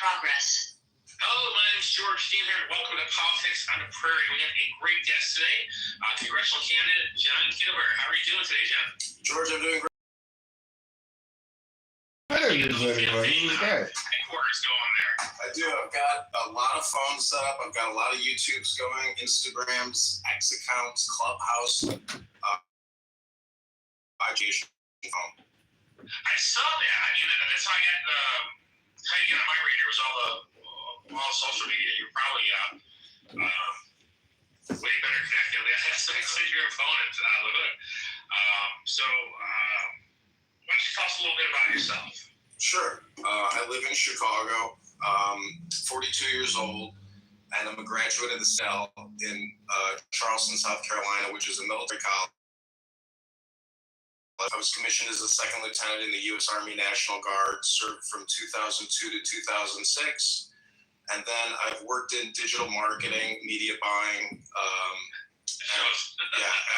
progress. Hello, my name is George Dean here. Welcome to Politics on the Prairie. We have a great guest today, congressional candidate John Kitover. How are you doing today, John? George, I'm doing great. Headquarters going there. I do. I've got a lot of phones set up. I've got a lot of YouTubes going, Instagrams, X accounts, Clubhouse, phone. I saw that. I mean, that's how I got how you get on my radar was all social media. You're probably way better connected on the aspects of your opponent, LaHood. Why don't you tell us a little bit about yourself? Sure. I live in Chicago, 42 years old, and I'm a graduate of the Cell in Charleston, South Carolina, which is a military college. I was commissioned as a second lieutenant in the U.S. Army National Guard, served from 2002 to 2006. And then I've worked in digital marketing, media buying,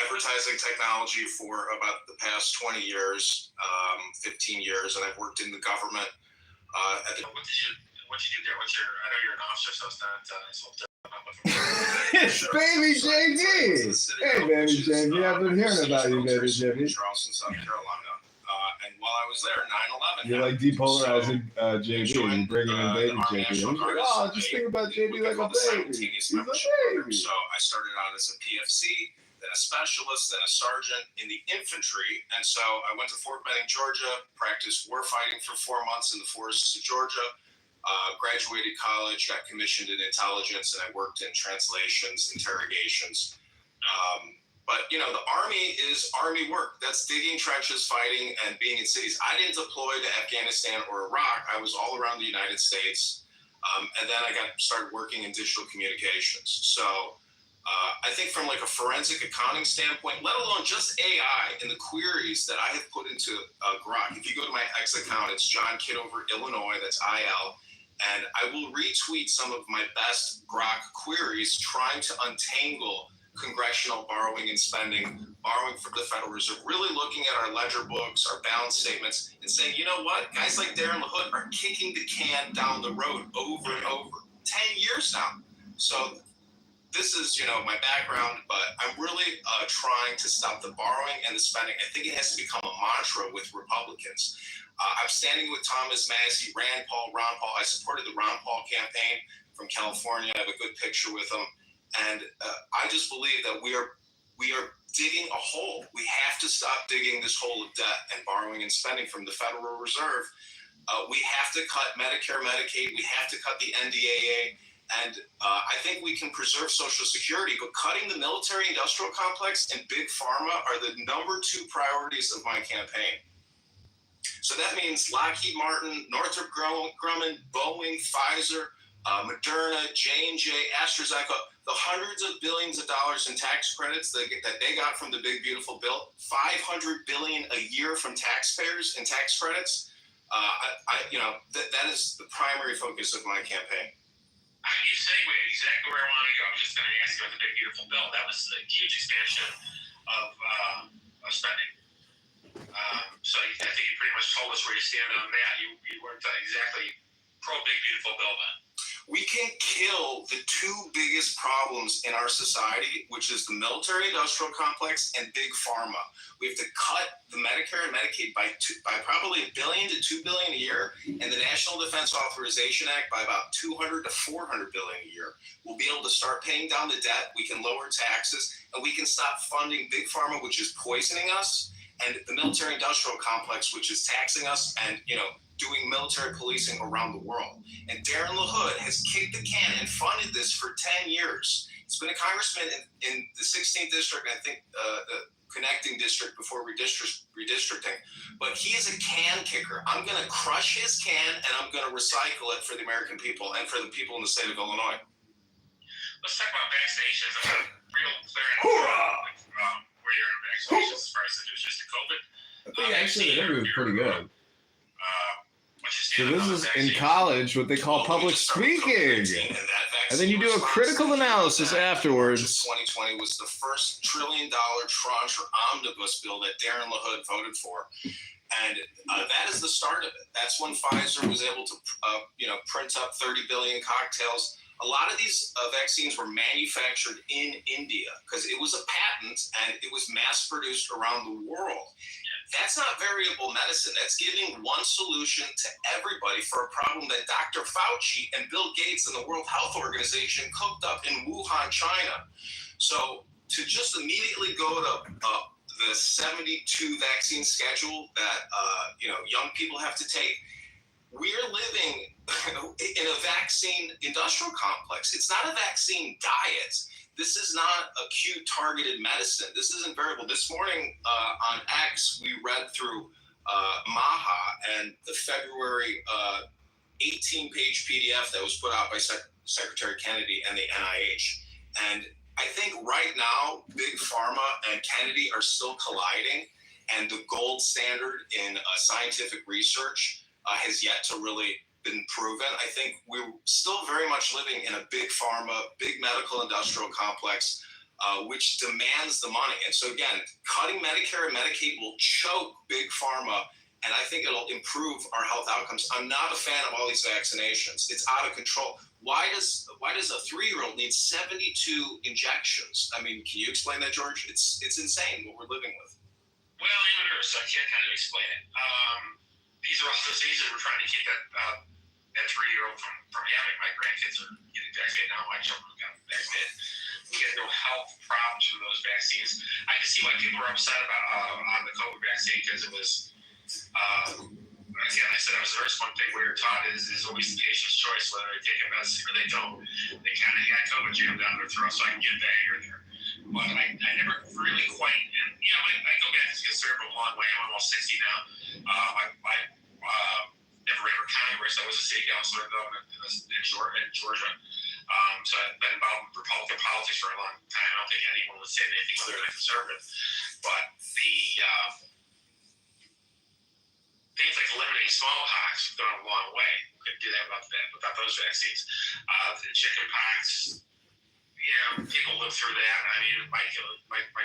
advertising technology for about the past 20 years, 15 years, and I've worked in the government. What did you do there? I know you're an officer, so it's not It's Baby JD. Hey, Baby JD. I've been hearing about you, Baby JD. Charleston, South Carolina. And while I was there, 9/11. You're like depolarizing JD and bringing in Baby JD. I'm like, oh, just think about JD like a baby. He's a baby. So I started out as a PFC, then a specialist, then a sergeant in the infantry. And so I went to Fort Benning, Georgia, practiced war fighting for 4 months in the forests of Georgia. Graduated college, got commissioned in intelligence, and I worked in translations, interrogations. But, you know, the Army is Army work. That's digging trenches, fighting, and being in cities. I didn't deploy to Afghanistan or Iraq. I was all around the United States. And then I started working in digital communications. So I think from like a forensic accounting standpoint, let alone just AI and the queries that I have put into Grok. If you go to my X account, it's John Kitover, Illinois, that's IL. And I will retweet some of my best Grok queries trying to untangle congressional borrowing and spending, borrowing from the Federal Reserve, really looking at our ledger books, our balance statements, and saying, you know what, guys like Darren LaHood are kicking the can down the road over and over, 10 years now. So this is, you know, my background, but I'm really trying to stop the borrowing and the spending. I think it has to become a mantra with Republicans. I'm standing with Thomas Massie, Rand Paul, Ron Paul. I supported the Ron Paul campaign from California. I have a good picture with him. And I just believe that we are digging a hole. We have to stop digging this hole of debt and borrowing and spending from the Federal Reserve. We have to cut Medicare, Medicaid. We have to cut the NDAA. And I think we can preserve Social Security, but cutting the military-industrial complex and big pharma are the number 2 priorities of my campaign. So that means Lockheed Martin, Northrop Grumman, Boeing, Pfizer, Moderna, J&J, AstraZeneca, the hundreds of billions of dollars in tax credits that they got from the big, beautiful bill, $500 billion a year from taxpayers in tax credits. That is the primary focus of my campaign. You segued exactly where I want to go. I was just going to ask you about the big, beautiful bill. That was a huge expansion of spending. So I think you pretty much told us where you stand on that. You weren't exactly pro-big, beautiful bill then. We can kill the 2 biggest problems in our society, which is the military-industrial complex and big pharma. We have to cut the Medicare and Medicaid by probably $1 billion to $2 billion a year, and the National Defense Authorization Act by about $200 to $400 billion a year. We'll be able to start paying down the debt. We can lower taxes, and we can stop funding big pharma, which is poisoning us, and the military-industrial complex, which is taxing us and, you know, doing military policing around the world. And Darren LaHood has kicked the can and funded this for 10 years. He's been a congressman in the 16th district, I think the connecting district before redistricting. But he is a can kicker. I'm going to crush his can, and I'm going to recycle it for the American people and for the people in the state of Illinois. Let's talk about vaccinations. I'm real clear on where you're in vaccinations as far as if it was just a COVID. I think actually the interview was pretty good. So this is in vaccine? College, what they call public speaking. And then you do a critical analysis afterwards. 2020 was the first $1 trillion tranche or omnibus bill that Darren LaHood voted for. And that is the start of it. That's when Pfizer was able to, print up 30 billion cocktails. A lot of these vaccines were manufactured in India because it was a patent and it was mass produced around the world. That's not variable medicine. That's giving one solution to everybody for a problem that Dr. Fauci and Bill Gates and the World Health Organization cooked up in Wuhan, China. So to just immediately go to the 72 vaccine schedule that young people have to take, we're living in a vaccine industrial complex. It's not a vaccine diet. This is not acute targeted medicine. This isn't variable. This morning on X, we read through MAHA and the February 18-page PDF that was put out by Secretary Kennedy and the NIH. And I think right now, Big Pharma and Kennedy are still colliding, and the gold standard in scientific research has yet to really been proven. I think we're still very much living in a big pharma, big medical industrial complex, which demands the money. And so again, cutting Medicare and Medicaid will choke big pharma, and I think it'll improve our health outcomes. I'm not a fan of all these vaccinations. It's out of control. Why does a 3-year-old need 72 injections? I mean, can you explain that, George? It's insane what we're living with. Well, I'm a nurse, so I can't kind of explain it. These are all diseases we're trying to keep that 3-year-old from having. My grandkids are getting vaccinated now. My children got vaccinated. We get no health problems from those vaccines. I can see why people are upset about on the COVID vaccine because it was, again, I said I was a nurse. One thing we were taught is always the patient's choice whether they take a medicine or they don't. They kind of got COVID jammed down their throat, so I can get that here or there. But I never really quite, and I go back to conservative a long way. I'm almost 60 now. I never ran for Congress. I was a city councilor though in Georgia. So I've been involved in Republican politics for a long time. I don't think anyone would say anything other than conservative. But the things like eliminating smallpox have gone a long way. We couldn't do that without those vaccines. The chicken pox. People live through that. I mean, my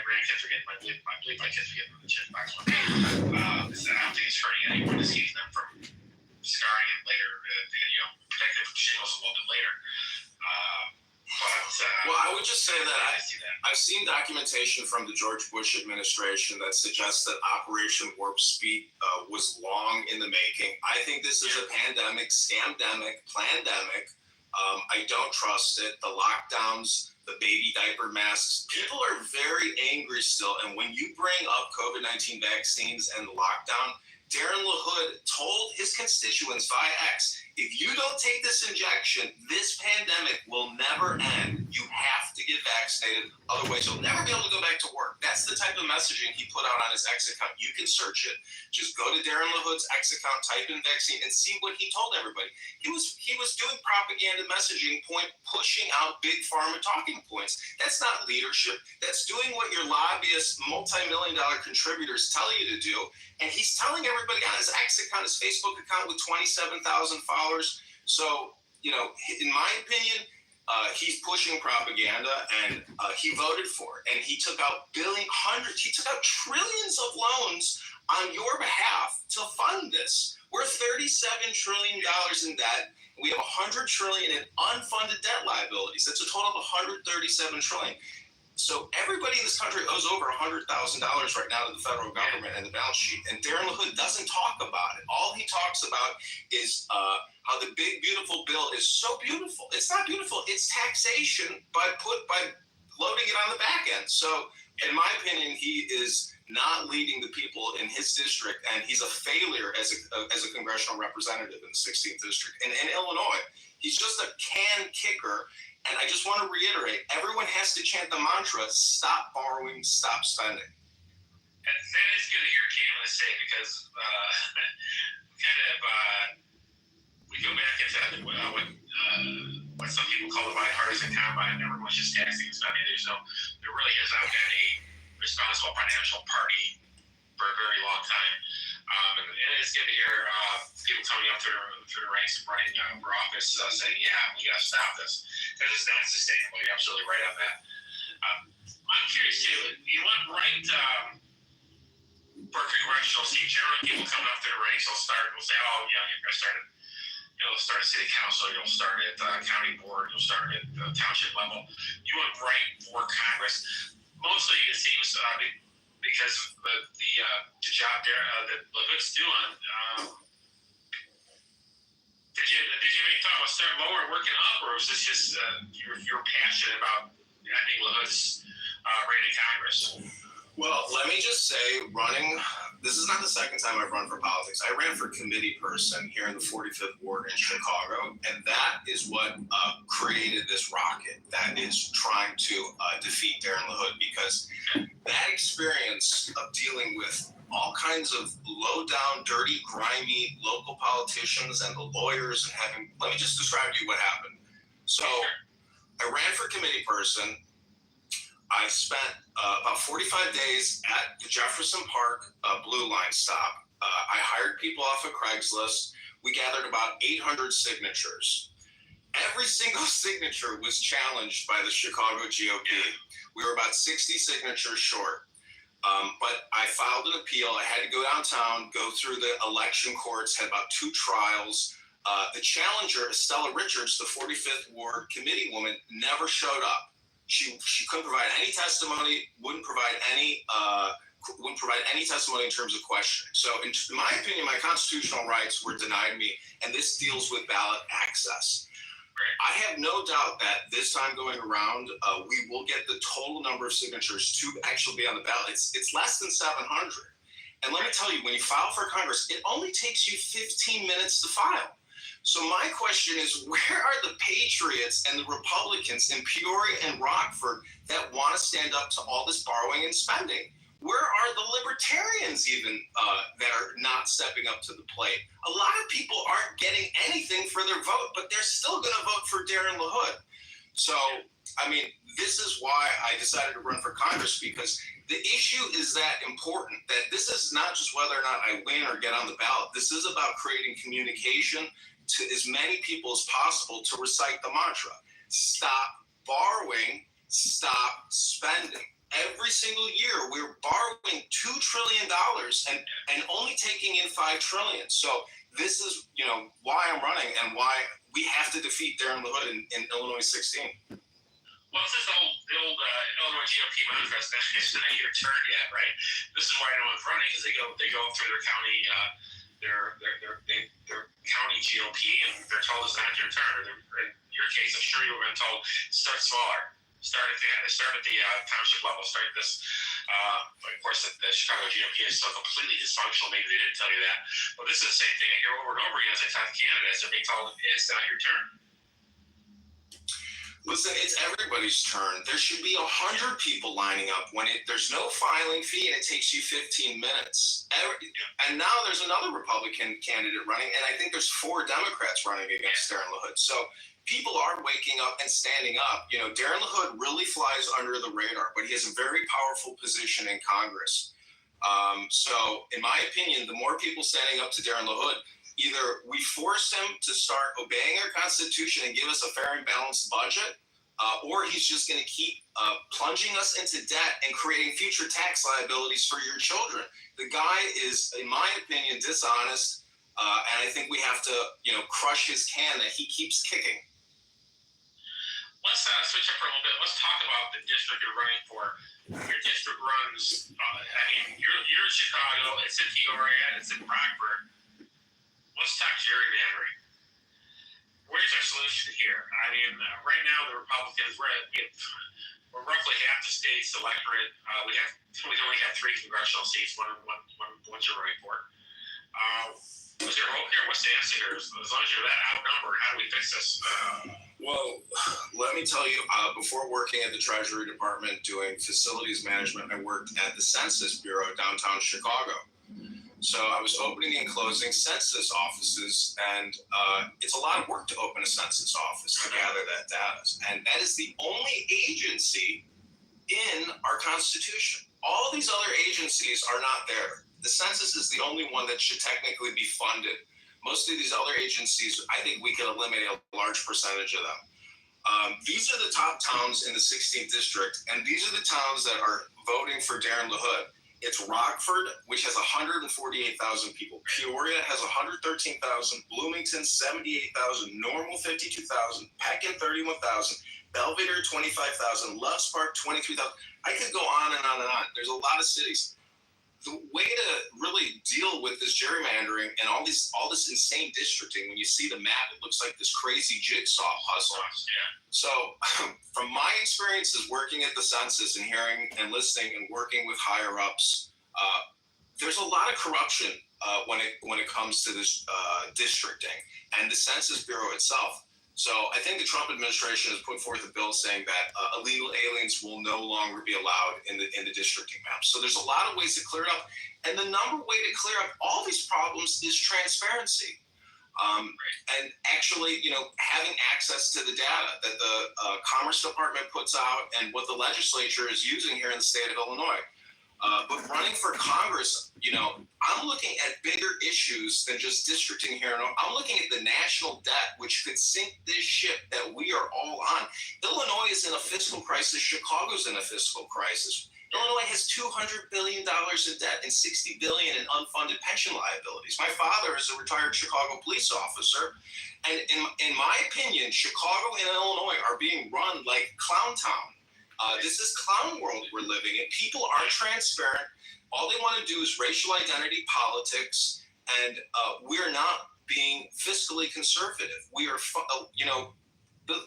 grandkids are getting, I believe my kids are getting the chicken pox one. I don't think it's hurting anyone to see them from scarring and later, protected from shingles a little bit later. Well, I would just say that I've seen documentation from the George Bush administration that suggests that Operation Warp Speed was long in the making. I think this is a pandemic, scamdemic, plandemic. I don't trust it. The lockdowns, the baby diaper masks, people are very angry still. And when you bring up COVID-19 vaccines and the lockdown, Darren LaHood told his constituents via X, if you don't take this injection, this pandemic will never end. You have to get vaccinated. Otherwise, you'll never be able to go back to work. That's the type of messaging he put out on his X account. You can search it. Just go to Darren LaHood's X account, type in vaccine, and see what he told everybody. He was doing propaganda messaging, pushing out big pharma talking points. That's not leadership. That's doing what your lobbyists, multi-million-dollar contributors tell you to do. And he's telling everybody on his X account, his Facebook account with 27,000 followers. So, in my opinion, he's pushing propaganda, and he voted for it. And he took out trillions of loans on your behalf to fund this. We're $37 trillion in debt. We have $100 trillion in unfunded debt liabilities. That's a total of $137 trillion. So everybody in this country owes over $100,000 right now to the federal government and the balance sheet. And Darren LaHood doesn't talk about it. All he talks about is how the big, beautiful bill is so beautiful. It's not beautiful. It's taxation by loading it on the back end. So in my opinion, he is not leading the people in his district, and he's a failure as a congressional representative in the 16th district. And in Illinois, he's just a can kicker. And I just want to reiterate, everyone has to chant the mantra, stop borrowing, stop spending. And that is good to hear Caitlin say, because we go back into what some people call the bipartisan combine, and everyone's just taxing and spending. There really has not been a responsible financial party for a very long time. And it's good to hear people coming up through the ranks and running for office saying, we got to stop this. Because it's not sustainable. You're absolutely right on that. I'm curious, too. You went right for a congressional seat, generally people coming up through the ranks will say, oh, yeah, you're going to start at, you'll start at city council, you'll start at county board, you'll start at the township level. You went right for Congress. Mostly it seems because the job there that LaHood's doing. Did you have any thought about starting lower and working up, or was this just you're passionate about ending LaHood's reign in Congress? Well, let me just say, this is not the second time I've run for politics. I ran for committee person here in the 45th Ward in Chicago, and that is what created this rocket that is trying to defeat Darren LaHood, because that experience of dealing with all kinds of low-down, dirty, grimy local politicians and the lawyers, and let me just describe to you what happened. So I ran for committee person. I spent about 45 days at the Jefferson Park Blue Line stop. I hired people off of Craigslist. We gathered about 800 signatures. Every single signature was challenged by the Chicago GOP. We were about 60 signatures short. But I filed an appeal. I had to go downtown, go through the election courts, had about 2 trials. The challenger, Estella Richards, the 45th Ward committee woman, never showed up. She couldn't provide any testimony, wouldn't provide any testimony in terms of questioning. So in my opinion, my constitutional rights were denied me, and this deals with ballot access. I have no doubt that this time going around, we will get the total number of signatures to actually be on the ballot. It's less than 700. And let me tell you, when you file for Congress, it only takes you 15 minutes to file. So my question is, where are the patriots and the Republicans in Peoria and Rockford that want to stand up to all this borrowing and spending? Where are the libertarians even that are not stepping up to the plate? A lot of people aren't getting anything for their vote, but they're still going to vote for Darren LaHood. So, I mean, this is why I decided to run for Congress, because the issue is that important, that this is not just whether or not I win or get on the ballot. This is about creating communication to as many people as possible to recite the mantra: stop borrowing, stop spending. Every single year we're borrowing $2 trillion and only taking in $5 trillion. So this is, why I'm running and why we have to defeat Darren LaHood in Illinois 16. Well, it's just the old Illinois GOP manifest. It's not your turn yet, right? This is why no one's running, because they go through their county their county GOP, and they're told it's not your turn. In your case, I'm sure you were told start smaller, start at the township level, start this. Of course, the Chicago GOP is so completely dysfunctional. Maybe they didn't tell you that, but this is the same thing I hear over and over again as I talk to candidates. They're being told it's not your turn. Listen, it's everybody's turn. There should be 100 people lining up when there's no filing fee and it takes you 15 minutes. And now there's another Republican candidate running, and I think there's 4 Democrats running against Darren LaHood. So people are waking up and standing up. Darren LaHood really flies under the radar, but he has a very powerful position in Congress. So in my opinion, the more people standing up to Darren LaHood, either we force him to start obeying our Constitution and give us a fair and balanced budget, or he's just going to keep plunging us into debt and creating future tax liabilities for your children. The guy is, in my opinion, dishonest, and I think we have to, crush his can that he keeps kicking. Let's switch up for a little bit. Let's talk about the district you're running for. Your district runs, you're in Chicago, it's in Kitover, it's in Rockford. Let's talk gerrymandering. Where's our solution here? Right now the Republicans, we're roughly half the state's electorate. We only have 3 congressional seats. One's you're running for. What's your hope here? What's the answer here? As long as you're that outnumbered, how do we fix this? Well, let me tell you, before working at the Treasury Department doing facilities management, I worked at the Census Bureau downtown Chicago. So I was opening and closing census offices, and it's a lot of work to open a census office to gather that data. And that is the only agency in our Constitution. All these other agencies are not there. The census is the only one that should technically be funded. Most of these other agencies, I think we could eliminate a large percentage of them. These are the top towns in the 16th district, and these are the towns that are voting for Darren LaHood. It's Rockford, which has 148,000 people. Peoria has 113,000. Bloomington, 78,000. Normal, 52,000. Pekin, 31,000. Belvedere, 25,000. Loves Park, 23,000. I could go on and on and on. There's a lot of cities. The way to really deal with this gerrymandering and all this insane districting, when you see the map, it looks like this crazy jigsaw puzzle. Yeah. So from my experiences working at the census and hearing and listening and working with higher ups, there's a lot of corruption when it comes to this districting and the Census Bureau itself. So I think the Trump administration has put forth a bill saying that illegal aliens will no longer be allowed in the districting maps. So there's a lot of ways to clear it up. And the number way to clear up all these problems is transparency. And actually, having access to the data that the Commerce Department puts out and what the legislature is using here in the state of Illinois. But running for Congress, I'm looking at bigger issues than just districting here. I'm looking at the national debt, which could sink this ship that we are all on. Illinois is in a fiscal crisis. Chicago's in a fiscal crisis. Illinois has $200 billion in debt and $60 billion in unfunded pension liabilities. My father is a retired Chicago police officer. And in my opinion, Chicago and Illinois are being run like Clown Town. This is clown world we're living in. People aren't transparent. All they want to do is racial identity politics, and we're not being fiscally conservative. We are,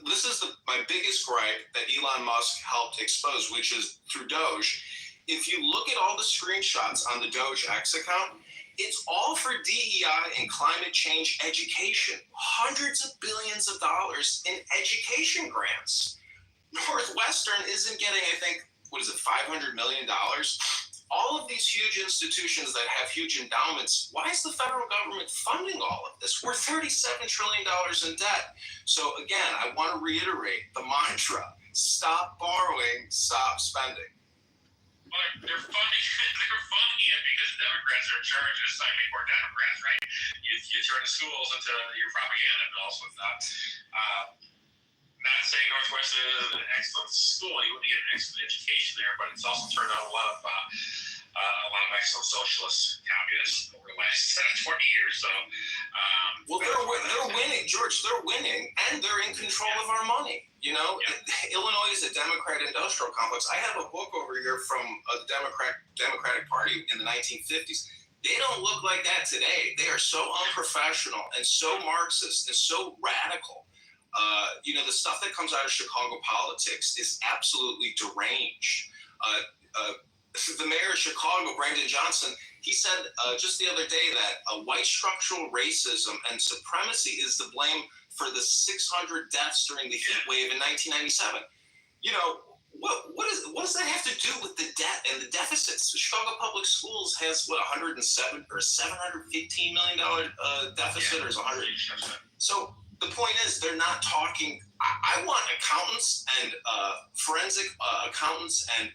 this is my biggest gripe that Elon Musk helped expose, which is through Doge. If you look at all the screenshots on the Doge X account, it's all for DEI and climate change education. Hundreds of billions of dollars in education grants. Northwestern isn't getting, I think, $500 million? All of these huge institutions that have huge endowments, why is the federal government funding all of this? We're $37 trillion in debt. So again, I want to reiterate the mantra: stop borrowing, stop spending. Well, they're funding it because the Democrats are in charge of assigning more Democrats, right? You turn the schools into your propaganda bills with that. Not saying Northwestern is an excellent school, you wouldn't get an excellent education there, but it's also turned out a lot of excellent socialist communists over the last 20 years. So, well, they're winning, George. They're winning, and they're in control of our money. Illinois is a Democrat industrial complex. I have a book over here from the Democratic Party in the 1950s. They don't look like that today. They are so unprofessional and so Marxist and so radical. The stuff that comes out of Chicago politics is absolutely deranged. The mayor of Chicago, Brandon Johnson, he said just the other day that white structural racism and supremacy is to blame for the 600 deaths during the heat wave in 1997. What does that have to do with the debt and the deficits? The Chicago Public Schools has $107 or $715 million deficit, or is 100? So the point is, they're not talking. I want accountants and forensic accountants and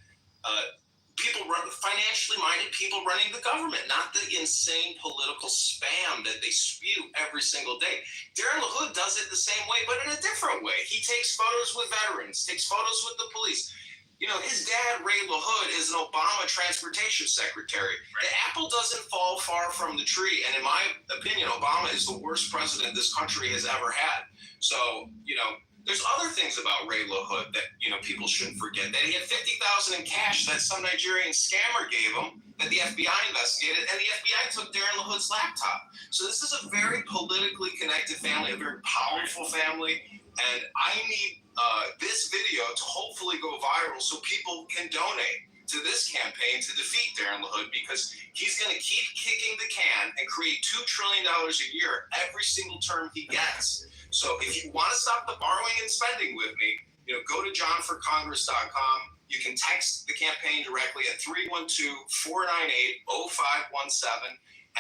financially minded people running the government, not the insane political spam that they spew every single day. Darren LaHood does it the same way, but in a different way. He takes photos with veterans, takes photos with the police. His dad, Ray LaHood, is an Obama transportation secretary. Right. The apple doesn't fall far from the tree. And in my opinion, Obama is the worst president this country has ever had. So, there's other things about Ray LaHood that, people shouldn't forget. That he had $50,000 in cash that some Nigerian scammer gave him that the FBI investigated, and the FBI took Darren LaHood's laptop. So this is a very politically connected family, a very powerful family. And I need this video to hopefully go viral so people can donate to this campaign to defeat Darren LaHood, because he's going to keep kicking the can and create $2 trillion a year every single term he gets. So if you want to stop the borrowing and spending with me, go to johnforcongress.com. You can text the campaign directly at 312-498-0517.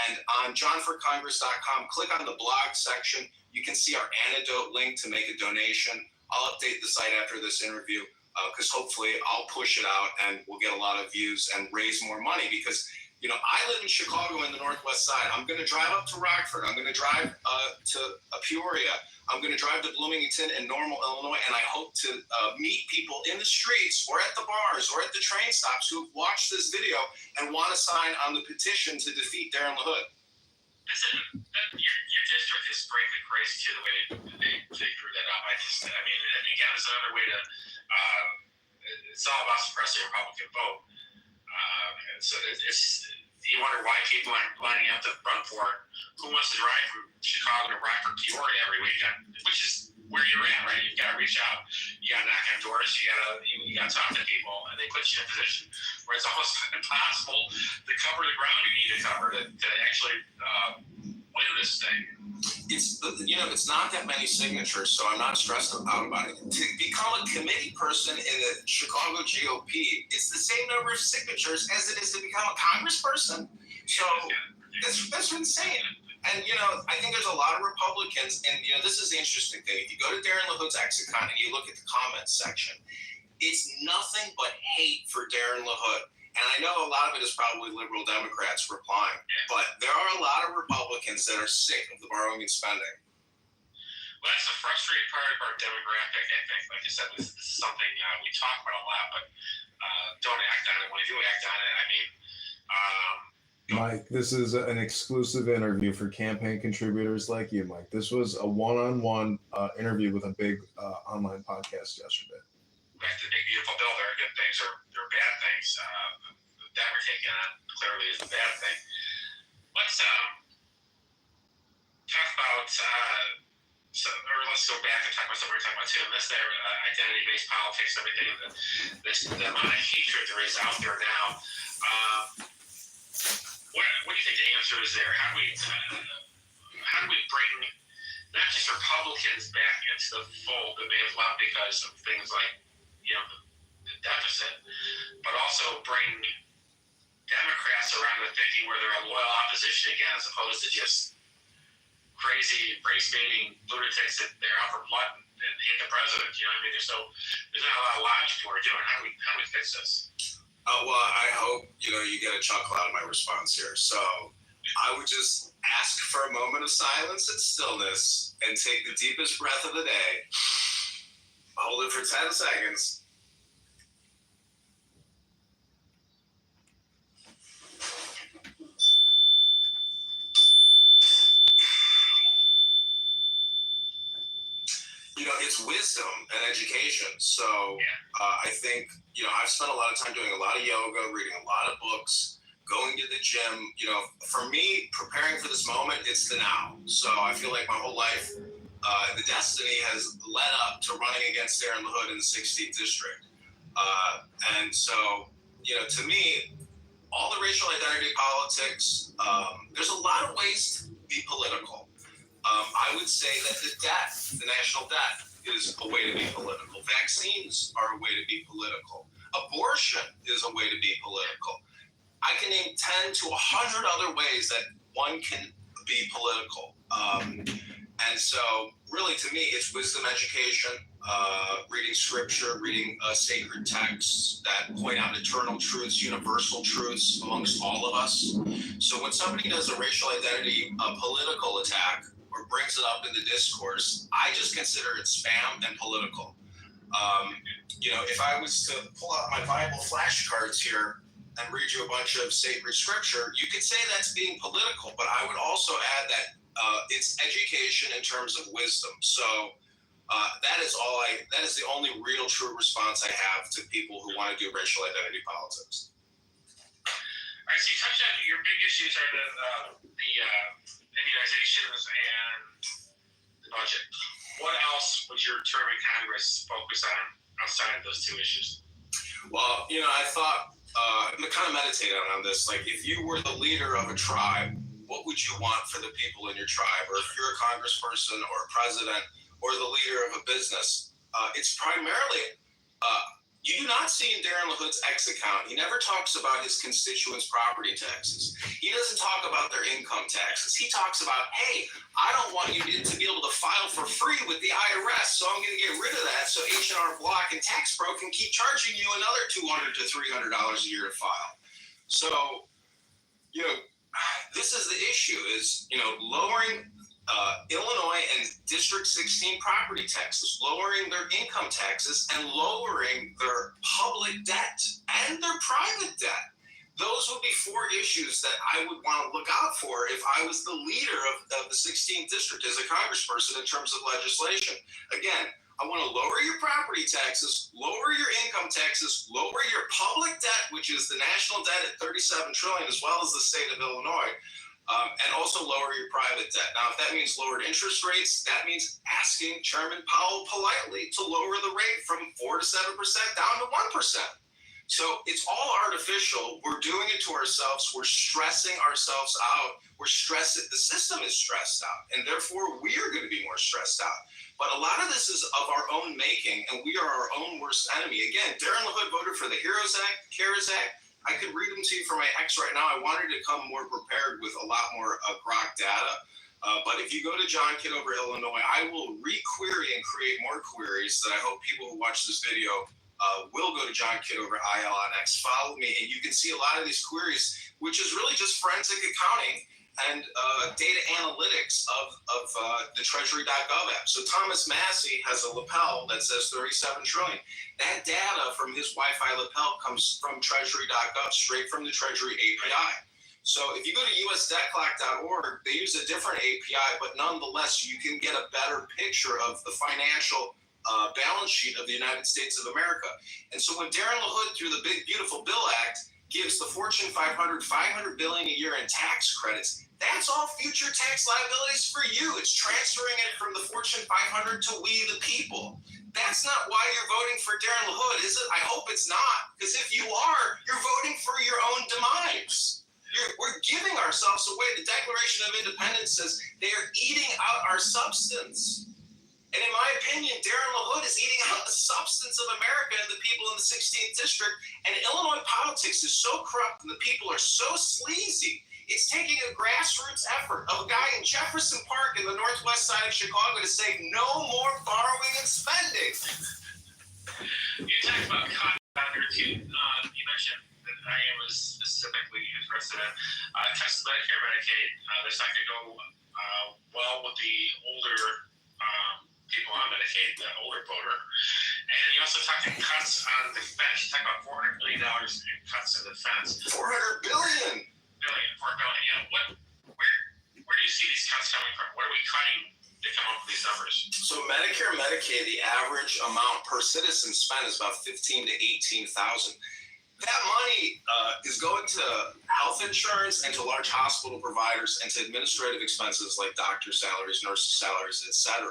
And on johnforcongress.com, click on the blog section. You can see our antidote link to make a donation. I'll update the site after this interview because hopefully I'll push it out and we'll get a lot of views and raise more money, because I live in Chicago in the Northwest Side. I'm going to drive up to Rockford. I'm going to drive to Peoria. I'm going to drive to Bloomington and Normal, Illinois, and I hope to meet people in the streets or at the bars or at the train stops who have watched this video and want to sign on the petition to defeat Darren LaHood. Listen, your district is frankly crazy too, the way they drew that up. I mean, again, it's another way to. It's all about suppressing the Republican vote. So you wonder why people aren't lining up to run for it. Who wants to drive from Chicago to Rockford, Peoria every weekend? Which is where you're at, right? You've got to reach out. You got to knock on doors. You got to talk to people, and they put you in a position where it's almost impossible to cover the ground you need to cover to actually win this thing. It's not that many signatures, so I'm not stressed out about it. To become a committee person in the Chicago GOP, it's the same number of signatures as it is to become a congressperson. So that's insane. And, I think there's a lot of Republicans, and, this is the interesting thing. If you go to Darren LaHood's Exicon and you look at the comments section, it's nothing but hate for Darren LaHood. And I know a lot of it is probably liberal Democrats replying, but there are a lot of Republicans that are sick of the borrowing and spending. Well, that's the frustrating part of our demographic, I think. Like I said, this is something we talk about a lot, but don't act on it. When we do act on it, I mean... Mike, this is an exclusive interview for campaign contributors like you, Mike. This was a one-on-one interview with a big online podcast yesterday. Back to the big, beautiful bill. There are good things or there are bad things. That we're taking on clearly is a bad thing. Let's talk about... let's go back and talk about something we were talking about too. And that's their identity-based politics, everything. The amount of hatred there is out there now. What do you think the answer is there? How do we bring not just Republicans back into the fold that may have left because of things like the deficit, but also bring Democrats around to thinking where they're a loyal opposition again, as opposed to just crazy race-baiting lunatics that they're out for blood and hate the president. I mean, there's not a lot of logic to what we're doing. How do we fix this? Well, I hope, you get a chuckle out of my response here. So I would just ask for a moment of silence and stillness and take the deepest breath of the day. Hold it for 10 seconds. It's wisdom and education. So I think, I've spent a lot of time doing a lot of yoga, reading a lot of books, going to the gym. For me, preparing for this moment, it's the now. So I feel like my whole life, the destiny has led up to running against Darren LaHood in the 16th district. And so, to me, all the racial identity politics, there's a lot of ways to be political. I would say that the national debt, is a way to be political. Vaccines are a way to be political. Abortion is a way to be political. I can name 10 to 100 other ways that one can be political. And so, really, to me, it's wisdom education, reading scripture, reading sacred texts that point out eternal truths, universal truths amongst all of us. So when somebody does a racial identity political attack, or brings it up in the discourse, I just consider it spam and political. If I was to pull out my Bible flashcards here and read you a bunch of sacred scripture, you could say that's being political, but I would also add that it's education in terms of wisdom. So that is the only real true response I have to people who want to do racial identity politics. All right, so you touched on your big issues are the immunizations and the budget. What else would your term in Congress focus on outside of those two issues? Well, I thought, I kind of meditated on this. Like, if you were the leader of a tribe, what would you want for the people in your tribe? Or if you're a congressperson or a president or the leader of a business, it's primarily, you do not see in Darren LaHood's X account, he never talks about his constituents' property taxes. He doesn't talk about their income taxes. He talks about, hey, I don't want you to be able to file for free with the IRS, so I'm going to get rid of that so H&R Block and Tax Pro can keep charging you another $200 to $300 a year to file. So you know, this is the issue is, lowering Illinois and District 16 property taxes, lowering their income taxes, and lowering their public debt and their private debt. Those would be four issues that I would want to look out for if I was the leader of the 16th district as a congressperson in terms of legislation. Again, I want to lower your property taxes, lower your income taxes, lower your public debt, which is the national debt at $37 trillion, as well as the state of Illinois, and also lower your private debt. Now, if that means lowered interest rates, that means asking Chairman Powell politely to lower the rate from 4 to 7% down to 1%. So it's all artificial. We're doing it to ourselves. We're stressing ourselves out. The system is stressed out, and therefore we are going to be more stressed out. But a lot of this is of our own making, and we are our own worst enemy. Again, Darren LaHood voted for the HEROES Act, CARES Act. I could read them to you for my ex right now. I wanted to come more prepared with a lot more grok data. But if you go to John Kitover, Illinois, I will re-query and create more queries that I hope people who watch this video will go to John Kitover, IL on X, follow me, and you can see a lot of these queries, which is really just forensic accounting and data analytics of the Treasury.gov app. So Thomas Massey has a lapel that says 37 trillion. That data from his Wi-Fi lapel comes from Treasury.gov, straight from the Treasury API. So if you go to usdebtclock.org, they use a different API, but nonetheless, you can get a better picture of the financial balance sheet of the United States of America. And so when Darren LaHood, through the Big Beautiful Bill Act, gives the Fortune 500 $500 billion a year in tax credits, that's all future tax liabilities for you. It's transferring it from the Fortune 500 to we the people. That's not why you're voting for Darren LaHood, is it? I hope it's not, because if you are, you're voting for your own demise. We're giving ourselves away. The Declaration of Independence says they are eating out our substance. And in my opinion, Darren LaHood is eating out the substance of America and the people in the 16th district. And Illinois politics is so corrupt and the people are so sleazy. It's taking a grassroots effort of a guy in Jefferson Park in the northwest side of Chicago to say no more borrowing and spending. You talked about cotton here too. You mentioned that I was specifically interested in Texas Medicare, Medicaid. There's not going to go well with the older people on Medicaid, the older voter. And you also talked about cuts on defense. You talked about $400 million in cuts in defense. $400 billion. $4 billion. Yeah. Where do you see these cuts coming from? What are we cutting to come up with these numbers? So Medicare, Medicaid, the average amount per citizen spent is about $15,000 to $18,000. That money is going to health insurance and to large hospital providers and to administrative expenses like doctor salaries, nurse salaries, etc.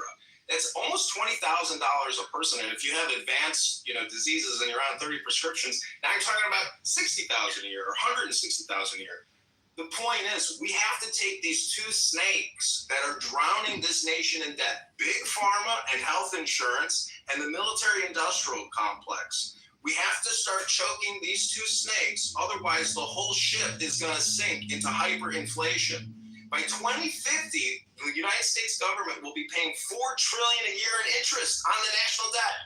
It's almost $20,000 a person, and if you have advanced, diseases and you're on 30 prescriptions, now you're talking about $60,000 a year or $160,000 a year. The point is, we have to take these two snakes that are drowning this nation in debt, big pharma and health insurance, and the military-industrial complex. We have to start choking these two snakes, otherwise the whole ship is going to sink into hyperinflation. By 2050, the United States government will be paying $4 trillion a year in interest on the national debt.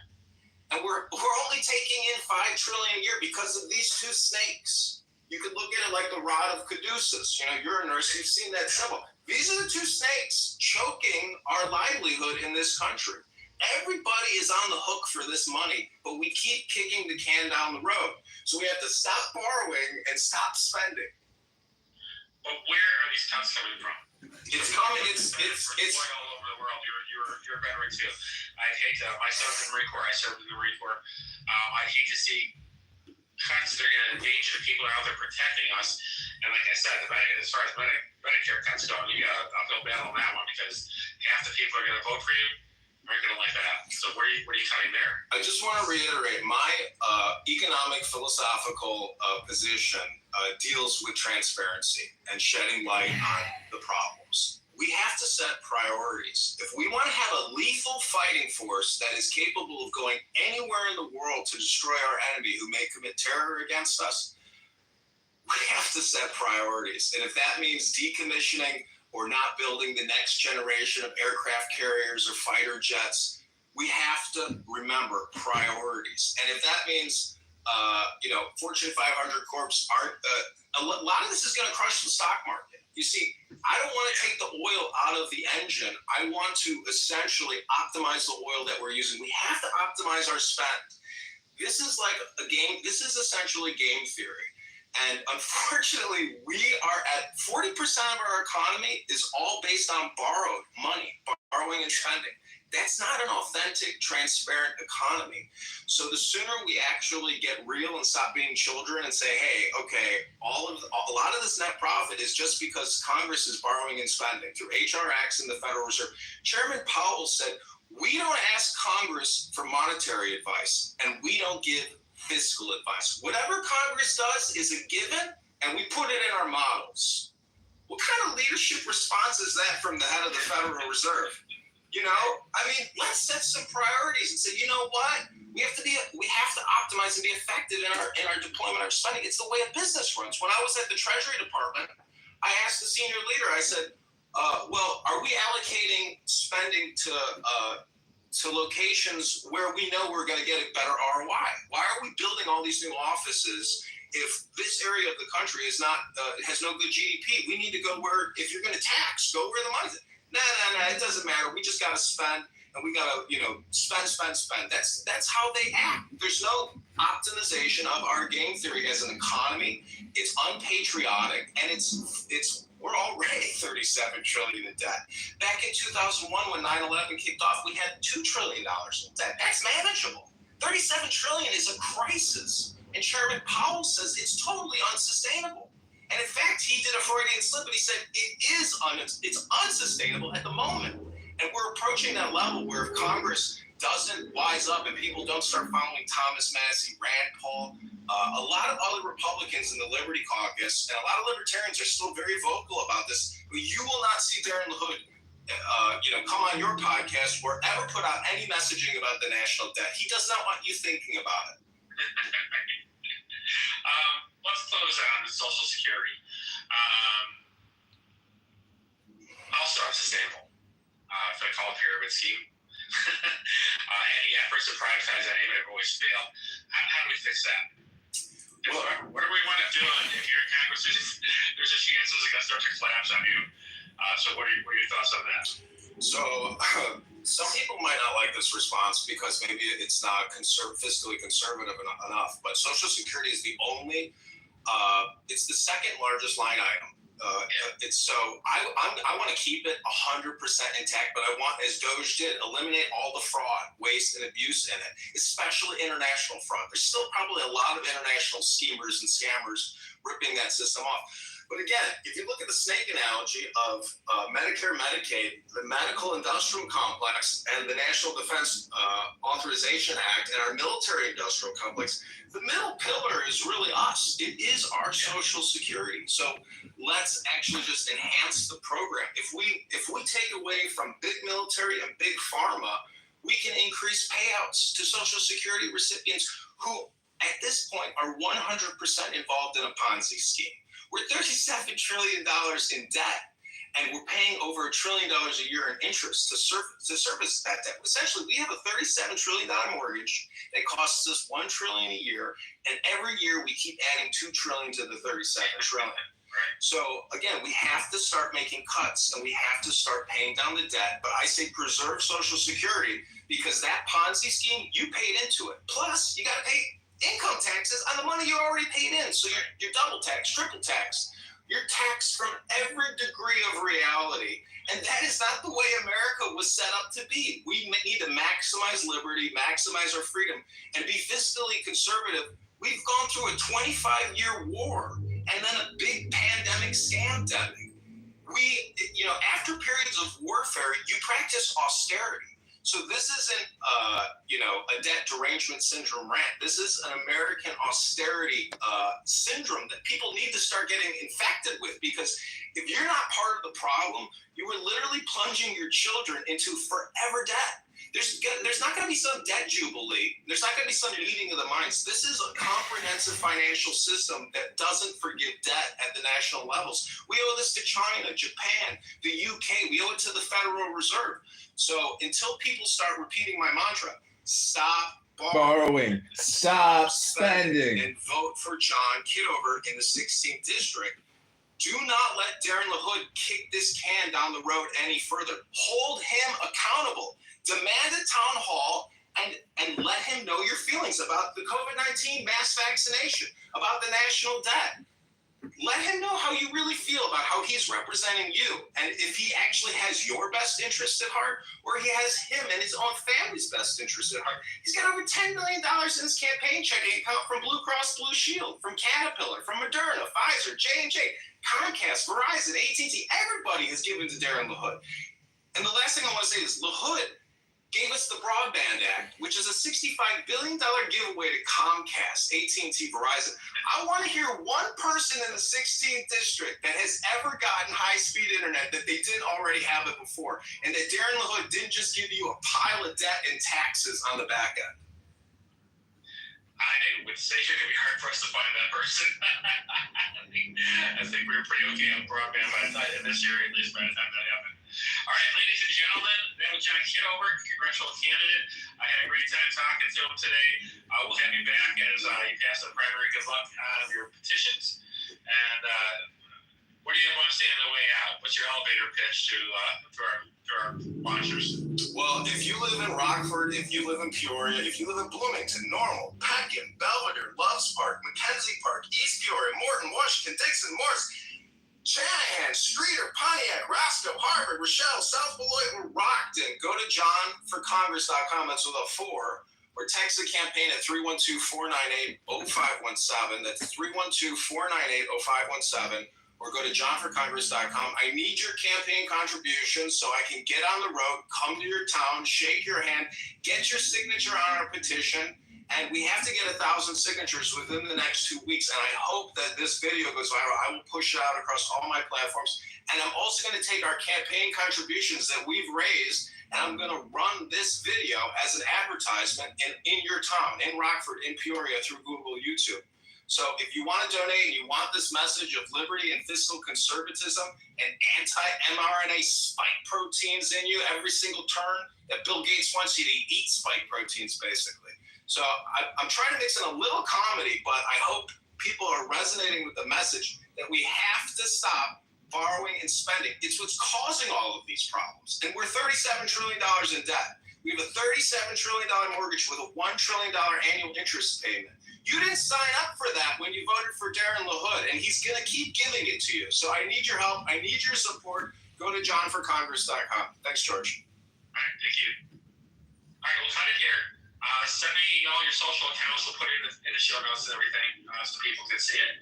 And we're only taking in $5 trillion a year because of these two snakes. You could look at it like the rod of caduceus. You're a nurse, you've seen that symbol. These are the two snakes choking our livelihood in this country. Everybody is on the hook for this money, but we keep kicking the can down the road. So we have to stop borrowing and stop spending. But where are these cuts coming from? It's coming. It's going all over the world. You're a veteran too. I hate to. I served in the Marine Corps. I hate to see cuts that are going to endanger people out there protecting us. And like I said, as far as Medicare cuts go, you got an uphill battle on that one because half the people are going to vote for you aren't going to like that. So where are you cutting there? I just want to reiterate my economic philosophical position deals with transparency and shedding light on the problems. We have to set priorities. If we want to have a lethal fighting force that is capable of going anywhere in the world to destroy our enemy who may commit terror against us, we have to set priorities. And if that means decommissioning or not building the next generation of aircraft carriers or fighter jets, we have to remember priorities. And if that means, Fortune 500 corps aren't a lot of this is going to crush the stock market. You see, I don't want to take the oil out of the engine. I want to essentially optimize the oil that we're using. We have to optimize our spend. This is like a game. This is essentially game theory. And unfortunately, we are at 40% of our economy is all based on borrowed money, borrowing and spending. That's not an authentic, transparent economy. So the sooner we actually get real and stop being children and say, hey, okay, a lot of this net profit is just because Congress is borrowing and spending through HR acts and the Federal Reserve. Chairman Powell said, we don't ask Congress for monetary advice and we don't give fiscal advice. Whatever Congress does is a given and we put it in our models. What kind of leadership response is that from the head of the Federal Reserve? You know, I mean, let's set some priorities and say, you know what? We have to optimize and be effective in our deployment, our spending. It's the way a business runs. When I was at the Treasury Department, I asked the senior leader, I said, well, are we allocating spending to locations where we know we're going to get a better ROI? Why are we building all these new offices if this area of the country is not has no good GDP? We need to go where, if you're going to tax, go where the money's at. No, it doesn't matter. We just got to spend, and we got to, spend. That's how they act. There's no optimization of our game theory as an economy. It's unpatriotic, and we're already 37 trillion in debt. Back in 2001, when 9/11 kicked off, we had $2 trillion in debt. That's manageable. 37 trillion is a crisis, and Chairman Powell says it's totally unsustainable. And in fact, he did a Freudian slip, and he said it's unsustainable at the moment. And we're approaching that level where if Congress doesn't wise up and people don't start following Thomas Massie, Rand Paul, a lot of other Republicans in the Liberty Caucus, and a lot of libertarians are still very vocal about this. But you will not see Darren LaHood, come on your podcast or ever put out any messaging about the national debt. He does not want you thinking about it. Let's close on Social Security. Also unsustainable. If I call it a pyramid scheme. Any efforts to privatize any of it always fail. How do we fix that? What do we want to do if you're in Congress? There's a chance this is going to start to collapse on you. So what are your thoughts on that? So some people might not like this response because maybe it's not fiscally conservative enough, but Social Security is the only, it's the second largest line item. I want to keep it 100% intact, but I want, as Doge did, eliminate all the fraud, waste, and abuse in it, especially international fraud. There's still probably a lot of international schemers and scammers ripping that system off. But again, if you look at the snake analogy of Medicare, Medicaid, the medical industrial complex, and the National Defense Authorization Act, and our military industrial complex, the middle pillar is really us. It is our Social Security. So let's actually just enhance the program. If we take away from big military and big pharma, we can increase payouts to Social Security recipients who, at this point, are 100% involved in a Ponzi scheme. We're $37 trillion in debt, and we're paying over $1 trillion a year in interest to service that debt. Essentially, we have a $37 trillion mortgage that costs us $1 trillion a year, and every year we keep adding $2 trillion to the $37 trillion. So again, we have to start making cuts, and we have to start paying down the debt. But I say preserve Social Security, because that Ponzi scheme, you paid into it. Plus, you got to pay income taxes on the money you already paid in. So you're double taxed, triple taxed. You're taxed from every degree of reality. And that is not the way America was set up to be. We need to maximize liberty, maximize our freedom, and be fiscally conservative. We've gone through a 25-year war and then a big pandemic scandemic. After periods of warfare, you practice austerity. So this isn't, a debt derangement syndrome rant. This is an American austerity syndrome that people need to start getting infected with, because if you're not part of the problem, you are literally plunging your children into forever debt. There's not going to be some debt jubilee. There's not going to be some meeting of the minds. This is a comprehensive financial system that doesn't forgive debt at the national levels. We owe this to China, Japan, the UK. We owe it to the Federal Reserve. So until people start repeating my mantra, stop borrowing. Stop spending. And vote for John Kitover in the 16th district. Do not let Darren LaHood kick this can down the road any further. Hold him accountable. Demand a town hall and let him know your feelings about the COVID-19 mass vaccination, about the national debt. Let him know how you really feel about how he's representing you, and if he actually has your best interest at heart, or he has him and his own family's best interest at heart. He's got over $10 million in his campaign checking account from Blue Cross Blue Shield, from Caterpillar, from Moderna, Pfizer, J&J, Comcast, Verizon, AT&T. Everybody has given to Darren LaHood. And the last thing I want to say is LaHood gave us the Broadband Act, which is a $65 billion giveaway to Comcast, AT&T, Verizon. I want to hear one person in the 16th district that has ever gotten high-speed internet that they didn't already have it before, and that Darren LaHood didn't just give you a pile of debt and taxes on the back end. I would say it's going to be hard for us to find that person. I think we were pretty okay on broadband by the time in this year, at least by the time that happened. All right, ladies and gentlemen, that was John Kitover, congressional candidate. I had a great time talking to him today. We'll have you back as you pass the primary. Good luck on your petitions. And what do you want to say on the way out? What's your elevator pitch to our watchers? Well, if you live in Rockford, if you live in Peoria, if you live in Bloomington, Normal, Pekin, Belvedere, Loves Park, Mackenzie Park, East Peoria, Morton, Washington, Dixon, Morris, Shanahan, Streeter, Pontiac, Roscoe, Harvard, Rochelle, South Beloit, or Rockton, go to johnforcongress.com, that's with a 4, or text the campaign at 312-498-0517. That's 312-498-0517. Or go to johnforcongress.com. I need your campaign contributions so I can get on the road, come to your town, shake your hand, get your signature on our petition, and we have to get 1,000 signatures within the next 2 weeks. And I hope that this video goes viral. I will push it out across all my platforms. And I'm also going to take our campaign contributions that we've raised, and I'm going to run this video as an advertisement in your town, in Rockford, in Peoria, through Google, YouTube. So if you want to donate and you want this message of liberty and fiscal conservatism and anti-mRNA spike proteins in you every single turn, that Bill Gates wants you to eat spike proteins, basically. So I'm trying to mix in a little comedy, but I hope people are resonating with the message that we have to stop borrowing and spending. It's what's causing all of these problems. And we're $37 trillion in debt. We have a $37 trillion mortgage with a $1 trillion annual interest payment. You didn't sign up for that when you voted for Darren LaHood, and he's going to keep giving it to you. So I need your help. I need your support. Go to johnforcongress.com. Thanks, George. All right, thank you. All right, we'll cut it here. Send me all your social accounts. We'll put it in the show notes and everything so people can see it.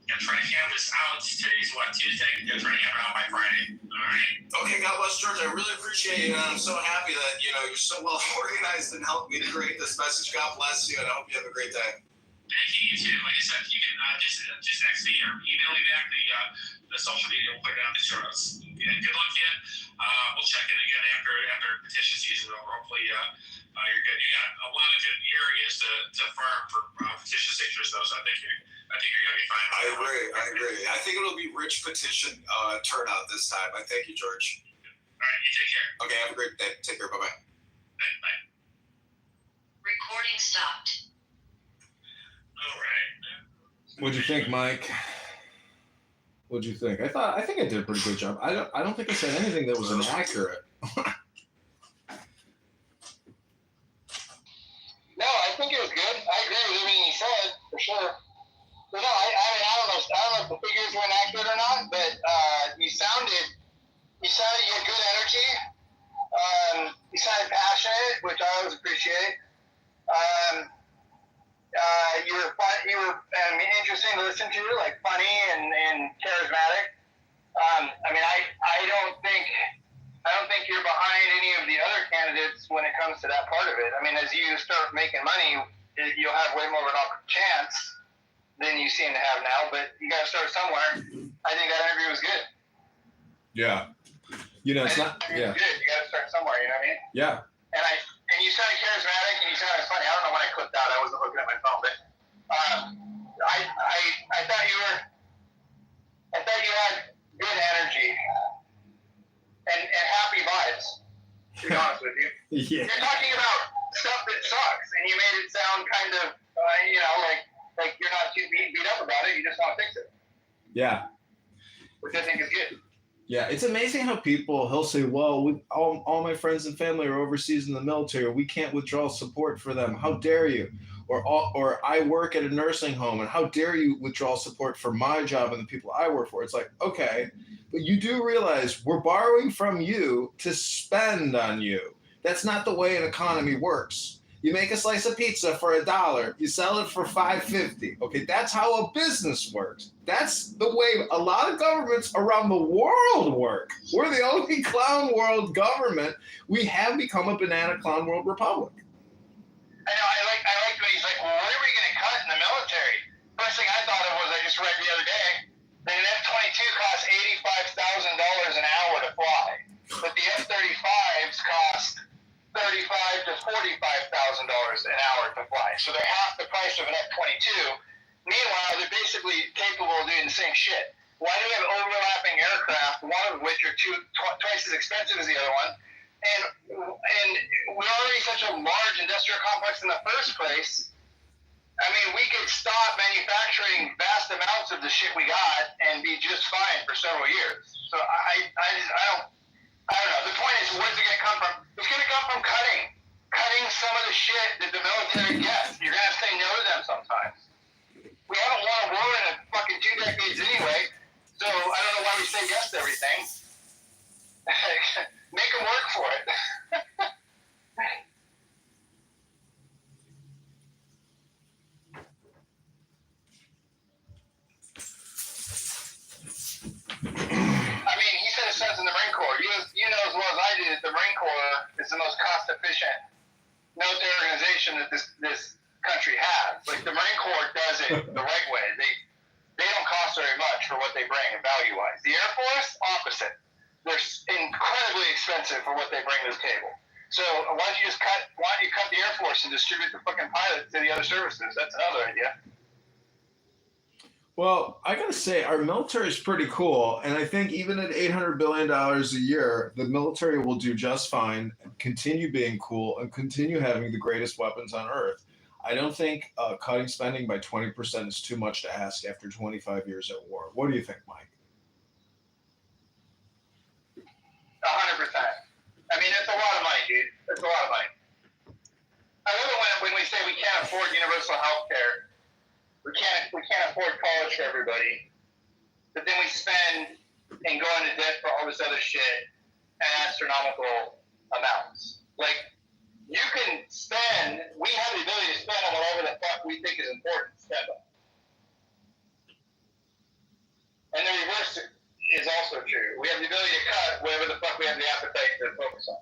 And try to have this out. Today's what, Tuesday? Try to have it out by Friday. All right? Okay, God bless, George. I really appreciate it. And I'm so happy that, you're so well organized and helped me to create this message. God bless you, and I hope you have a great day. Thank you, you too. Like I said, you can just text me or email me back the social media. We'll put it on the show notes. Yeah, good luck to you. We'll check in again after petition season over. Hopefully, you're good. You got a lot of good areas to farm for petition signatures, though. So I think you're going to be fine. I agree. I think it'll be rich petition turnout this time. I thank you, George. All right, you take care. Okay, have a great day. Take care. Bye-bye. Bye. Recording stopped. All right. What'd you think, Mike? What'd you think? I think I did a pretty good job. I don't think I said anything that was inaccurate. No, I think it was good. I agree with everything you said, for sure. But no, I don't know if the figures were inaccurate or not, but you sounded you had good energy. You sounded passionate, which I always appreciate. You were interesting to listen to, like funny and charismatic. I don't think you're behind any of the other candidates when it comes to that part of it. I mean, as you start making money, you'll have way more of an chance than you seem to have now. But you got to start somewhere. I think that interview was good. Yeah. It's not. Yeah. Good. You got to start somewhere. You know what I mean? Yeah. And you sounded charismatic and you sounded funny. I don't know when I clicked out. I wasn't looking at my phone, but I thought you had good energy and happy vibes. To be honest with you, Yeah. you're talking about stuff own kind of, like you're not too beat up about it. You just want to fix it. Yeah. Which I think is good. Yeah, it's amazing how he'll say, well, all my friends and family are overseas in the military. We can't withdraw support for them. How dare you? Or I work at a nursing home, and how dare you withdraw support for my job and the people I work for? It's like, okay, but you do realize we're borrowing from you to spend on you. That's not the way an economy works. You make a slice of pizza for $1, you sell it for $5.50. Okay, that's how a business works. That's the way a lot of governments around the world work. We're the only clown world government. We have become a banana clown world republic. I know. I like when he's like, well, what are we going to cut in the military? First thing I thought of was I just read the other day that an F-22 costs $85,000 an hour to fly, but the F-35s cost $35,000 to $45,000 an hour to fly. So they're half the price of an F-22. Meanwhile, they're basically capable of doing the same shit. Why do we have overlapping aircraft, one of which are twice as expensive as the other one? And we're already such a large industrial complex in the first place. I mean, we could stop manufacturing vast amounts of the shit we got and be just fine for several years. So I don't know. The point is, where's it going to come from? It's going to come from cutting some of the shit that the military gets. You're going to have to say no to them sometimes. We haven't won a war in fucking 2 decades anyway, so I don't know why we say yes to everything. Make them work for it. I mean, he said it says in the Marine Corps. You know as well as I do that the Marine Corps is the most cost-efficient military organization that this country has. Like, the Marine Corps does it the right way. They don't cost very much for what they bring value-wise. The Air Force, opposite. They're incredibly expensive for what they bring to the table. So why don't you cut the Air Force and distribute the fucking pilots to the other services? That's another idea. Well, I gotta say, our military is pretty cool, and I think even at $800 billion a year, the military will do just fine, continue being cool, and continue having the greatest weapons on Earth. I don't think cutting spending by 20% is too much to ask after 25 years at war. What do you think, Mike? 100%. I mean, it's a lot of money, dude. It's a lot of money. I love it when we say we can't afford universal health care. We can't afford college for everybody, but then we spend and go into debt for all this other shit at astronomical amounts. Like, you can spend, we have the ability to spend on whatever the fuck we think is important to spend on. And the reverse is also true. We have the ability to cut whatever the fuck we have the appetite to focus on.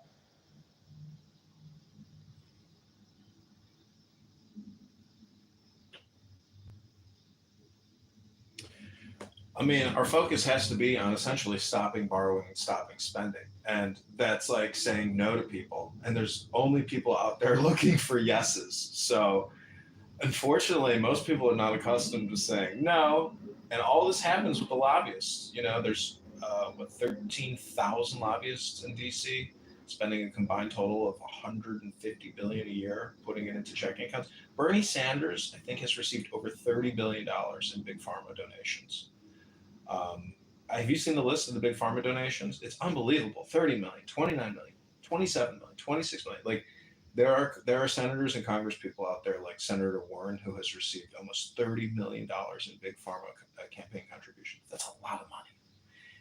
I mean, our focus has to be on essentially stopping borrowing and stopping spending. And that's like saying no to people. And there's only people out there looking for yeses. So unfortunately, most people are not accustomed to saying no. And all this happens with the lobbyists. You know, there's 13,000 lobbyists in DC, spending a combined total of $150 billion a year, putting it into checking accounts. Bernie Sanders, I think, has received over $30 billion in big pharma donations. Have you seen the list of the big pharma donations? It's unbelievable. 30 million, 29 million, 27 million, 26 million. Like, there are senators and congress people out there like Senator Warren, who has received almost $30 million in big pharma campaign contributions. That's a lot of money.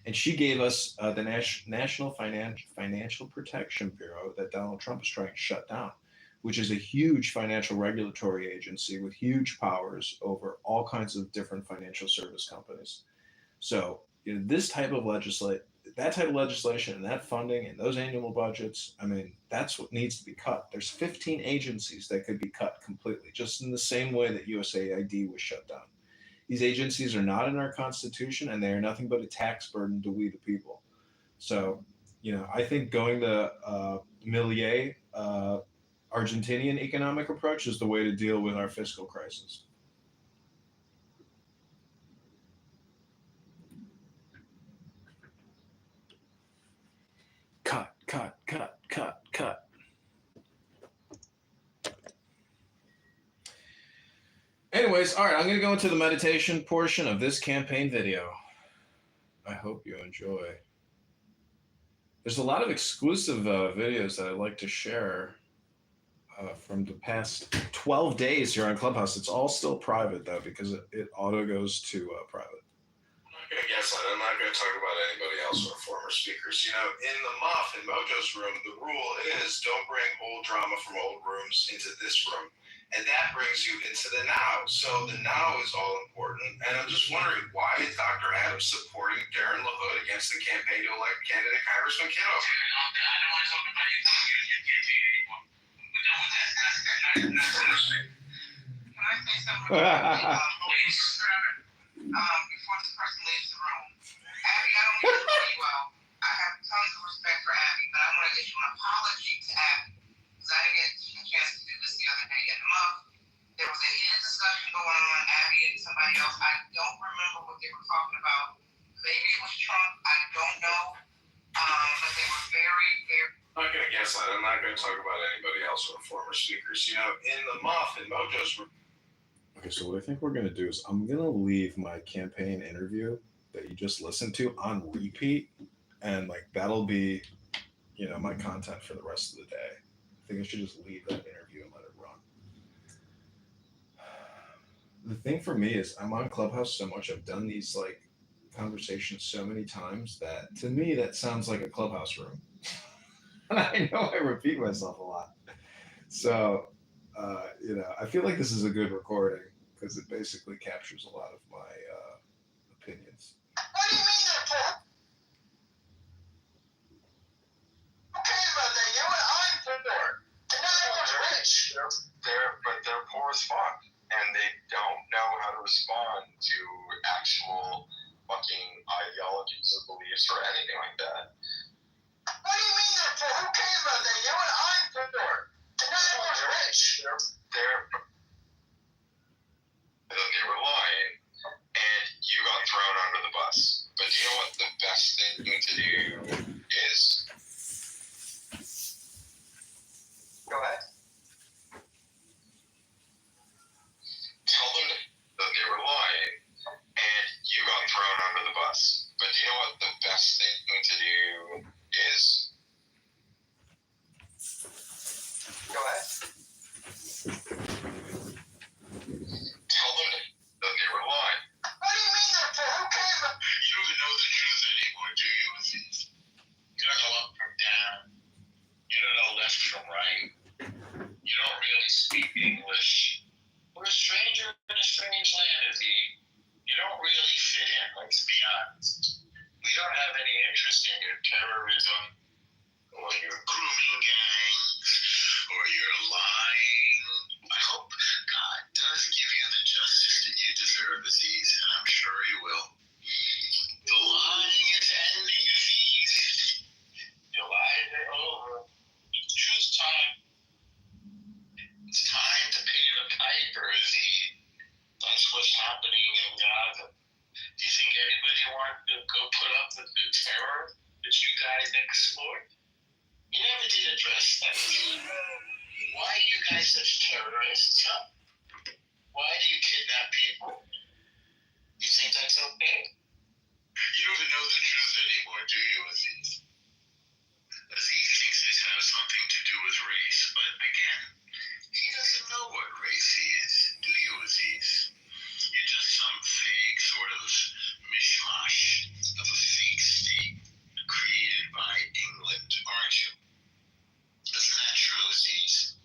And she gave us the National Financial Protection Bureau that Donald Trump is trying to shut down, which is a huge financial regulatory agency with huge powers over all kinds of different financial service companies. So, you know, that type of legislation and that funding and those annual budgets, I mean, that's what needs to be cut. There's 15 agencies that could be cut completely, just in the same way that USAID was shut down. These agencies are not in our Constitution, and they are nothing but a tax burden to we the people. So, you know, I think going the Milei Argentinian economic approach is the way to deal with our fiscal crisis. Cut. Anyways, all right, I'm going to go into the meditation portion of this campaign video. I hope you enjoy. There's a lot of exclusive videos that I'd like to share from the past 12 days here on Clubhouse. It's all still private, though, because it auto goes to private. I'm not going to guess that. I'm not going to talk about anybody else or former speakers. You know, in the Muff, in Mojo's room, the rule is don't bring old drama from old rooms into this room. And that brings you into the now. So the now is all important. And I'm just wondering, why is Dr. Adams supporting Darren LaHood against the campaign to elect candidate Congressman Kitover? I don't want to talk about your campaign anymore. We're done with that. That's interesting. Can I say something? Please. Before this person leaves the room, Abby, I don't mean to call you out. I have tons of respect for Abby, but I want to issue an apology to Abby because I didn't get a chance to do this the other day at the month. There was a heated discussion going on, Abby and somebody else. I don't remember what they were talking about. Maybe it was Trump. I don't know. But they were very, very. I'm not going to guess that. I'm not going to talk about anybody else or former speakers. You know, in the Muff, in Mojo's room. Okay, so what I think we're going to do is I'm going to leave my campaign interview that you just listened to on repeat, and like that'll be, you know, my content for the rest of the day. I think I should just leave that interview and let it run. The thing for me is I'm on Clubhouse so much. I've done these like conversations so many times that to me that sounds like a Clubhouse room. And I know I repeat myself a lot. So, you know, I feel like this is a good recording because it basically captures a lot of my opinions. What do you mean they're poor? Who cares about that? You know what? I'm poor. And not everyone's rich. They're poor as fuck, and they don't know how to respond to actual fucking ideologies or beliefs or anything like that. What do you mean they're poor? Who cares about that? You know what? I'm poor. And not everyone's rich. They were lying, and you got thrown under the bus. But do you know what the best thing to do is? Go ahead. Tell them that they were lying, and you got thrown under the bus. But do you know what the best thing to do is? Go ahead. Tell them that they were lying. What do you mean they're poor? Who cares about You don't even know the truth anymore, do you, Aziz? You don't know up from down. You don't know left from right. You don't really speak English. We're a stranger in a strange land, Aziz. You don't really fit in, let's be honest. We don't have any interest in your terrorism, or your grooming gangs, or your lying. I hope God does give you the justice that you deserve, Aziz, and I'm sure he will. The lying is ending, Aziz. Your lies are over. It's truth time. It's time to pay the piper, Aziz. That's what's happening in Gaza. Do you think anybody wanted to go put up with the terror that you guys explored? You never did address that. Why are you guys such terrorists, huh? Why do you kidnap people? You think that's okay? You don't even know the truth anymore, do you, Aziz? Aziz thinks this has something to do with race, but again, he doesn't know what race he is, do you, Aziz? You're just some vague sort of mishmash of a fake state created by England, aren't you? Isn't that true, Aziz?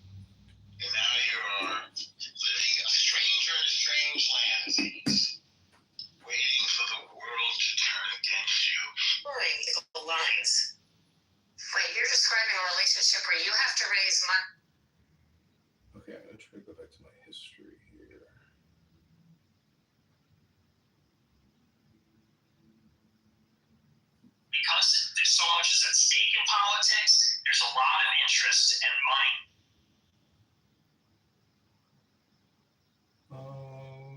And now you are living a stranger in a strange land, Aziz. Waiting for the world to turn against you. Blurring the lines. Wait, you're describing a relationship where you have to raise money. Okay, I'm going to try to go back to my history here. Because there's so much is at stake in politics, there's a lot of interest and money.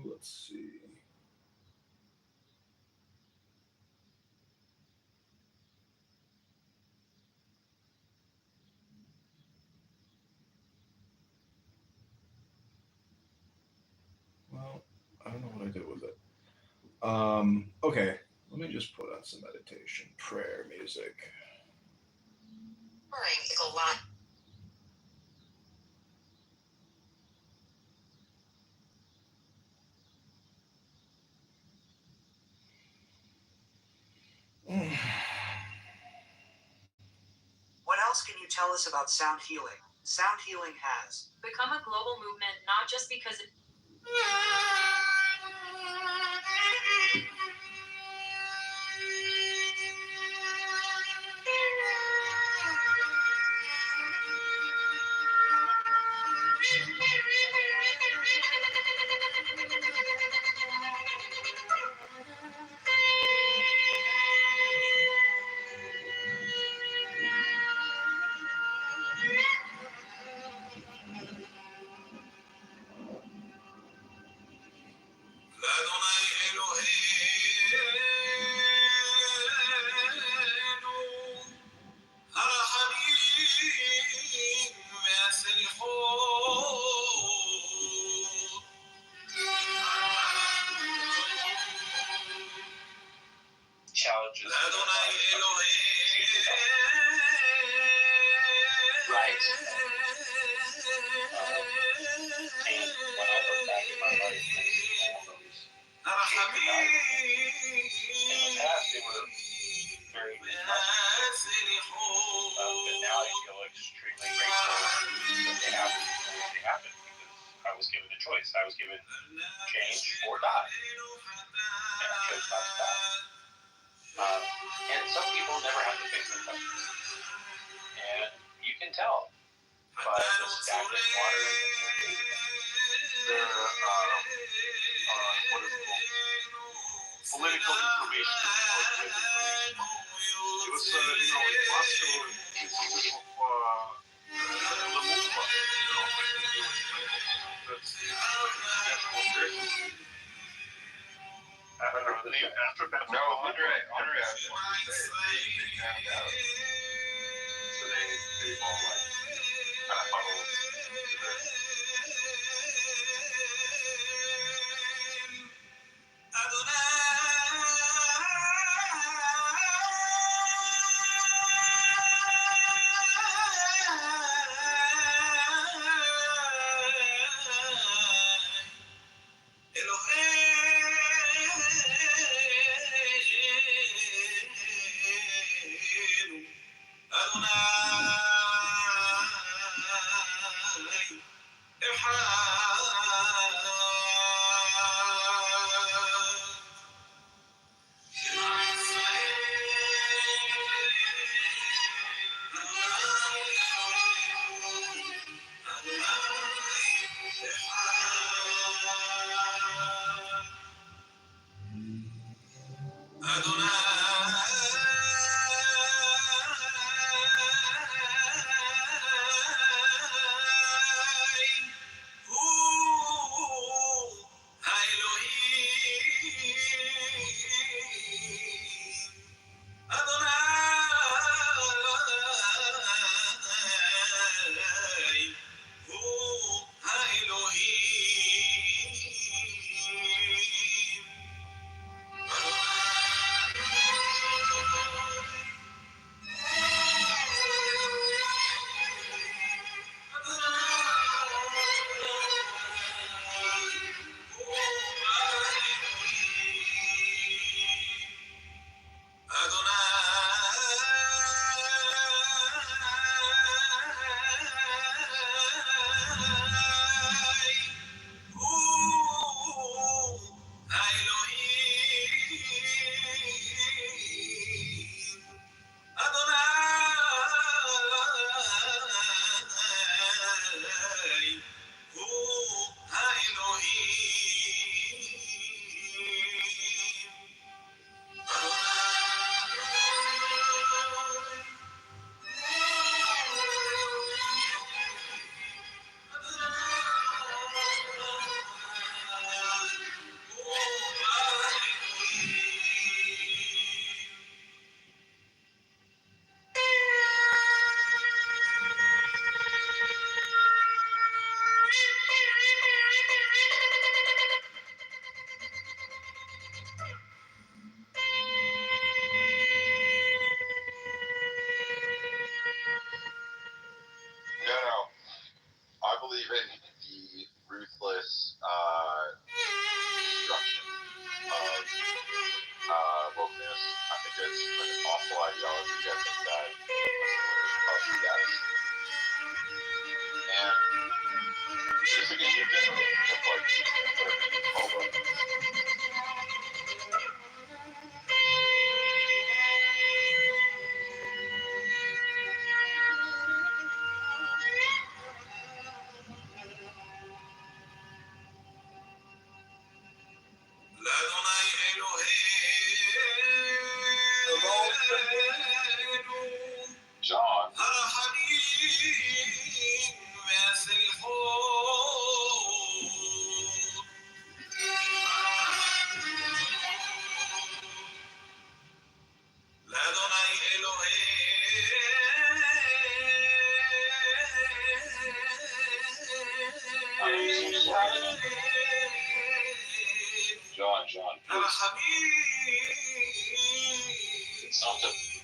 Let's see. Well, Okay, let me just put on some meditation prayer music. Boring is a lot. What else can you tell us about sound healing? Sound healing has become a global movement not just because it challenges. Right. And when I look back in my life, I see all those in the past, they were very but now I feel extremely grateful that they happened the way they happened because I was given a choice. I was given change or die, and I chose not to die. And some people never have to face that question, and you can tell by the stagnant water in their face. Their what is it called? Political information. It was, fácil decidir after that. No, Andre has one to say they found out. So they've all like kind of funneled to this. projecting side. And just again, you generally look like Kitover. John. John, please. Something.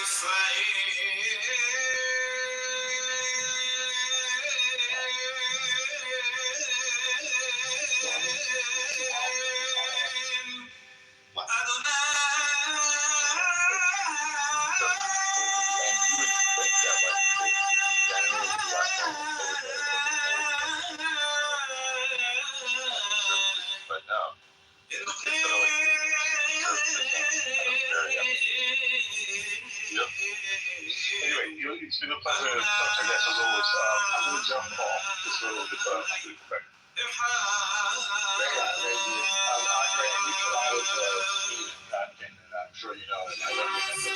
But no, it's been like yep. Anyway, it's been a pleasure to touch, I guess, as always. I'm going to jump off just for a little bit, but I'll be quick. Andre, and you put out content, and I'm sure you know, I recommend it.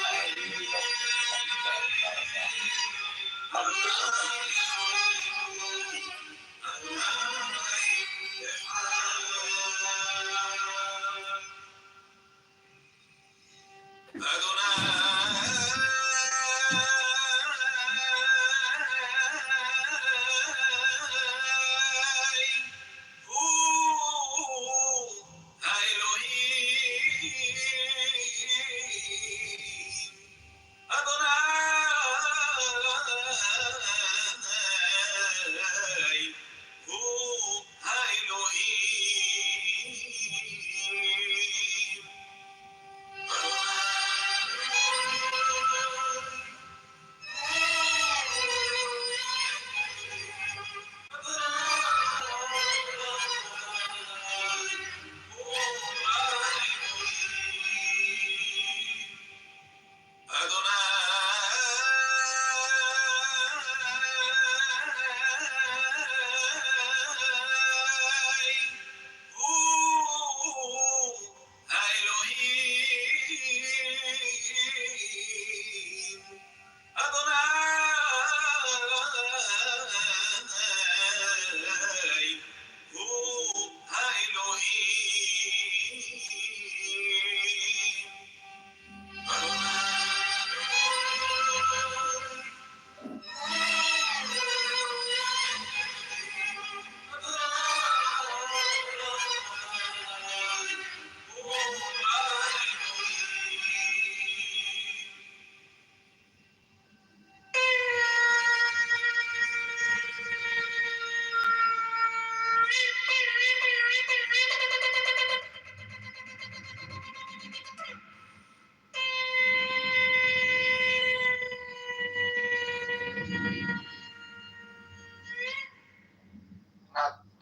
I really don't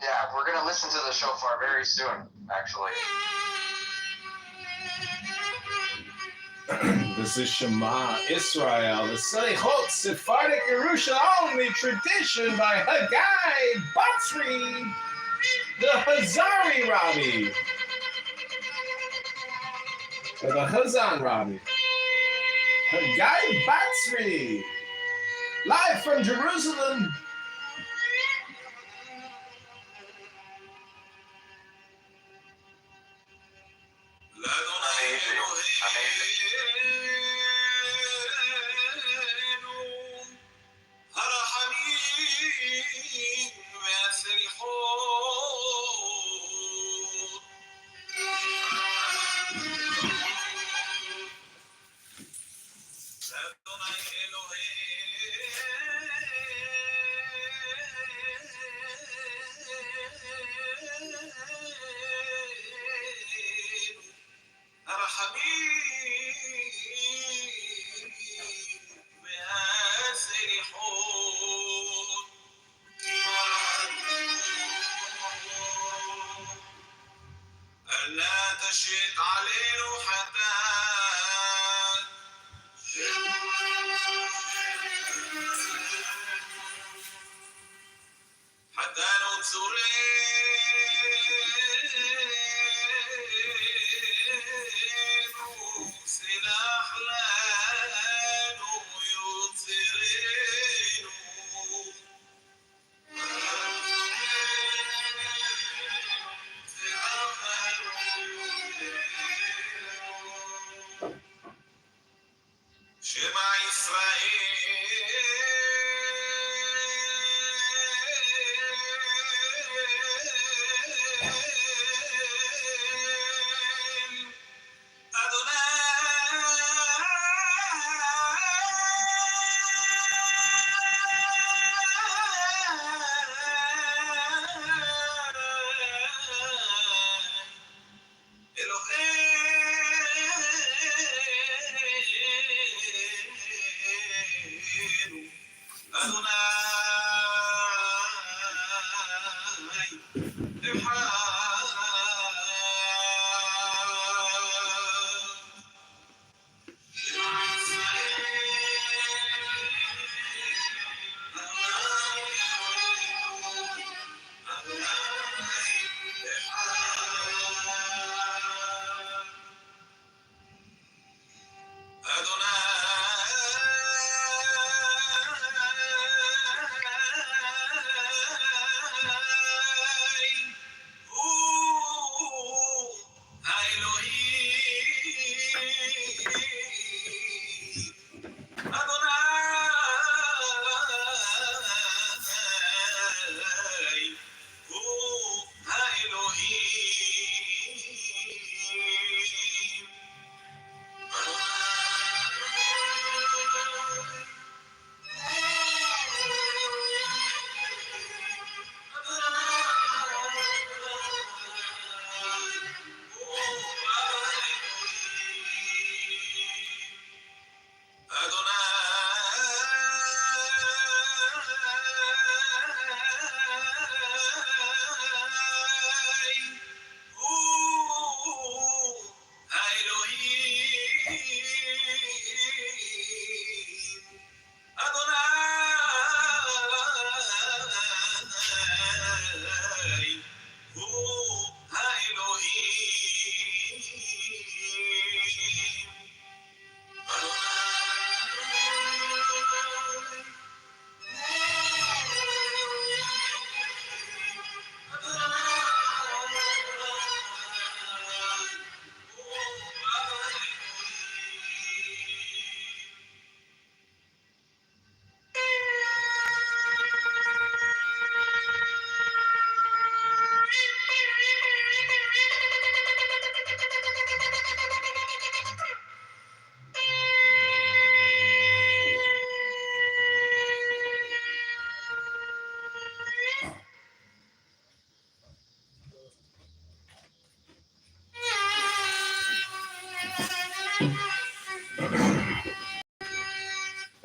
Yeah, we're gonna listen to the shofar very soon, actually. This is Shema Israel, the Salichot Sephardic Yerushalayim tradition by Haggai Batzri, the Hazari Rabbi, or the Hazan Rabbi. Haggai Batzri, live from Jerusalem.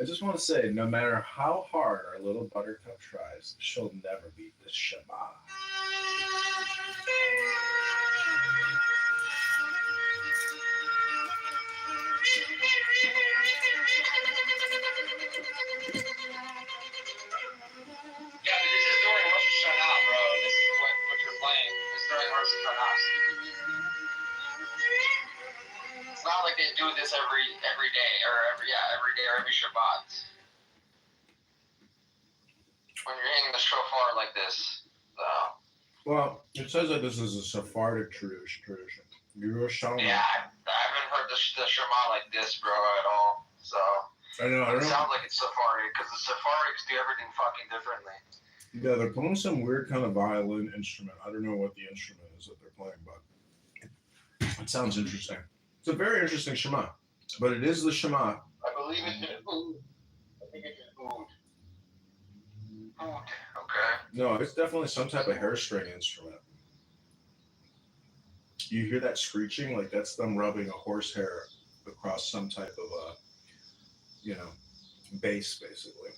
I just want to say, no matter how hard our little buttercup tries, she'll never beat this Shema. Yeah, but this is during Rosh Hashanah, bro. This is what you're playing. It's during Rosh Hashanah. It's not like they do this every day or every day or every Shabbat. When you're hitting the shofar like this, Well, it says that this is a Sephardic tradition. Yerushalmi. yeah, I haven't heard the Shema like this, bro, at all. So I know. it sounds like it's Sephardic because the Sephardics do everything fucking differently. Yeah, they're playing some weird kind of violin instrument. I don't know what the instrument is that they're playing, but it sounds interesting. It's a very interesting Shema, but it is the Shema. I believe it's an oud. I think it's an oud. Oud. Okay. No, it's definitely some type of hair string instrument. You hear that screeching? Like that's them rubbing a horsehair across some type of bass, basically.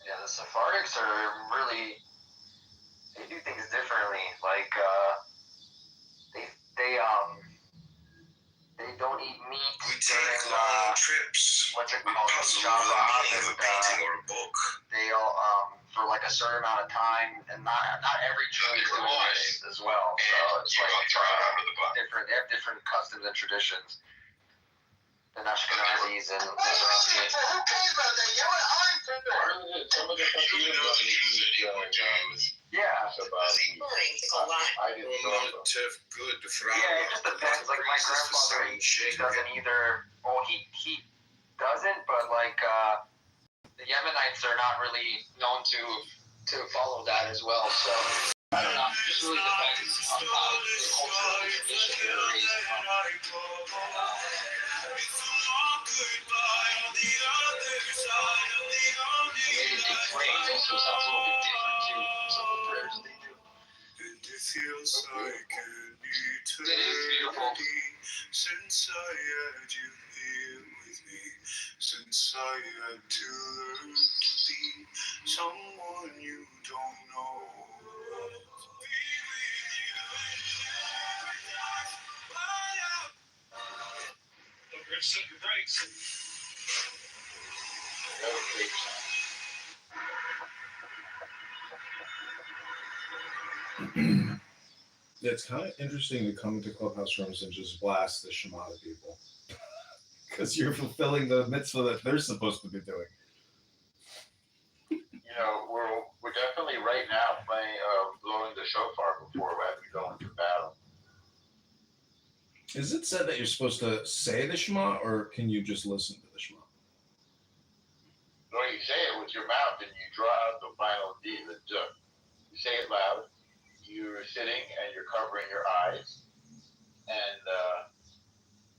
Yeah, the Sephardics are really, they do things differently. Like, they don't eat meat We during, take long trips. what's it We called? puzzle Shabbat, over the meaning of a and, painting or a book. they all, for like a certain amount of time, and not every Jew is doing this as well. So it's like different. They have different customs and traditions than Ashkenazis and Mizrahi. Who cares about that? You know what I'm for? Some of the stuff you know, Yeah. I didn't know. Yeah, it just depends. Like my grandfather, he doesn't either. Well, he doesn't, but like the Yemenites are not really known to follow that as well. So I don't know. It just really depends on the cultural tradition they're raised from. Maybe they pray also sounds a little bit different too. Some of the prayers they do. It feels like an It is beautiful. eternity since I had you here with me since I had to learn to be someone you don't know. Set your brakes. It's kind of interesting to come into clubhouse rooms and just blast the Shema to people, because you're fulfilling the mitzvah that they're supposed to be doing. You know, we're definitely right now playing blowing the shofar before we go into battle. Is it said that you're supposed to say the Shema, or can you just listen to the Shema? When you say it with your mouth and you draw out the final D, the D, you say it loud. You're sitting and you're covering your eyes, and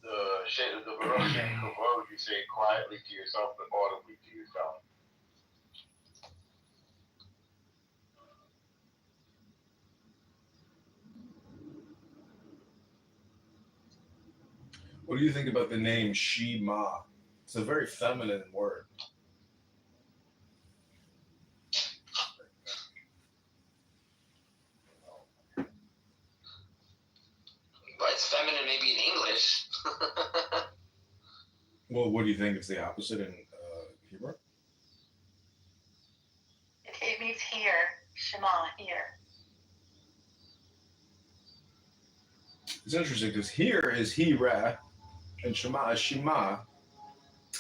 the Baruch Shem Kavod you say it quietly to yourself, but audibly to yourself. What do you think about the name Shema? It's a very feminine word. Well, it's feminine maybe in English. Well, what do you think is the opposite in Hebrew? It means here, Shema, here. It's interesting because here is Hira and Shema is Shema.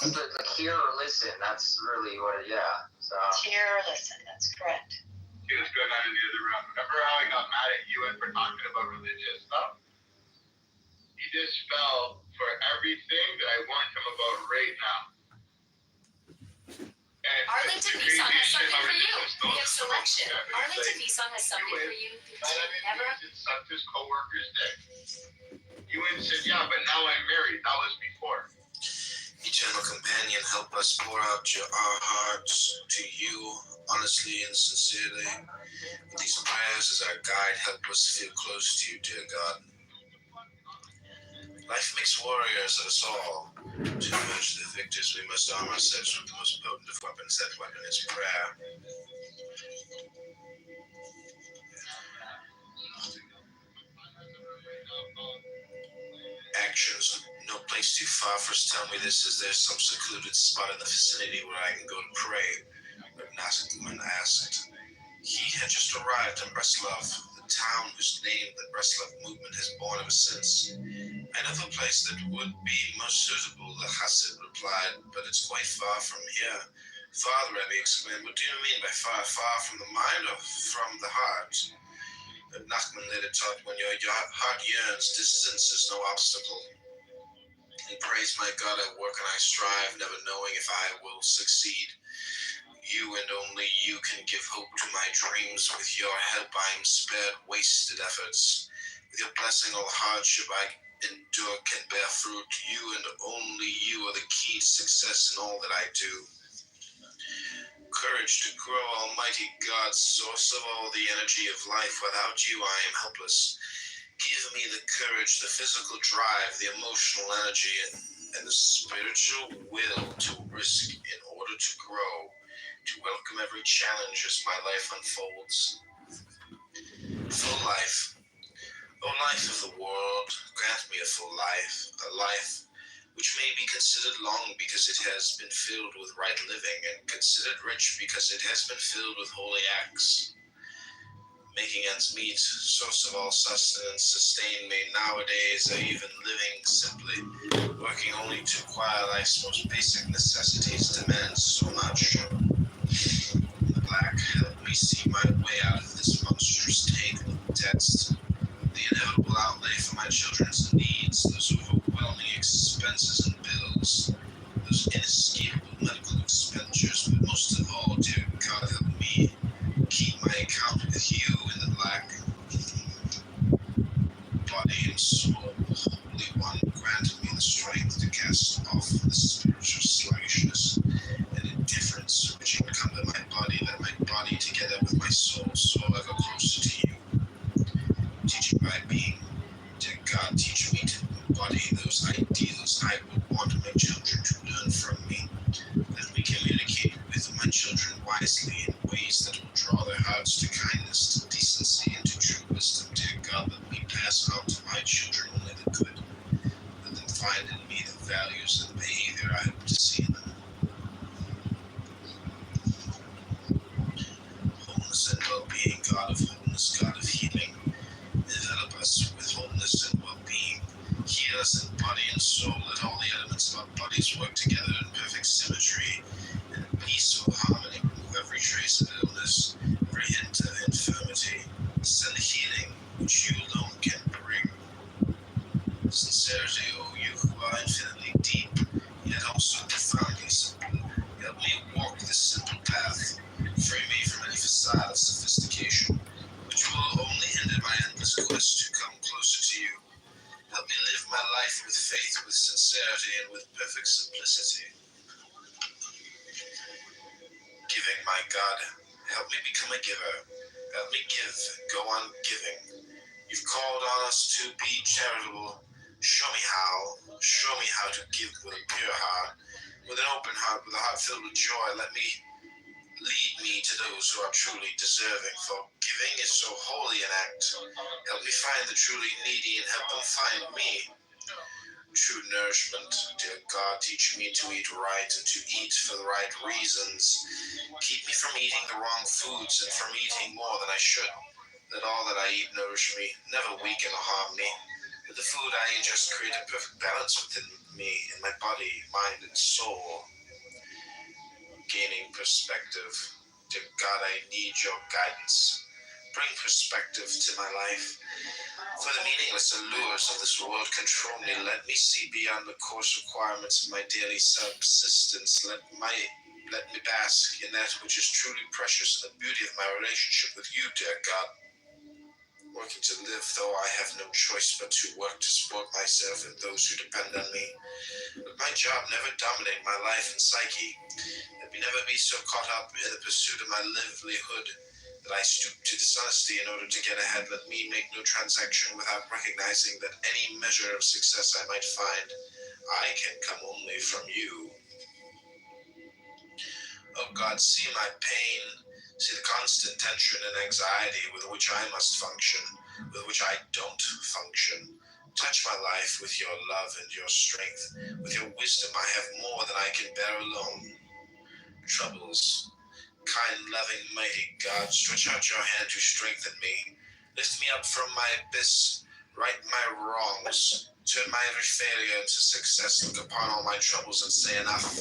But like hear or listen, that's really what it, yeah. So Hear or listen, that's correct. He was good out in the other room. Remember how I got mad at you for talking about religious stuff? He just fell for everything that I warned him about right now. And Arlington the Nissan has craziest shit something about for you. religious We have stuff, selection. yeah, Arlington it's Nissan has something for you. Never. It sucked his coworker's dick. You went and said, yeah, but now I'm married. That was before. Eternal companion, help us pour out our hearts to you honestly and sincerely. With these prayers as our guide, help us feel close to you, dear God. Life makes warriors of us all. To emerge the victors, we must arm ourselves with the most potent of weapons. That weapon is prayer. Actions, no place too far for us. Tell me this, is there some secluded spot in the vicinity where I can go to pray? Nachman asked. He had just arrived in Breslov, the town whose name the Breslov movement has borne ever since. I know of a place that would be most suitable, the Hasid replied, but it's quite far from here. Father, Rebbe exclaimed, what do you mean by far? Far from the mind or from the heart? Nachman later taught, when your heart yearns, distance is no obstacle. And praise my God, I work and I strive, never knowing if I will succeed. You and only you can give hope to my dreams. With your help I am spared wasted efforts. With your blessing all hardship I endure can bear fruit. You and only you are the key to success in all that I do. Courage to grow, Almighty God, source of all the energy of life. Without you, I am helpless. Give me the courage, the physical drive, the emotional energy, and the spiritual will to risk in order to grow, to welcome every challenge as my life unfolds. Full life. O life of the world, grant me a full life, a life which may be considered long because it has been filled with right living, and considered rich because it has been filled with holy acts. Making ends meet, source of all sustenance, sustain me nowadays, or even living simply, working only to acquire life's most basic necessities, demands so much. The black, help me see my way out of this monstrous tangle of debts. The inevitable outlay for my children's needs, those overwhelming expenses and bills, those inescapable medical expenditures, but most of all, dear God, help me keep my account with you in the black. Body and soul, Holy One, grant me the strength to cast off the spiritual sluggishness and indifference which encumber my body, that my body together with my soul soar ever closer to you. Teaching my being, dear God, teach me to embody those ideals I would want my children to values and behavior I hope to see in them. Wholeness and well-being, God of wholeness, God of healing. Envelop us with wholeness and well-being. Heal us in body and soul. Let all the elements of our bodies work together in perfect symmetry and peaceful harmony. Remove every trace of illness, every hint of infirmity. Send healing, which you alone can bring. Sincerity, O you who are infinitely deep, yet also profoundly simple. Help me walk this simple path. Free me from any facade of sophistication, which will only hinder my endless quest to come closer to you. Help me live my life with faith, with sincerity, and with perfect simplicity. Giving, my God, help me become a giver. Help me give, go on giving. You've called on us to be charitable. Show me how. Show me how to give with a pure heart, with an open heart, with a heart filled with joy. Lead me to those who are truly deserving, for giving is so holy an act. Help me find the truly needy and help them find me. True nourishment, dear God, teach me to eat right and to eat for the right reasons. Keep me from eating the wrong foods and from eating more than I should. Let all that I eat nourish me, never weaken or harm me. Let the food I ingest create a perfect balance within me, in my body, mind, and soul. Gaining perspective. Dear God, I need your guidance. Bring perspective to my life. For the meaningless allures of this world control me. Let me see beyond the coarse requirements of my daily subsistence. Let me bask in that which is truly precious, in the beauty of my relationship with you, dear God. Working to live, though I have no choice but to work to support myself and those who depend on me. Let my job never dominate my life and psyche. Let me never be so caught up in the pursuit of my livelihood that I stoop to dishonesty in order to get ahead. Let me make no transaction without recognizing that any measure of success I might find, I can come only from you. Oh God, see my pain, see the constant tension and anxiety with which I must function, with which I don't function. Touch my life with your love and your strength. With your wisdom I have more than I can bear alone. Troubles, kind, loving, mighty God, stretch out your hand to strengthen me. Lift me up from my abyss, right my wrongs, turn my every failure into success. Look upon all my troubles and say enough.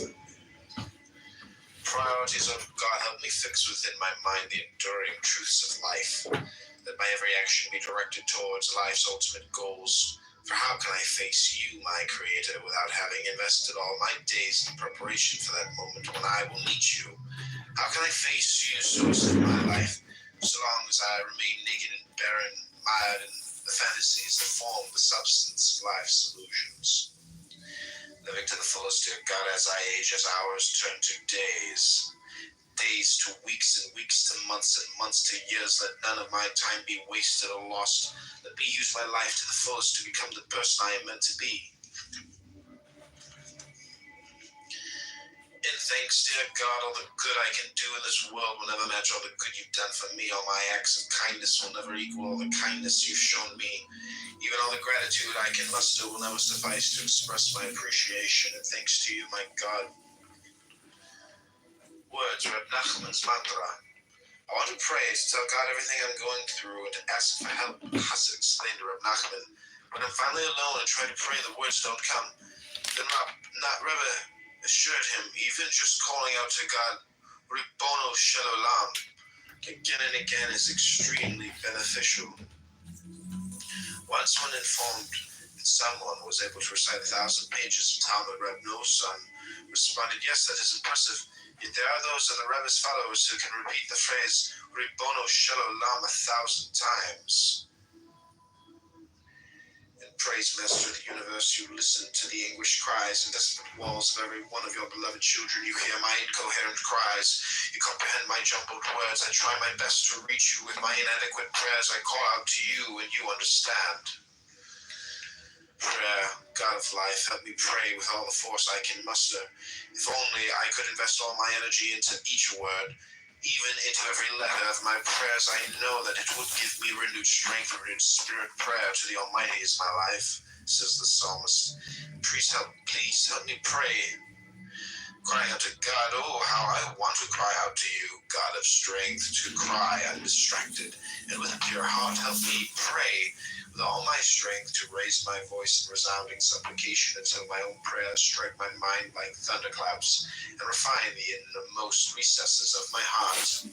Priorities of God, help me fix within my mind the enduring truths of life. Let my every action be directed towards life's ultimate goals. For how can I face you, my Creator, without having invested all my days in preparation for that moment when I will meet you? How can I face you, source of my life, so long as I remain naked and barren, mired in the fantasies that form the substance of life's illusions? Living to the fullest, dear God, as I age, as hours turn to days, days to weeks, and weeks to months, and months to years. Let none of my time be wasted or lost. Let me use my life to the fullest to become the person I am meant to be. And thanks, dear God, all the good I can do in this world will never match all the good you've done for me. All my acts of kindness will never equal all the kindness you've shown me. Even all the gratitude I can muster will never suffice to express my appreciation and thanks to you, my God. Words, Reb Nachman's mantra. I want to pray to tell God everything I'm going through and to ask for help. Chassid explained to Reb Nachman. When I'm finally alone and try to pray, the words don't come. Then Rebbe assured him, even just calling out to God, Ribbono Shel Olam, again and again is extremely beneficial. Once when informed that someone was able to recite 1,000 pages of Talmud, Reb Noah's son responded, yes, that is impressive. Yet there are those of the Rebbe's followers who can repeat the phrase Ribbono Shel Olam 1,000 times. And praise, Master of the universe, you listen to the anguished cries and desperate walls of every one of your beloved children. You hear my incoherent cries. You comprehend my jumbled words. I try my best to reach you with my inadequate prayers. I call out to you and you understand. Prayer, God of life, help me pray with all the force I can muster. If only I could invest all my energy into each word, even into every letter of my prayers. I know that it would give me renewed strength, renewed spirit. Prayer to the Almighty is my life. says the psalmist. Please help me pray. Crying out to God, oh, how I want to cry out to you, God of strength, to cry undistracted, and with a pure heart help me pray with all my strength to raise my voice in resounding supplication until my own prayers strike my mind like thunderclaps and refine the innermost recesses of my heart.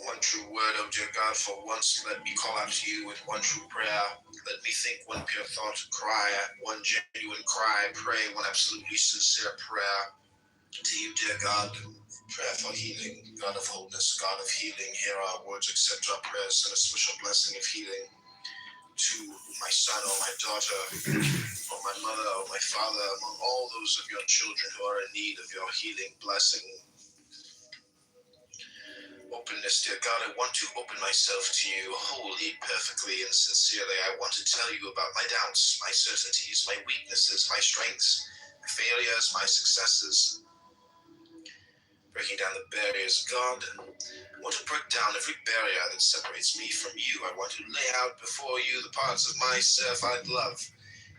One true word, O dear God, for once let me call out to you with one true prayer. Let me think one pure thought, cry one genuine cry, pray one absolutely sincere prayer. To you, dear God, prayer for healing, God of wholeness, God of healing, hear our words, accept our prayers, and a special blessing of healing to my son or my daughter, or my mother or my father, among all those of your children who are in need of your healing blessing. Openness, dear God, I want to open myself to you wholly, perfectly, and sincerely. I want to tell you about my doubts, my certainties, my weaknesses, my strengths, my failures, my successes. Breaking down the barriers, God, I want to break down every barrier that separates me from you. I want to lay out before you the parts of myself I'd love,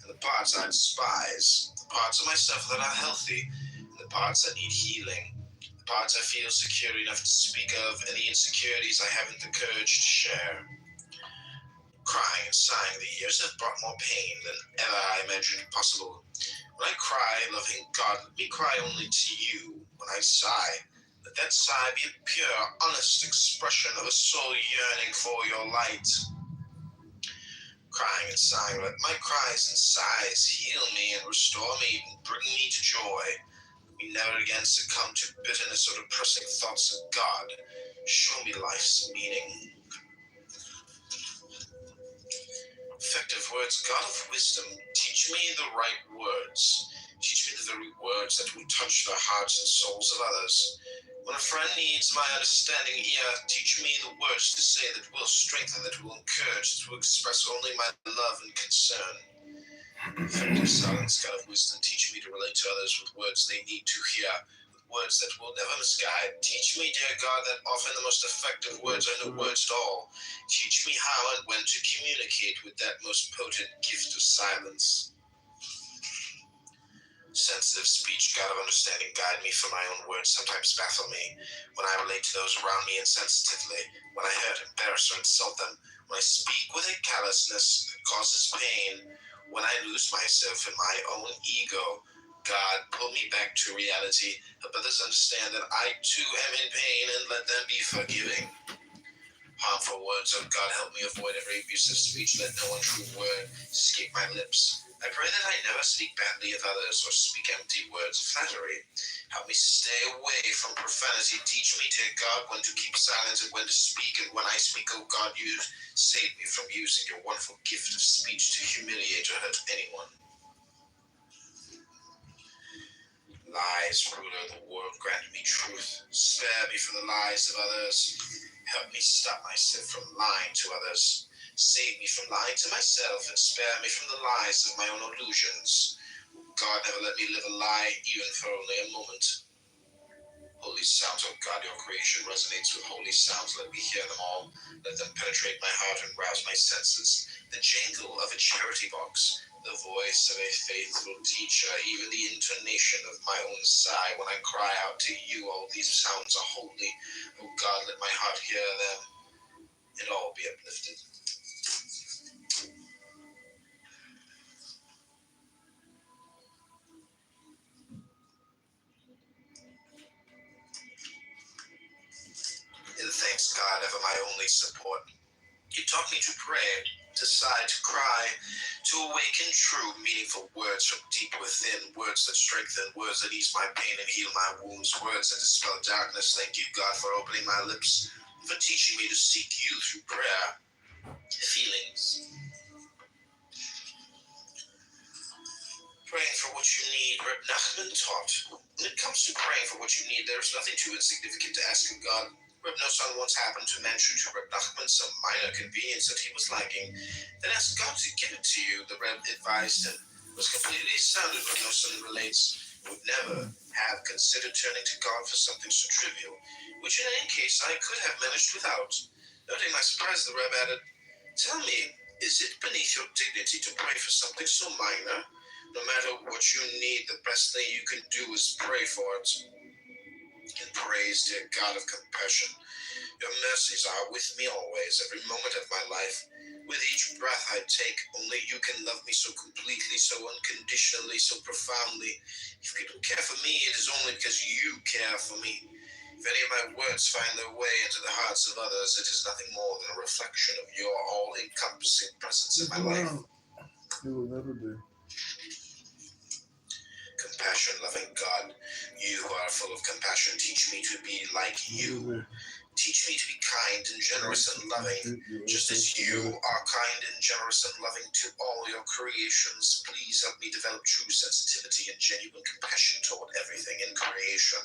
and the parts I despise, the parts of myself that are healthy, and the parts that need healing. Parts I feel secure enough to speak of, and the insecurities I haven't the courage to share. Crying and sighing, the years have brought more pain than ever I imagined possible. When I cry, loving God, let me cry only to you. When I sigh, let that sigh be a pure, honest expression of a soul yearning for your light. Crying and sighing, let my cries and sighs heal me and restore me and bring me to joy. We never again succumb to bitterness or depressing thoughts of God. Show me life's meaning. Effective words, God of wisdom, teach me the right words. Teach me the very words that will touch the hearts and souls of others. When a friend needs my understanding ear, teach me the words to say that will strengthen, that will encourage, that will express only my love and concern. Effective silence, God of wisdom, teach me to relate to others with words they need to hear, with words that will never misguide. Teach me, dear God, that often the most effective words are no words at all. Teach me how and when to communicate with that most potent gift of silence. Sensitive speech, God of understanding, guide me, for my own words sometimes baffle me. When I relate to those around me insensitively, when I hurt, embarrass, or insult them, when I speak with a callousness that causes pain, when I lose myself in my own ego, God, pull me back to reality. Help others understand that I too am in pain, and let them be forgiving. Harmful words, oh God, help me avoid every abusive speech. Let no untrue word escape my lips. I pray that I never speak badly of others or speak empty words of flattery. Help me stay away from profanity. Teach me, dear God, when to keep silent and when to speak. And when I speak, oh God, you save me from using your wonderful gift of speech to humiliate or hurt anyone. Lies, ruler of the world, grant me truth. Spare me from the lies of others. Help me stop myself from lying to others. Save me from lying to myself and spare me from the lies of my own illusions. God, never let me live a lie, even for only a moment. Holy sounds, oh God, your creation resonates with holy sounds. Let me hear them all. Let them penetrate my heart and rouse my senses. The jangle of a charity box, the voice of a faithful teacher, even the intonation of my own sigh when I cry out to you. All these sounds are holy. Oh God, let my heart hear them and all be uplifted. And thanks God, ever my only support. You taught me to pray, to sigh, to cry, to awaken true, meaningful words from deep within, words that strengthen, words that ease my pain and heal my wounds, words that dispel darkness. Thank you, God, for opening my lips, for teaching me to seek you through prayer. Feelings. Praying for what you need, Reb Nachman taught. When it comes to praying for what you need, there is nothing too insignificant to ask of God. Reb Nosson once happened to mention to Reb Nachman some minor convenience that he was lacking. Then ask God to give it to you, the Reb advised him. It was completely astounded, Reb Nosson relates, would never have considered turning to God for something so trivial, which in any case I could have managed without. Noting my surprise, the Reb added, tell me, is it beneath your dignity to pray for something so minor? No matter what you need, the best thing you can do is pray for it. And praise, dear God of compassion. Your mercies are with me always, every moment of my life. With each breath I take, only you can love me so completely, so unconditionally, so profoundly. If you don't care for me, it is only because you care for me. If any of my words find their way into the hearts of others, it is nothing more than a reflection of your all-encompassing presence in my life. It will never be. Compassion, loving God, you who are full of compassion, teach me to be like you. Teach me to be kind and generous and loving, just as you are kind and generous and loving to all your creations. Please help me develop true sensitivity and genuine compassion toward everything in creation.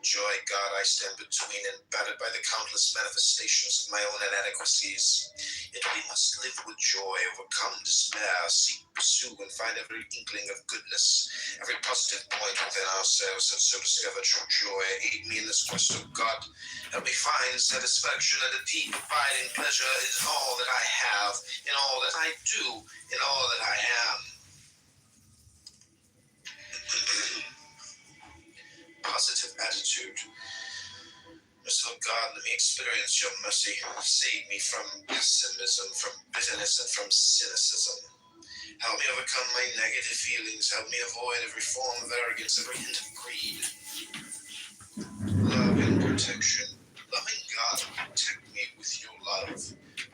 Joy, God, I stand between and battered by the countless manifestations of my own inadequacies. Yet we must live with joy, overcome despair, seek, pursue, and find every inkling of goodness, every positive point within ourselves, and so discover true joy. Aid me in this quest, O God. Help me find satisfaction and a deep, abiding pleasure in all that I have, in all that I do, in all that I am. Positive attitude. Merciful God, let me experience your mercy. Save me from pessimism, from bitterness, and from cynicism. Help me overcome my negative feelings. Help me avoid every form of arrogance, every hint of greed. Love and protection. Loving God, protect me with your love.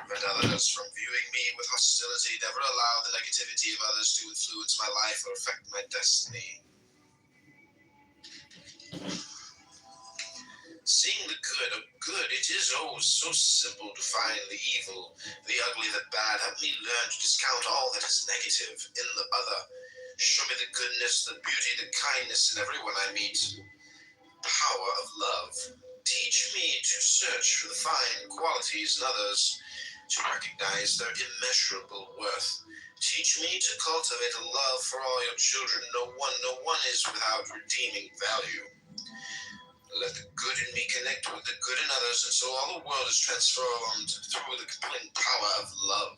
Prevent others from viewing me with hostility. Never allow the negativity of others to influence my life or affect my destiny. Seeing the good, it is oh so simple to find the evil, the ugly, the bad. Help me learn to discount all that is negative in the other. Show me the goodness, the beauty, the kindness in everyone I meet. Power of love. Teach me to search for the fine qualities in others, to recognize their immeasurable worth. Teach me to cultivate a love for all your children. No one is without redeeming value. Let the good in me connect with the good in others, and so all the world is transformed through the compelling power of love.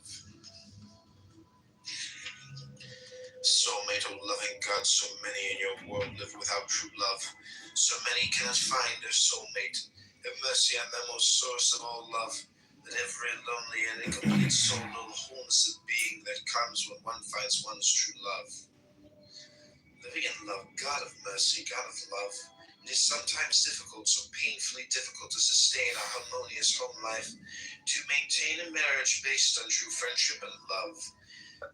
Soulmate, oh loving God, so many in your world live without true love. So many cannot find their soulmate. Have mercy on them, O source of all love. That every lonely and incomplete soul know the wholeness of being that comes when one finds one's true love. Living in love, God of mercy, God of love. It is sometimes difficult, so painfully difficult, to sustain a harmonious home life, to maintain a marriage based on true friendship and love.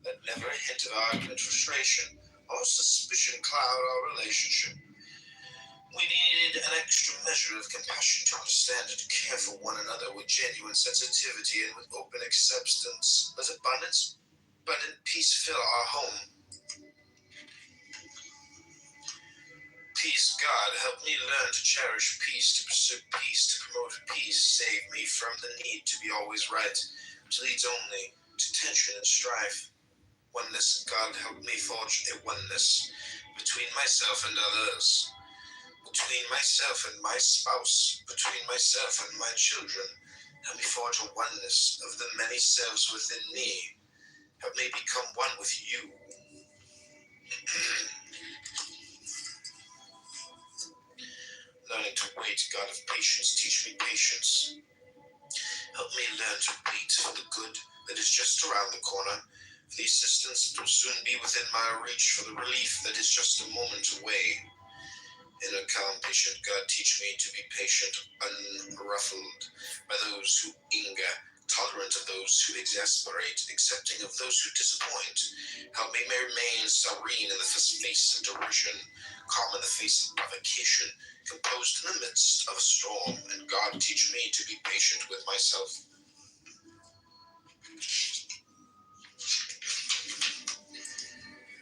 Let never a hint of argument, frustration, or suspicion cloud our relationship. We needed an extra measure of compassion to understand and to care for one another with genuine sensitivity and with open acceptance. Let abundance and peace fill our home. Peace, God, help me learn to cherish peace, to pursue peace, to promote peace. Save me from the need to be always right, which leads only to tension and strife. Oneness, God, help me forge a oneness between myself and others, between myself and my spouse, between myself and my children. Help me forge a oneness of the many selves within me. Help me become one with you. Learning to wait, God of patience, teach me patience. Help me learn to wait for the good that is just around the corner, for the assistance that will soon be within my reach, for the relief that is just a moment away. In a calm, patient God, teach me to be patient, unruffled by those who anger, tolerant of those who exasperate, accepting of those who disappoint. Help me remain serene in the face of derision, calm in the face of provocation, composed in the midst of a storm. And God, teach me to be patient with myself.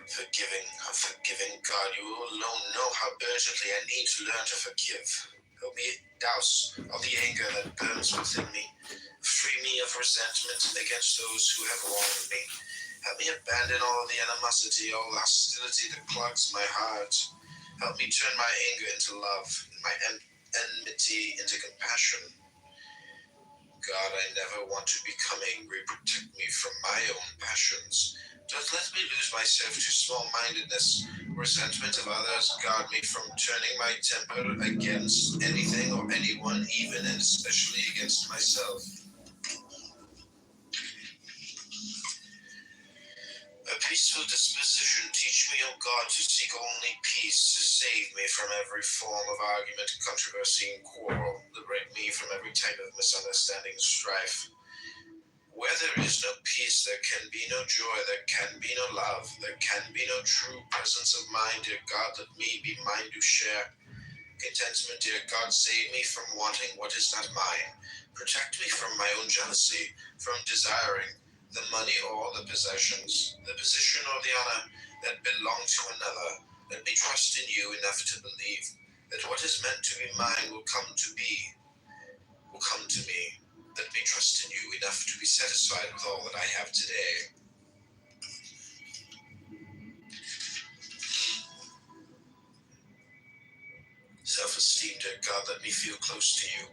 Forgiving, God, you alone know how urgently I need to learn to forgive. Help me me douse all the anger that burns within me. Free me of resentment against those who have wronged me. Help me abandon all the animosity, all the hostility that clogs my heart. Help me turn my anger into love, and my enmity into compassion. God, I never want to become angry. Protect me from my own passions. Don't let me lose myself to small-mindedness, resentment of others. Guard me from turning my temper against anything or anyone, even and especially against myself. A peaceful disposition, teach me, O God, to seek only peace. Save me from every form of argument, controversy, and quarrel. Liberate me from every type of misunderstanding and strife. Where there is no peace, there can be no joy, there can be no love, there can be no true presence of mind. Dear God, let me be mine to share. Contentment, dear God, save me from wanting what is not mine. Protect me from my own jealousy, from desiring the money or the possessions, the position or the honor that belong to another. Let me trust in you enough to believe that what is meant to be mine will come to me. Let me trust in you enough to be satisfied with all that I have today. Self-esteem, dear God, let me feel close to you.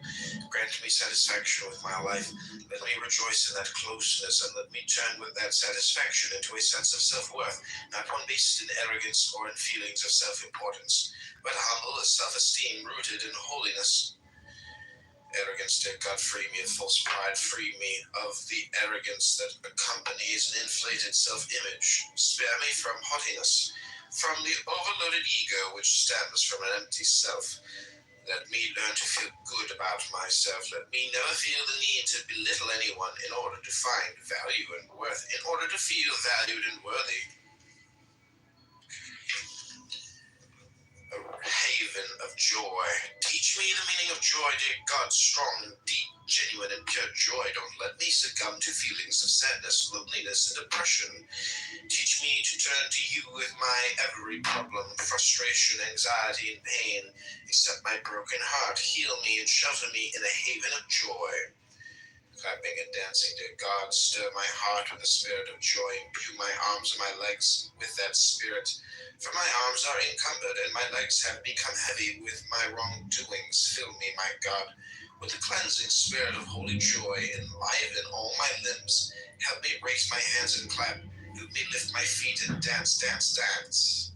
Grant me satisfaction with my life. Let me rejoice in that closeness, and let me turn with that satisfaction into a sense of self-worth, not one based in arrogance or in feelings of self-importance, but humble self-esteem rooted in holiness. Arrogance, dear God, free me of false pride. Free me of the arrogance that accompanies an inflated self-image. Spare me from haughtiness, from the overloaded ego which stems from an empty self. Let me learn to feel good about myself. Let me never feel the need to belittle anyone in order to find value and worth, in order to feel valued and worthy. A haven of joy. Teach me the meaning of joy, dear God, strong, deep, genuine, and pure joy. Don't let me succumb to feelings of sadness, loneliness, and depression. Teach me to turn to you with my every problem, frustration, anxiety, and pain. Accept my broken heart, heal me, and shelter me in a haven of joy. Clapping and dancing, dear God, stir my heart with the spirit of joy. Imbue my arms and my legs with that spirit. For my arms are encumbered, and my legs have become heavy with my wrongdoings. Fill me, my God, with the cleansing spirit of holy joy. Enliven all my limbs. Help me raise my hands and clap. Help me lift my feet and dance, dance, dance.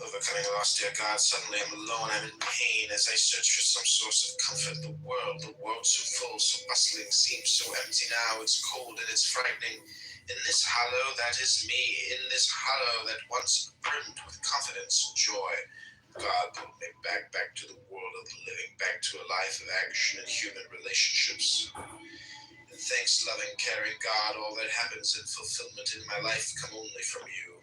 Overcoming loss, dear God, suddenly I'm alone, I'm in pain as I search for some source of comfort. The world so full, so bustling, seems so empty now. It's cold and it's frightening. In this hollow that is me, in this hollow that once brimmed with confidence and joy, God put me back to the world of the living, back to a life of action and human relationships. And thanks, loving, caring God, all that happens in fulfillment in my life come only from you.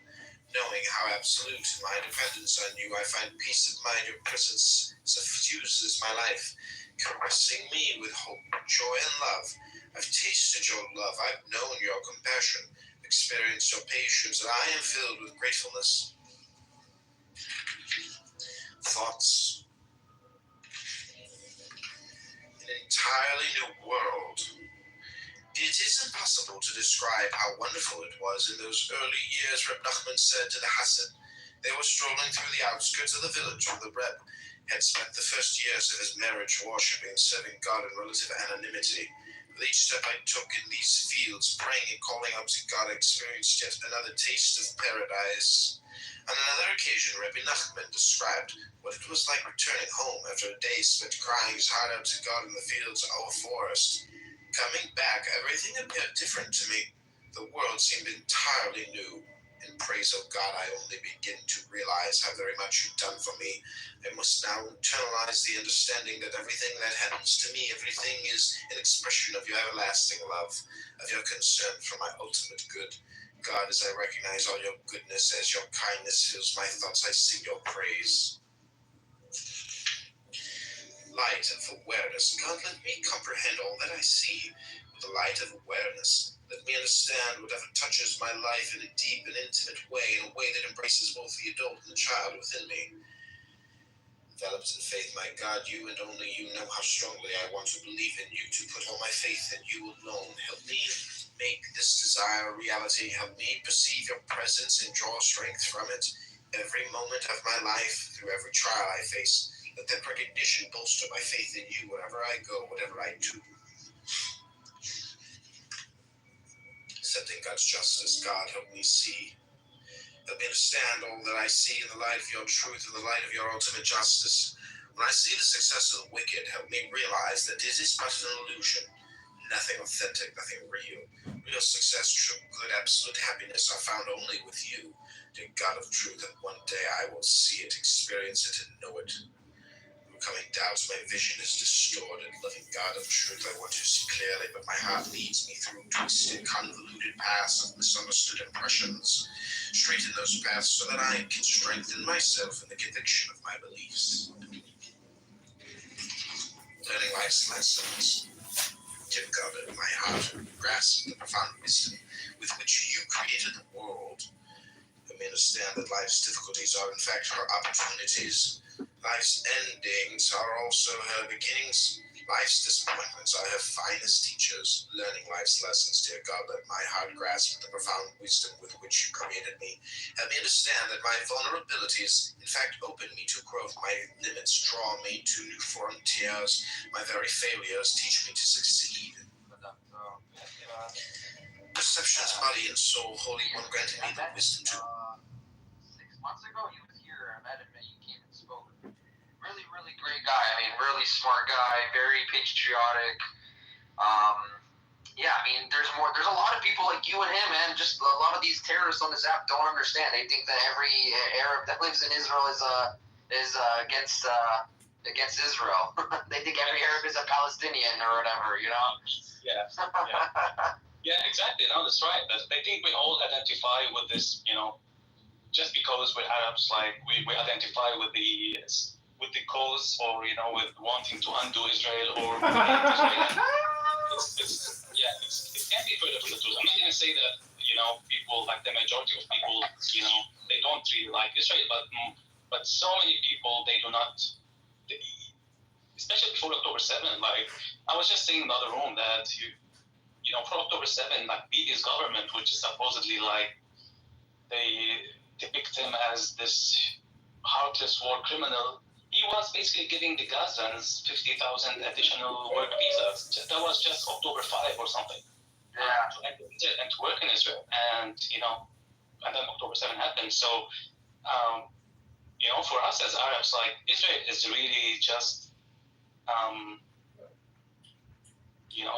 Knowing how absolute my dependence on you, I find peace of mind. Your presence suffuses my life, caressing me with hope, joy, and love. I've tasted your love. I've known your compassion, experienced your patience, and I am filled with gratefulness. Thoughts. An entirely new world. It is impossible to describe how wonderful it was in those early years, Reb Nachman said to the Hassid. They were strolling through the outskirts of the village where the Reb had spent the first years of his marriage worshiping and serving God in relative anonymity. With each step I took in these fields, praying and calling out to God, I experienced yet another taste of paradise. On another occasion, Rabbi Nachman described what it was like returning home after a day spent crying his heart out to God in the fields of our forest. Coming back, everything appeared different to me. The world seemed entirely new. In praise of God, I only begin to realize how very much you've done for me. I must now internalize the understanding that everything that happens to me, everything is an expression of your everlasting love, of your concern for my ultimate good. God, as I recognize all your goodness, as your kindness fills my thoughts, I sing your praise. Light of awareness. God, let me comprehend all that I see with the light of awareness. Let me understand whatever touches my life in a deep and intimate way, in a way that embraces both the adult and the child within me. Developed in faith, my God, you and only you know how strongly I want to believe in you, to put all my faith in you alone. Help me make this desire a reality. Help me perceive your presence and draw strength from it. Every moment of my life, through every trial I face, let that recognition bolster my faith in you wherever I go, whatever I do. Accepting God's justice, God, help me see. Help me understand all that I see in the light of your truth, in the light of your ultimate justice. When I see the success of the wicked, help me realize that it is but an illusion. Nothing authentic, nothing real. Real success, true good, absolute happiness are found only with you, dear God of truth, and one day I will see it, experience it, and know it. Overcoming doubts, my vision is distorted. Loving God of truth, I want to see clearly, but my heart leads me through twisted, convoluted paths of misunderstood impressions. Straighten those paths so that I can strengthen myself in the conviction of my beliefs. Learning life's lessons. Dear God, in my heart, grasp the profound wisdom with which you created the world. Let me understand that life's difficulties are in fact her opportunities. Life's endings are also her beginnings. Life's disappointments are her finest teachers. Learning life's lessons, dear God, let my heart grasp the profound wisdom with which you created me. Help me understand that my vulnerabilities in fact open me to growth. My limits draw me to new frontiers. My very failures teach me to succeed. Perceptions, body and soul, Holy One, granted me the wisdom to... 6 months ago, he was here. I met him and he came and spoke. Really, really great guy. I mean, really smart guy, very patriotic. Yeah, I mean, there's a lot of people like you and him, man. Just a lot of these terrorists on this app don't understand. They think that every Arab that lives in Israel is against Israel. They think every Arab is a Palestinian or whatever, you know? Yeah. Yeah, exactly. No, that's right. I think we all identify with this, just because we're Arabs, like we identify with the cause, or with wanting to undo Israel or Israel. It can't be further from the truth. I'm not gonna say that people, like the majority of people, they don't really like Israel, but so many people, they do not. Especially before October 7, like I was just saying in the other room that for October 7, like Bibi's government, which is supposedly like they depict him as this heartless war criminal, he was basically giving the Gazans 50,000 additional work visas. That was just October 5 or something. Yeah. And to work in Israel. And then October 7 happened. So, for us as Arabs, like Israel is really just,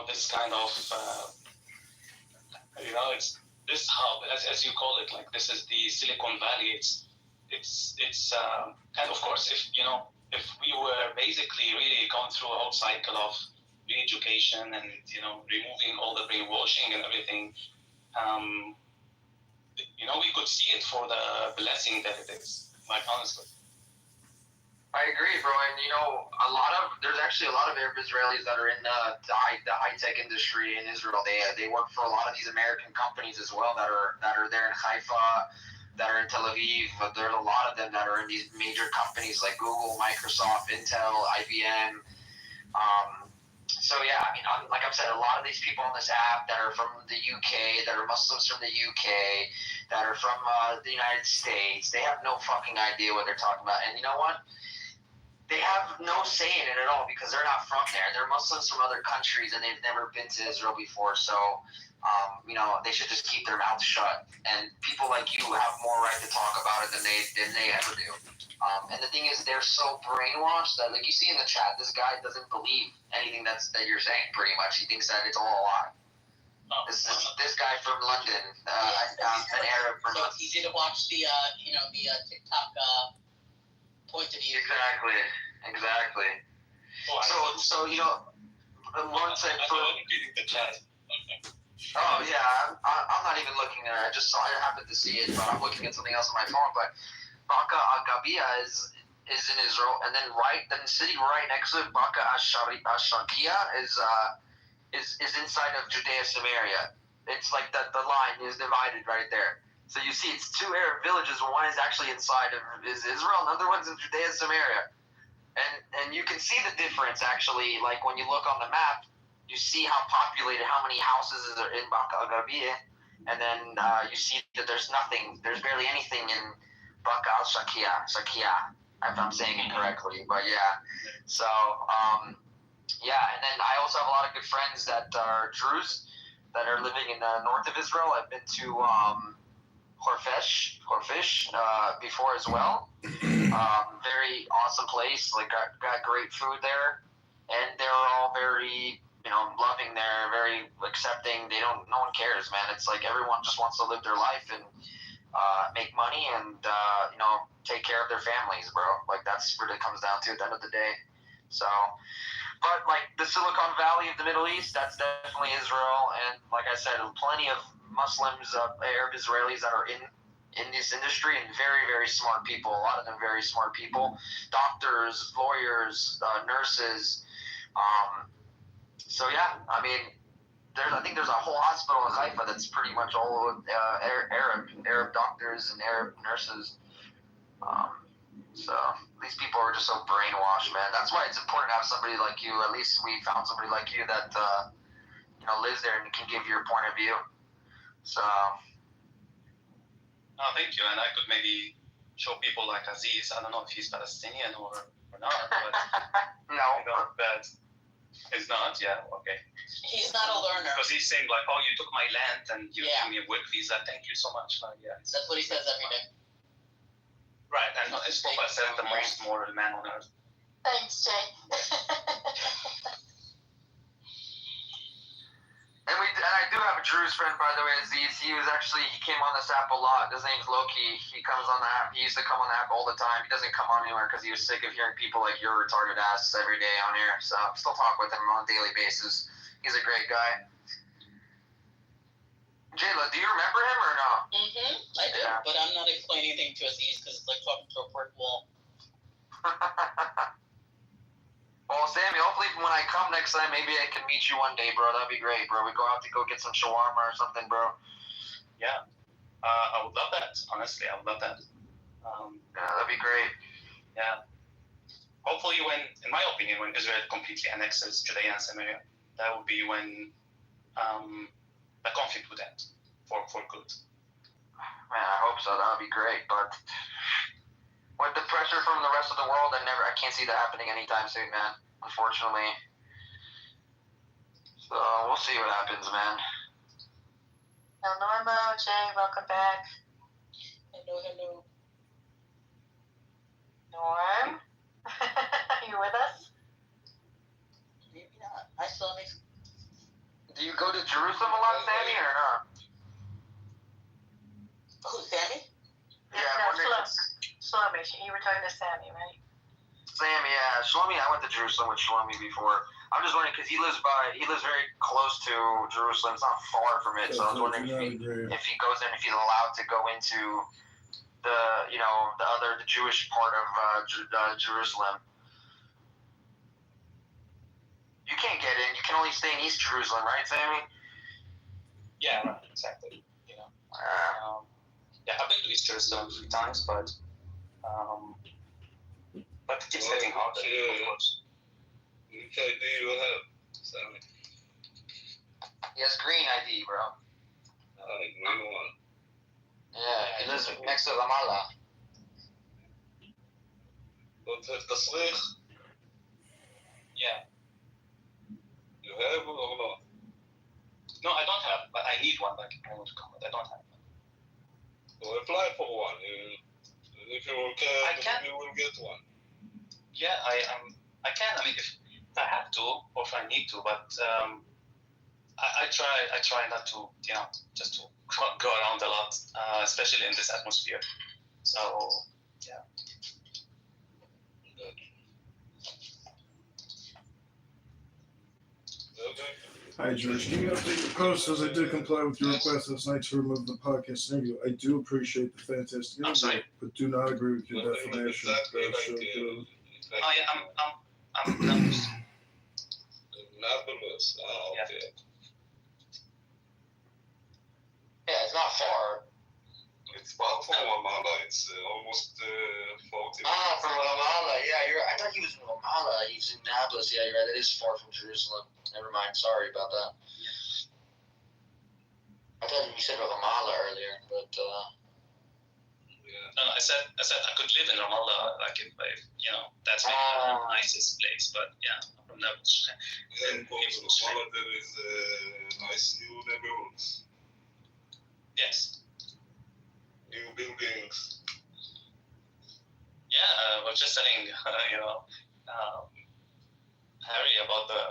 this kind of, it's this hub, as you call it, like this is the Silicon Valley. It's and of course, if we were basically really going through a whole cycle of re-education and removing all the brainwashing and everything, we could see it for the blessing that it is. Like honestly. I agree, bro. And there's actually a lot of Arab Israelis that are in the high tech industry in Israel. They work for a lot of these American companies as well that are there in Haifa, that are in Tel Aviv. But there's a lot of them that are in these major companies like Google, Microsoft, Intel, IBM. So yeah, I mean, like I've said, a lot of these people on this app that are from the UK, that are Muslims from the UK, that are from the United States, they have no fucking idea what they're talking about. And you know what? They have no say in it at all because they're not from there. They're Muslims from other countries and they've never been to Israel before. So, they should just keep their mouths shut. And people like you have more right to talk about it than they ever do. And the thing is, they're so brainwashed that, like you see in the chat, this guy doesn't believe anything that you're saying. Pretty much, he thinks that it's all a lie. This guy from London, an Arab from London. He didn't watch the TikTok point of view. Exactly. So Lauren said for. The chat. Oh yeah, I'm not even looking at it. I happened to see it, but I'm looking at something else on my phone. But Baka al-Gabia is in Israel, and then the city right next to it, Baka al-Shakia is inside of Judea Samaria. It's like the line is divided right there. So you see, it's two Arab villages. One is actually inside of Israel, and the other one's in Judea and Samaria. And you can see the difference actually. Like when you look on the map, you see how populated, how many houses are in Baqa al-Gharbiya, and then you see that there's nothing. There's barely anything in Baqa al-Shakia, if I'm saying it correctly. But yeah, so yeah, and then I also have a lot of good friends that are Druze that are living in the north of Israel. I've been to Horfish before as well. Very awesome place. Like got great food there, and they're all very loving. They're very accepting. No one cares, man. It's like everyone just wants to live their life and make money and take care of their families, bro. Like that's what it comes down to at the end of the day. So. But like the Silicon Valley of the Middle East, that's definitely Israel, and like I said, plenty of Muslims, Arab Israelis that are in this industry, and very, very smart people. A lot of them very smart people, doctors, lawyers, nurses. So yeah, I mean, I think there's a whole hospital in Haifa that's pretty much all Arab doctors and Arab nurses. So these people are just so brainwashed, man. That's why it's important to have somebody like you. At least we found somebody like you that lives there and can give your point of view. So. Oh, thank you. And I could maybe show people like Aziz. I don't know if he's Palestinian or not, but no, but he's not. Yeah, okay. He's not a learner. Because he's saying like, "Oh, you took my land and you gave me a work visa. Thank you so much." Yeah, that's what he says every day. Right, and his profile says the most moral man on earth. Thanks, Jay. And I do have a Druze friend, by the way, Aziz. He came on this app a lot. His name's Loki. He comes on the app. He used to come on the app all the time. He doesn't come on anywhere because he was sick of hearing people like your retarded ass every day on air. So I still talk with him on a daily basis. He's a great guy. Jayla, do you remember him or no? I do, but I'm not explaining anything to Aziz because it's like talking to a brick wall. Well, Sammy, hopefully when I come next time, maybe I can meet you one day, bro. That'd be great, bro. We go out to go get some shawarma or something, bro. Yeah. I would love that. Honestly, I would love that. Yeah, that'd be great. Yeah. Hopefully in my opinion, when Israel completely annexes Judea and Samaria, that would be when the conflict would end for good. Man, I hope so. That would be great. But with the pressure from the rest of the world, I can't see that happening anytime soon, man. Unfortunately. So we'll see what happens, man. El Normo, Jay, welcome back. Hello. Norm, you with us? Maybe not. Hi, Sammy. Do you go to Jerusalem a lot, Sammy, or not? Who, Sammy? Yeah, no, Shlomi. You were talking to Sammy, right? Sammy, yeah. Shlomi, I went to Jerusalem with Shlomi before. I'm just wondering because he lives very close to Jerusalem. It's not far from it, so I was wondering if he goes there and if he's allowed to go into the Jewish part of Jerusalem. You can't get in. You can only stay in East Jerusalem, right, Sammy? Yeah, right. Exactly. Yeah, I've been to East Jerusalem a few times, but it keeps getting harder, of course. Which ID you have, Sammy? He has green ID, bro. Green one. Yeah, he lives next to Ramallah. Don't have tasrikh? Yeah. You have or not? No, I don't have, but I need one. Like I want to come, but I don't have one. So apply for one. If you can, you will get one. Yeah, I can. I mean, if I have to or if I need to, but I try not to, just to go around a lot, especially in this atmosphere. So yeah. Hi, George. Can you update your post as I did comply with your request last night to remove the podcast interview? I do appreciate the fantastic interview, but do not agree with your definition. I'm Nablus. Okay. it's not far. It's far from Ramallah. It's almost 40 Ah, from Ramallah. Yeah, I thought he was in Ramallah. He's in Nablus. Yeah, you're right. It is far from Jerusalem. Never mind. Sorry about that. I thought you said Ramallah earlier, but No, I said I could live in Ramallah, like if that's maybe the nicest place. But yeah, from Nablus. Yeah, in Ramallah there is nice new neighborhoods, Yes. new buildings. Yeah, I was just telling Harry about the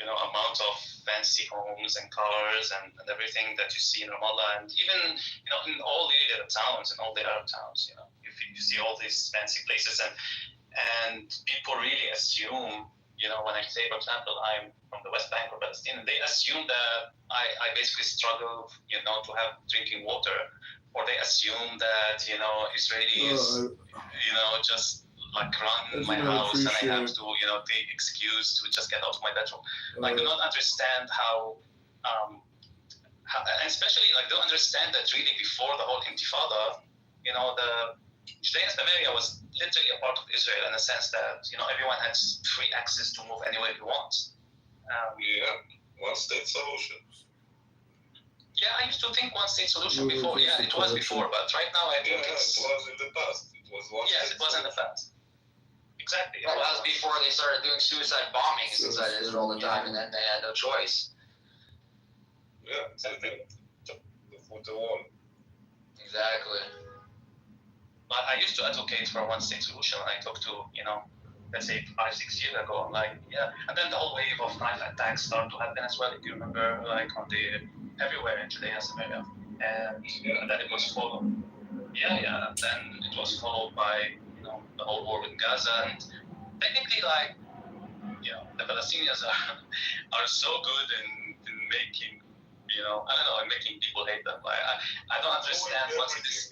amount of fancy homes and cars and everything that you see in Ramallah, and even in all the other towns and all the Arab towns, you see all these fancy places, and people really assume, when I say, for example, I'm from the West Bank or Palestine, they assume that I basically struggle, to have drinking water, or they assume that Israelis, just like run my house and I have to, take excuse to just get out of my bedroom. Like, do not understand how, and especially like don't understand that really before the whole Intifada, the Judea and Samaria was literally a part of Israel in the sense that everyone has free access to move anywhere he wants. One state solution. Yeah, I used to think one state solution before. Yeah, it was before, but right now I think it was in the past. It was one. Yes, it was in the past. Exactly. that was before they started doing suicide bombings inside Israel all the time, and then they had no choice. Yeah, exactly. The wall. Exactly. But I used to advocate for a one-state solution when I talked to, let's say 5-6 years ago. I'm like, yeah. And then the whole wave of knife attacks started to happen as well. If you remember, like everywhere in Judea and Samaria, and then it was followed. Yeah. And then it was followed by the whole war in Gaza, and technically, like, the Palestinians are so good in making, I don't know, in making people hate them. Like, I don't understand what's this.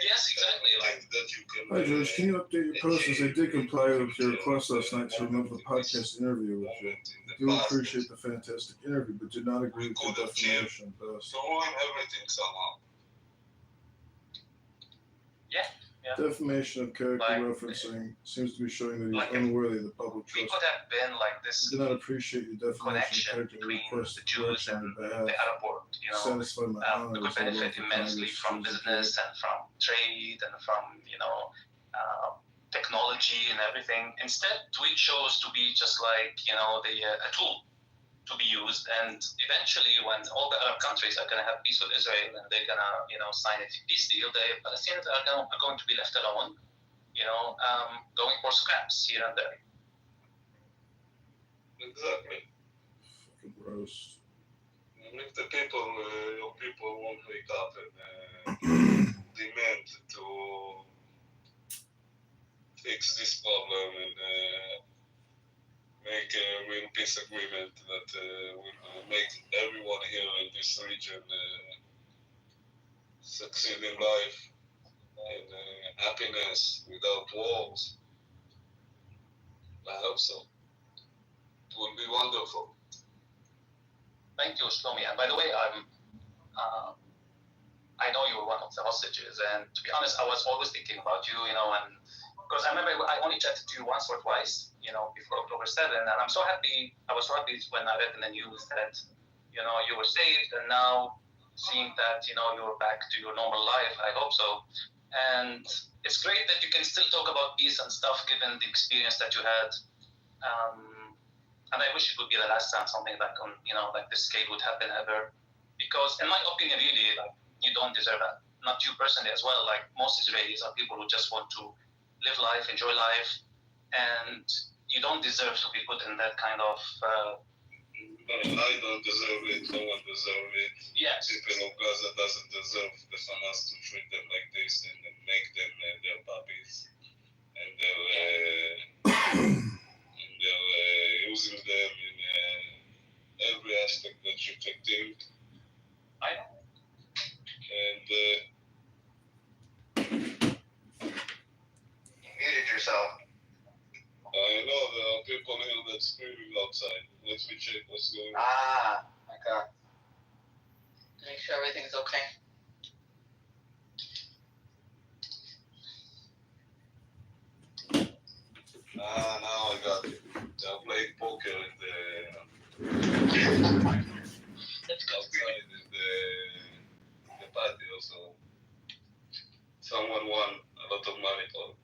Yes, exactly. Like that you can. Hi, George. Can you update your post as I did comply with your request last night to remove the podcast interview with you? I do appreciate the fantastic interview, but did not agree with the defamation post. So ruin everything somehow. Yeah. Defamation of character referencing seems to be showing that he's unworthy of the public we trust. could have been like this I do not appreciate your defamation of connection character between request the Jews on and your the behalf. Arab world. Satisfy my honor We could as I benefit love immensely Congress from to business and from trade and from technology and everything. Instead, we chose to be just like a tool to be used, and eventually, when all the Arab countries are going to have peace with Israel and they're going to sign a peace deal, the Palestinians are going to be left alone, going for scraps here and there. Exactly. Fucking gross. And if the people, your people won't wake up and demand to fix this problem and make a real peace agreement that will make everyone here in this region succeed in life and happiness without wars. I hope so. It will be wonderful. Thank you, Shlomi. And by the way, I know you were one of the hostages, and to be honest, I was always thinking about you, and because I remember I only chatted to you once or twice, before October 7, and I was so happy when I read in the news that, you were saved, and now seeing that, you're back to your normal life, I hope so. And it's great that you can still talk about peace and stuff, given the experience that you had. And I wish it would be the last time something like like this scale would happen ever, because in my opinion, really, like, you don't deserve that. Not you personally as well. Like, most Israelis are people who just want to live life, enjoy life, and you don't deserve to be put in that kind of. I don't deserve it. No one deserves it. Yes. People of Gaza doesn't deserve the Hamas to treat them like this and make them their puppies, and they're using them in every aspect that you can think. I know. And You muted yourself. I know there are people here that's screaming outside. Let me check what's going on. Ah, okay. Make sure everything's okay. Now I got it. I played poker in the That's good. outside in the patio, so someone won a lot of money for it.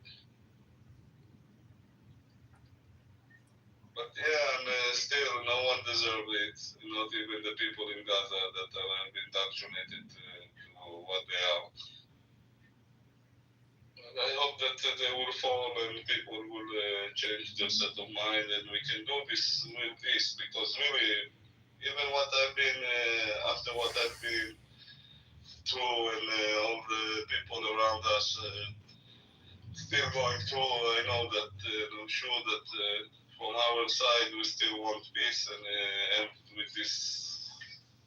But yeah, and still no one deserves it. Not even the people in Gaza that have been indoctrinated to what they are. And I hope that they will fall and people will change their set of mind, and we can do this with peace. Because really, even what I've been after what I've been through, and all the people around us still going through, I know that I'm sure that from our side we still want peace and end with this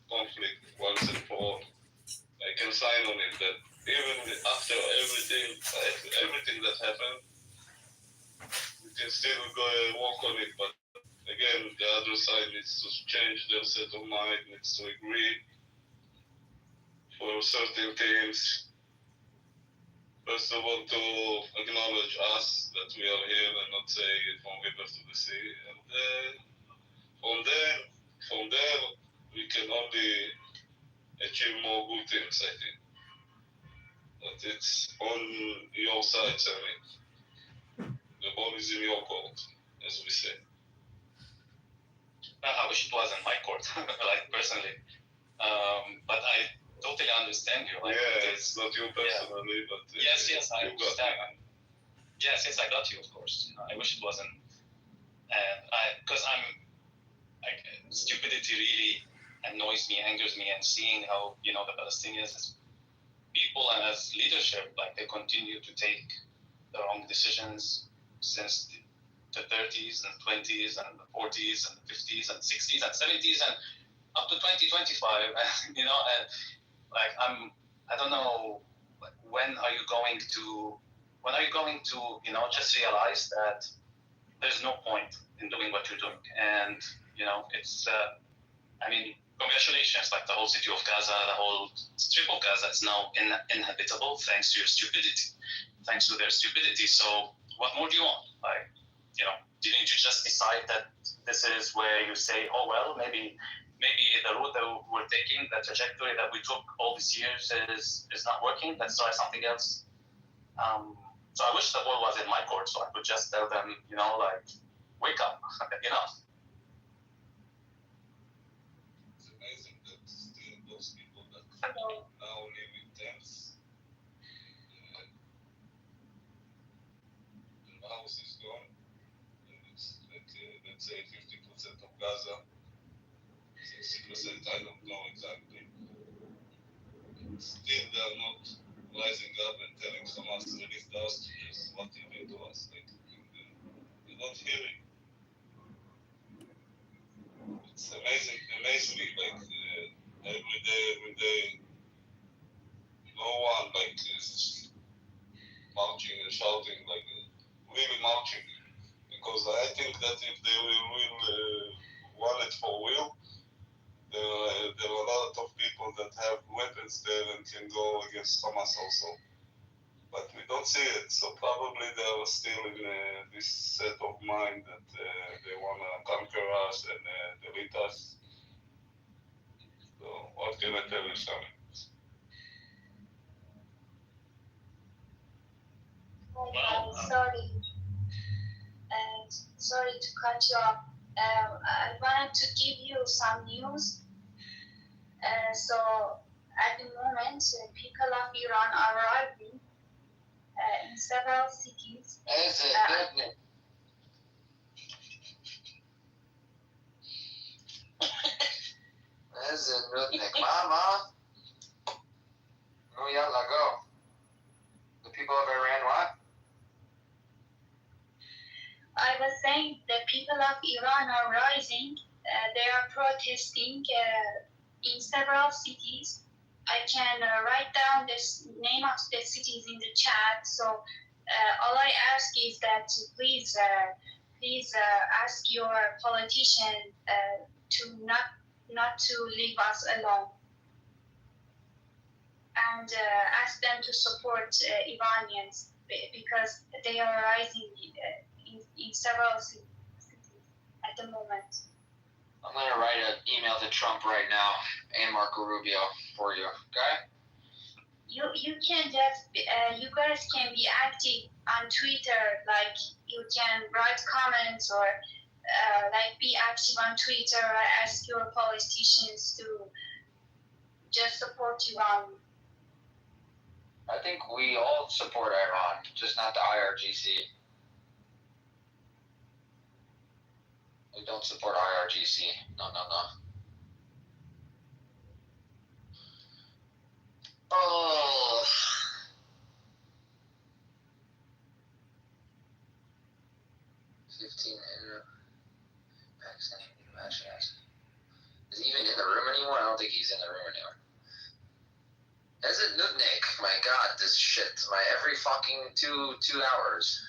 conflict once and for all. I can sign on it that even after everything that happened, we can still go walk on it. But again, the other side needs to change their set of mind, needs to agree for certain things. First of all, to acknowledge us that we are here and not say from river to the sea. And from there, we can only achieve more good things, I think. But it's on your side, Sammy. The ball is in your court, as we say. I wish it wasn't my court, like personally. But I totally understand you. Like, it's not you personally, but yes, I understand. Yes, I got you, of course. I wish it wasn't. And because like, stupidity really annoys me, angers me, and seeing how, the Palestinians as people and as leadership, like, they continue to take the wrong decisions since the 30s and 20s and the 40s and the 50s and 60s and 70s and up to 2025, and like I don't know, when are you going to just realize that there's no point in doing what you're doing, and it's congratulations, like the whole city of Gaza, the whole strip of Gaza is now inhabitable thanks to your stupidity, thanks to their stupidity. So what more do you want? Like, didn't you just decide that this is where you say, oh well, maybe the route that we're taking, the trajectory that we took all these years is not working, let's try something else. So I wish the ball was in my court, so I could just tell them, like, wake up, It's amazing that still those people that now live in tents, the house is gone, and it's like, let's say 50% of Gaza, 60%, I don't know exactly. Still, they are not rising up and telling Hamas to release the hostages. What you do to us? Like, you're not hearing. It's amazing me. Like, every day, no one like is marching and shouting, like really marching. Because I think that if they will want it for real, there are a lot of people that have weapons there and can go against Hamas also. But we don't see it, so probably they are still in this set of mind that they want to conquer us and delete us. So what can I tell you, Sammy? Sorry to cut you off. I wanted to give you some news. So at the moment, people of Iran are arriving in several cities. Go. The people of Iran, what? I was saying the people of Iran are rising. They are protesting in several cities. I can write down the name of the cities in the chat. So all I ask is that please ask your politician to not to leave us alone. and ask them to support Iranians because they are rising in several cities at the moment. I'm gonna write an email to Trump right now and Marco Rubio for you. Okay? You can just you guys can be active on Twitter, like you can write comments or like be active on Twitter or ask your politicians to just support Iran. I think we all support Iran, just not the IRGC. We don't support IRGC. No. Oh. Is he even in the room anymore? I don't think he's in the room anymore. As a Nudnik, my god, this shit. My every fucking two hours.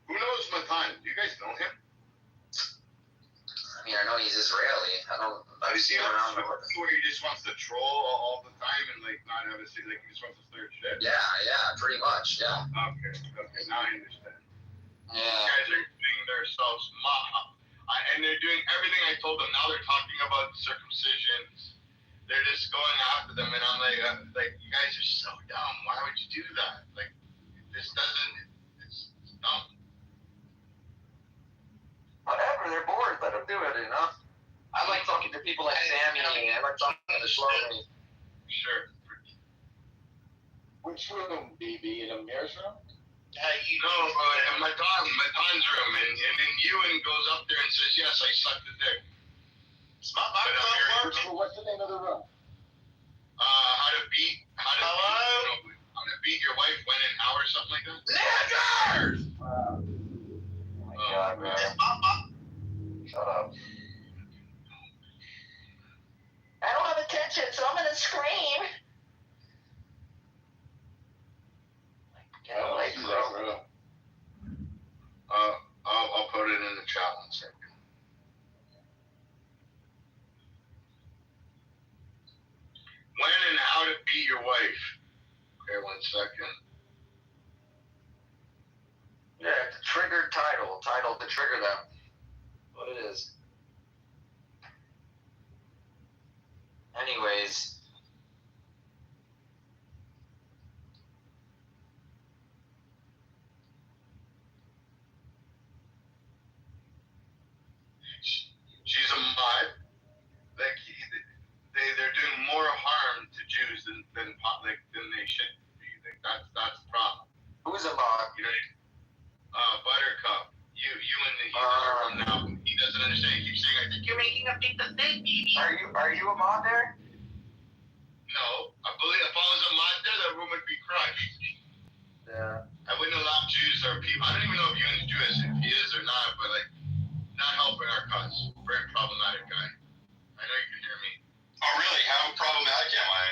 Who knows Matan? Do you guys know him? I mean, I know he's Israeli. I've seen him around the world. Where he just wants to troll all the time and like not have a like he just wants to start shit. Yeah, pretty much, yeah. Okay, now I understand. Yeah. These guys are doing themselves and they're doing everything I told them. Now they're talking about circumcision. They're just going after them, and I'm like, you guys are so dumb. Why would you do that? Like, this doesn't. It's dumb. Whatever, they're bored. Let them do it, you know? I like talking to people like Sammy. I like talking to Shlomi. Sure. Which room, BB? In Amir's room? In Matan's room, and then Ewan goes up there and says, yes, I sucked the dick. It's not my fault. What's the name of the room? How to beat your wife when and how or something like that? Niggers! Oh my god, man. Shut up. I don't have attention, so I'm gonna scream. Can't wait, bro. I'll put it in the chat one second. When and how to beat your wife. Okay, 1 second. Yeah, the triggered title to trigger them. What it is. Anyways. She's a mod. Like they're doing more harm to Jews than they should be. Like that's the problem. Who's a mod? You know, Buttercup. You and he's in our room now. He doesn't understand. He keeps saying, I think you're making a big mistake, baby. Are you a mod there? No, I believe if I was a mod there, that room would be crushed. Yeah. I wouldn't allow Jews or people. I don't even know if Ewan's Jewish, if he is or not, but like, not helping our cause. Very problematic guy. I know you can hear me. Oh, really? How problematic am I?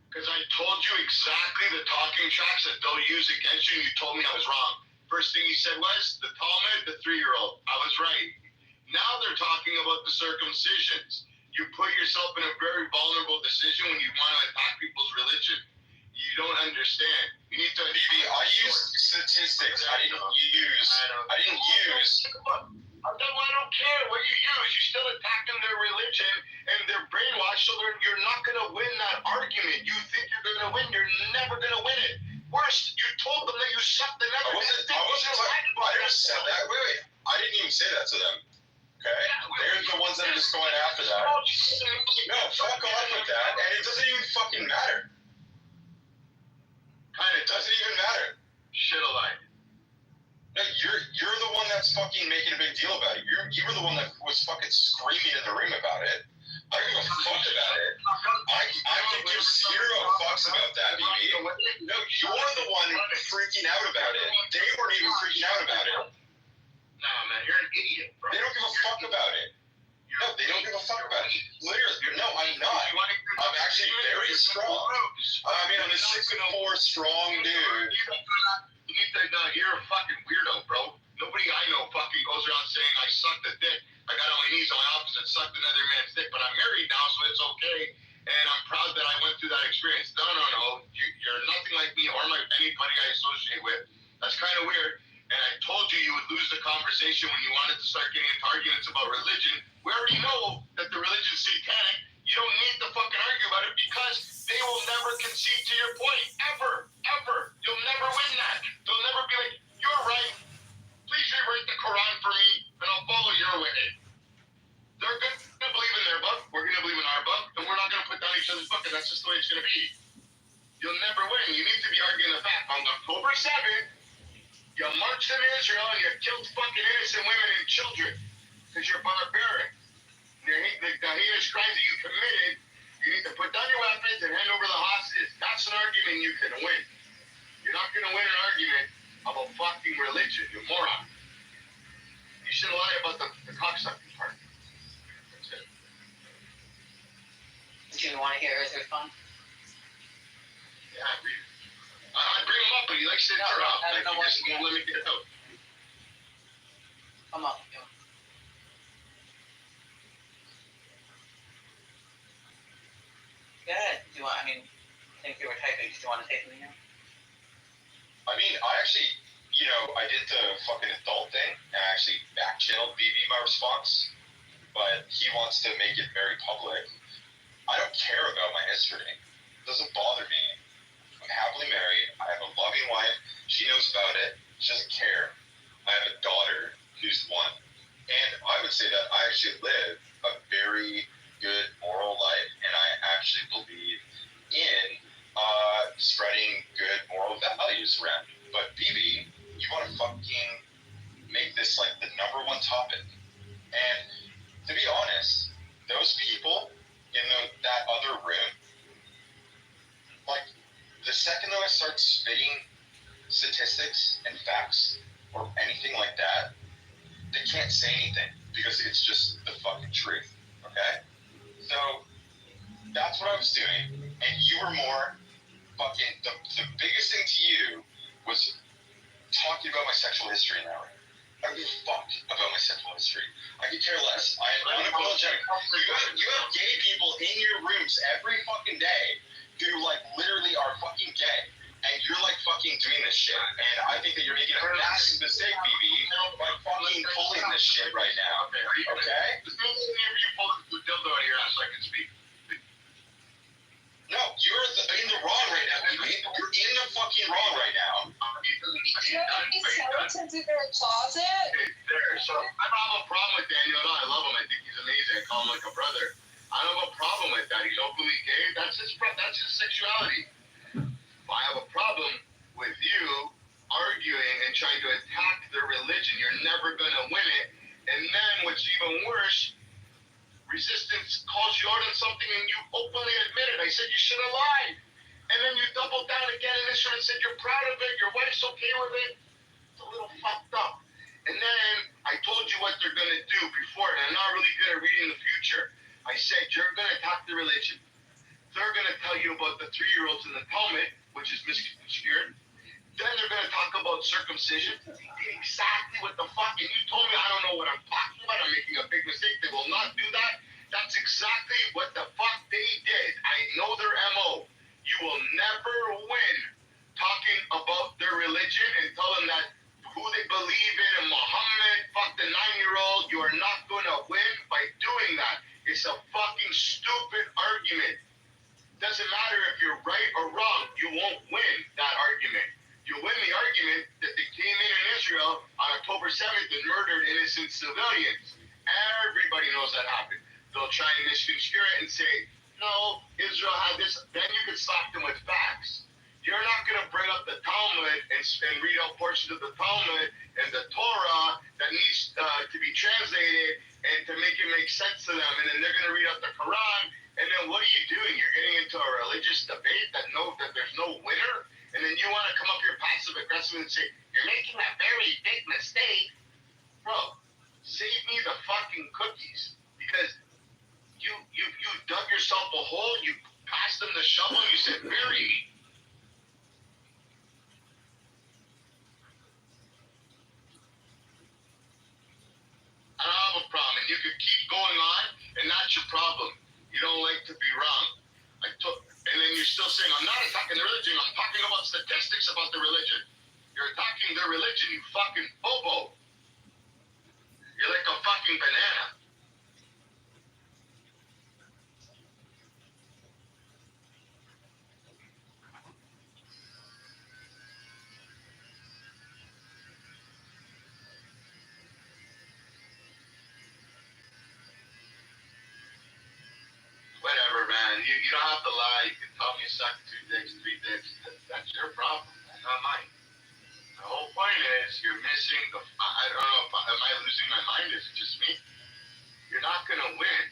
Because I told you exactly the talking tracks that they'll use against you, and you told me I was wrong. First thing you said was the Talmud, the 3-year-old. I was right. Now they're talking about the circumcisions. You put yourself in a very vulnerable decision when you want to attack people's religion. You don't understand. You need to. BB, I used statistics. I didn't use. I don't care what you use. You're still attacking their religion and they're brainwashed, so you're not going to win that argument. You think you're going to win. You're never going to win it. Worse, you told them that you sucked the nether. I never said that. Wait. I didn't even say that to them. Okay? They're the ones that are just going after that. No, fuck off with that. And it doesn't even fucking matter. It doesn't even matter. Shit alike. No, you're the one that's fucking making a big deal about it. You were the one that was fucking screaming in the room about it. I don't give a fuck about it. I could give zero fucks about that, BB. No, you're the one freaking out about it. They weren't even freaking out about it. Nah, man, you're an idiot, bro. They don't give a fuck about it. No, they don't give a fuck about it. Literally, no, I'm not. I'm actually very strong. I mean, I'm a 6'4" strong dude. You're a fucking weirdo, bro. Nobody I know fucking goes around saying I sucked a dick. I got only knees on my opposite sucked another man's dick, but I'm married now, so it's okay. And I'm proud that I went through that experience. No. You're nothing like me or anybody I associate with. That's kind of weird. And I told you you would lose the conversation when you wanted to start getting into arguments about religion. We already know that the religion's satanic. You don't need to fucking argue about it because they will never concede to your point. Ever. You'll never win that. They'll never be like, you're right. Please rewrite the Quran for me, and I'll follow your way. They're going to believe in their book. We're going to believe in our book, and we're not going to put down each other's book, and that's just the way it's going to be. You'll never win. You need to be arguing the fact. On October 7th, you marched in Israel and you killed fucking innocent women and children because you're barbaric. The heinous crimes that you committed, you need to put down your weapons and hand over the hostages. That's an argument you can win. You're not going to win an argument about fucking religion, you moron. You should lie about the cocksucking part. That's it. Do you want to hear his response? Yeah, I read it. I bring him up, but he likes to interrupt. I don't know what just won't let me get it out. Come on. Good. I think you were typing. Do you want to say something now? I mean, I actually, I did the fucking adult thing, and I actually back-channeled BB my response, but he wants to make it very public. I don't care about my history. It doesn't bother me. I'm happily married. I have a loving wife. She knows about it. She doesn't care. I have a daughter who's 1. And I would say that I actually live a very good moral life, and I actually believe in spreading good moral values around. But BB, you want to fucking make this like the number 1 topic. And to be honest, those people in that other room, like the second that I start spitting statistics and facts or anything like that, they can't say anything because it's just the fucking truth. Okay? So that's what I was doing, and you were more fucking. The biggest thing to you was talking about my sexual history in that way. I don't give a fuck about my sexual history. I could care less. I'm unapologetic. You have gay people in your rooms every fucking day who like literally are fucking gay, and you're like fucking doing this shit. And I think that you're making a massive mistake, BB, by fucking pulling this shit right now. Okay? Just make sure you pull the dildo out of your ass so I can speak. No, you're in the wrong right now, BB. You're in the fucking wrong right now. He's skeletons in their closet. There. So I don't have a problem with Daniel. No, I love him. I think he's amazing. I call him like a brother. I don't have a problem with that. He's openly gay. That's his sexuality. But I have a problem with you arguing and trying to attack their religion. You're never going to win it. And then what's even worse, resistance calls you out on something and you openly admit it. I said you should have lied. And then you doubled down again in this room and said you're proud of it, your wife's okay with it. It's a little fucked up. And then I told you what they're going to do before, and I'm not really good at reading the future. I said you're going to attack the religion. They're going to tell you about the 3-year-olds in the Talmud, which is misconstrued. Then they're going to talk about circumcision. They did exactly what the fuck, and you told me I don't know what I'm talking about. I'm making a big mistake. They will not do that. That's exactly what the fuck they did. I know their MO. You will never win talking about their religion and tell them that who they believe in and Muhammad, fuck the 9-year-old. You are not going to win by doing that. It's a fucking stupid argument. Doesn't matter if you're right or wrong. You won't win that argument. You win the argument that they came in Israel on October 7th and murdered innocent civilians. Everybody knows that happened. They'll try and misconstrue it and say, no, Israel had this. Then you can slap them with facts. You're not going to bring up the Talmud and read out portions of the Talmud and the Torah that needs to be translated and to make it make sense to them. And then they're going to read out the Quran. And then what are you doing? You're getting into a religious debate that there's no winner. And then you want to come up here passive aggressive and say, you're making a very big mistake. Bro, save me the fucking cookies. Because you dug yourself a hole, you passed them the shovel, you said, bury me. I don't have a problem. And you could keep problem. You don't like to be wrong. And then you're still saying, I'm not attacking the religion. I'm talking about statistics about the religion. You're attacking their religion, you fucking bobo. You're like a fucking banana. Whatever, man. You don't have to lie. You can tell me you suck 2 dicks, 3 dicks. That's your problem, man, not mine. The whole point is you're missing the. I don't know if am I losing my mind? Is it just me? You're not going to win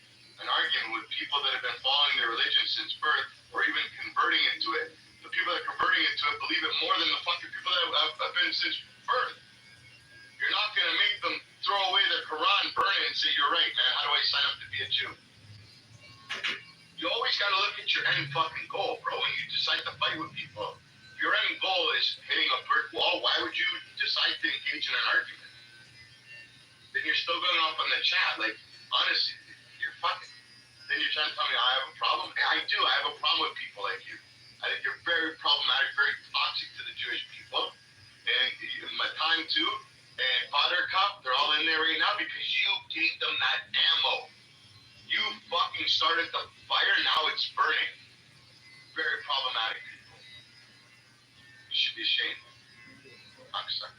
an argument with people that have been following their religion since birth, or even converting into it. The people that are converting into it believe it more than the fucking people that have been since birth. You're not going to make them throw away their Quran, burn it, and say, you're right, man. How do I sign up to be a Jew? You always got to look at your end fucking goal, bro, when you decide to fight with people. If your end goal is hitting a brick wall, why would you decide to engage in an argument? Then you're still going off on the chat. Like, honestly, you're fucking. Then you're trying to tell me I have a problem? I do. I have a problem with people like you. I think you're very problematic, very toxic to the Jewish people. And Matan too, and Buttercup, they're all in there right now because you gave them that ammo. You fucking started the fire, now it's burning. Very problematic people. You should be ashamed. Cocksucker.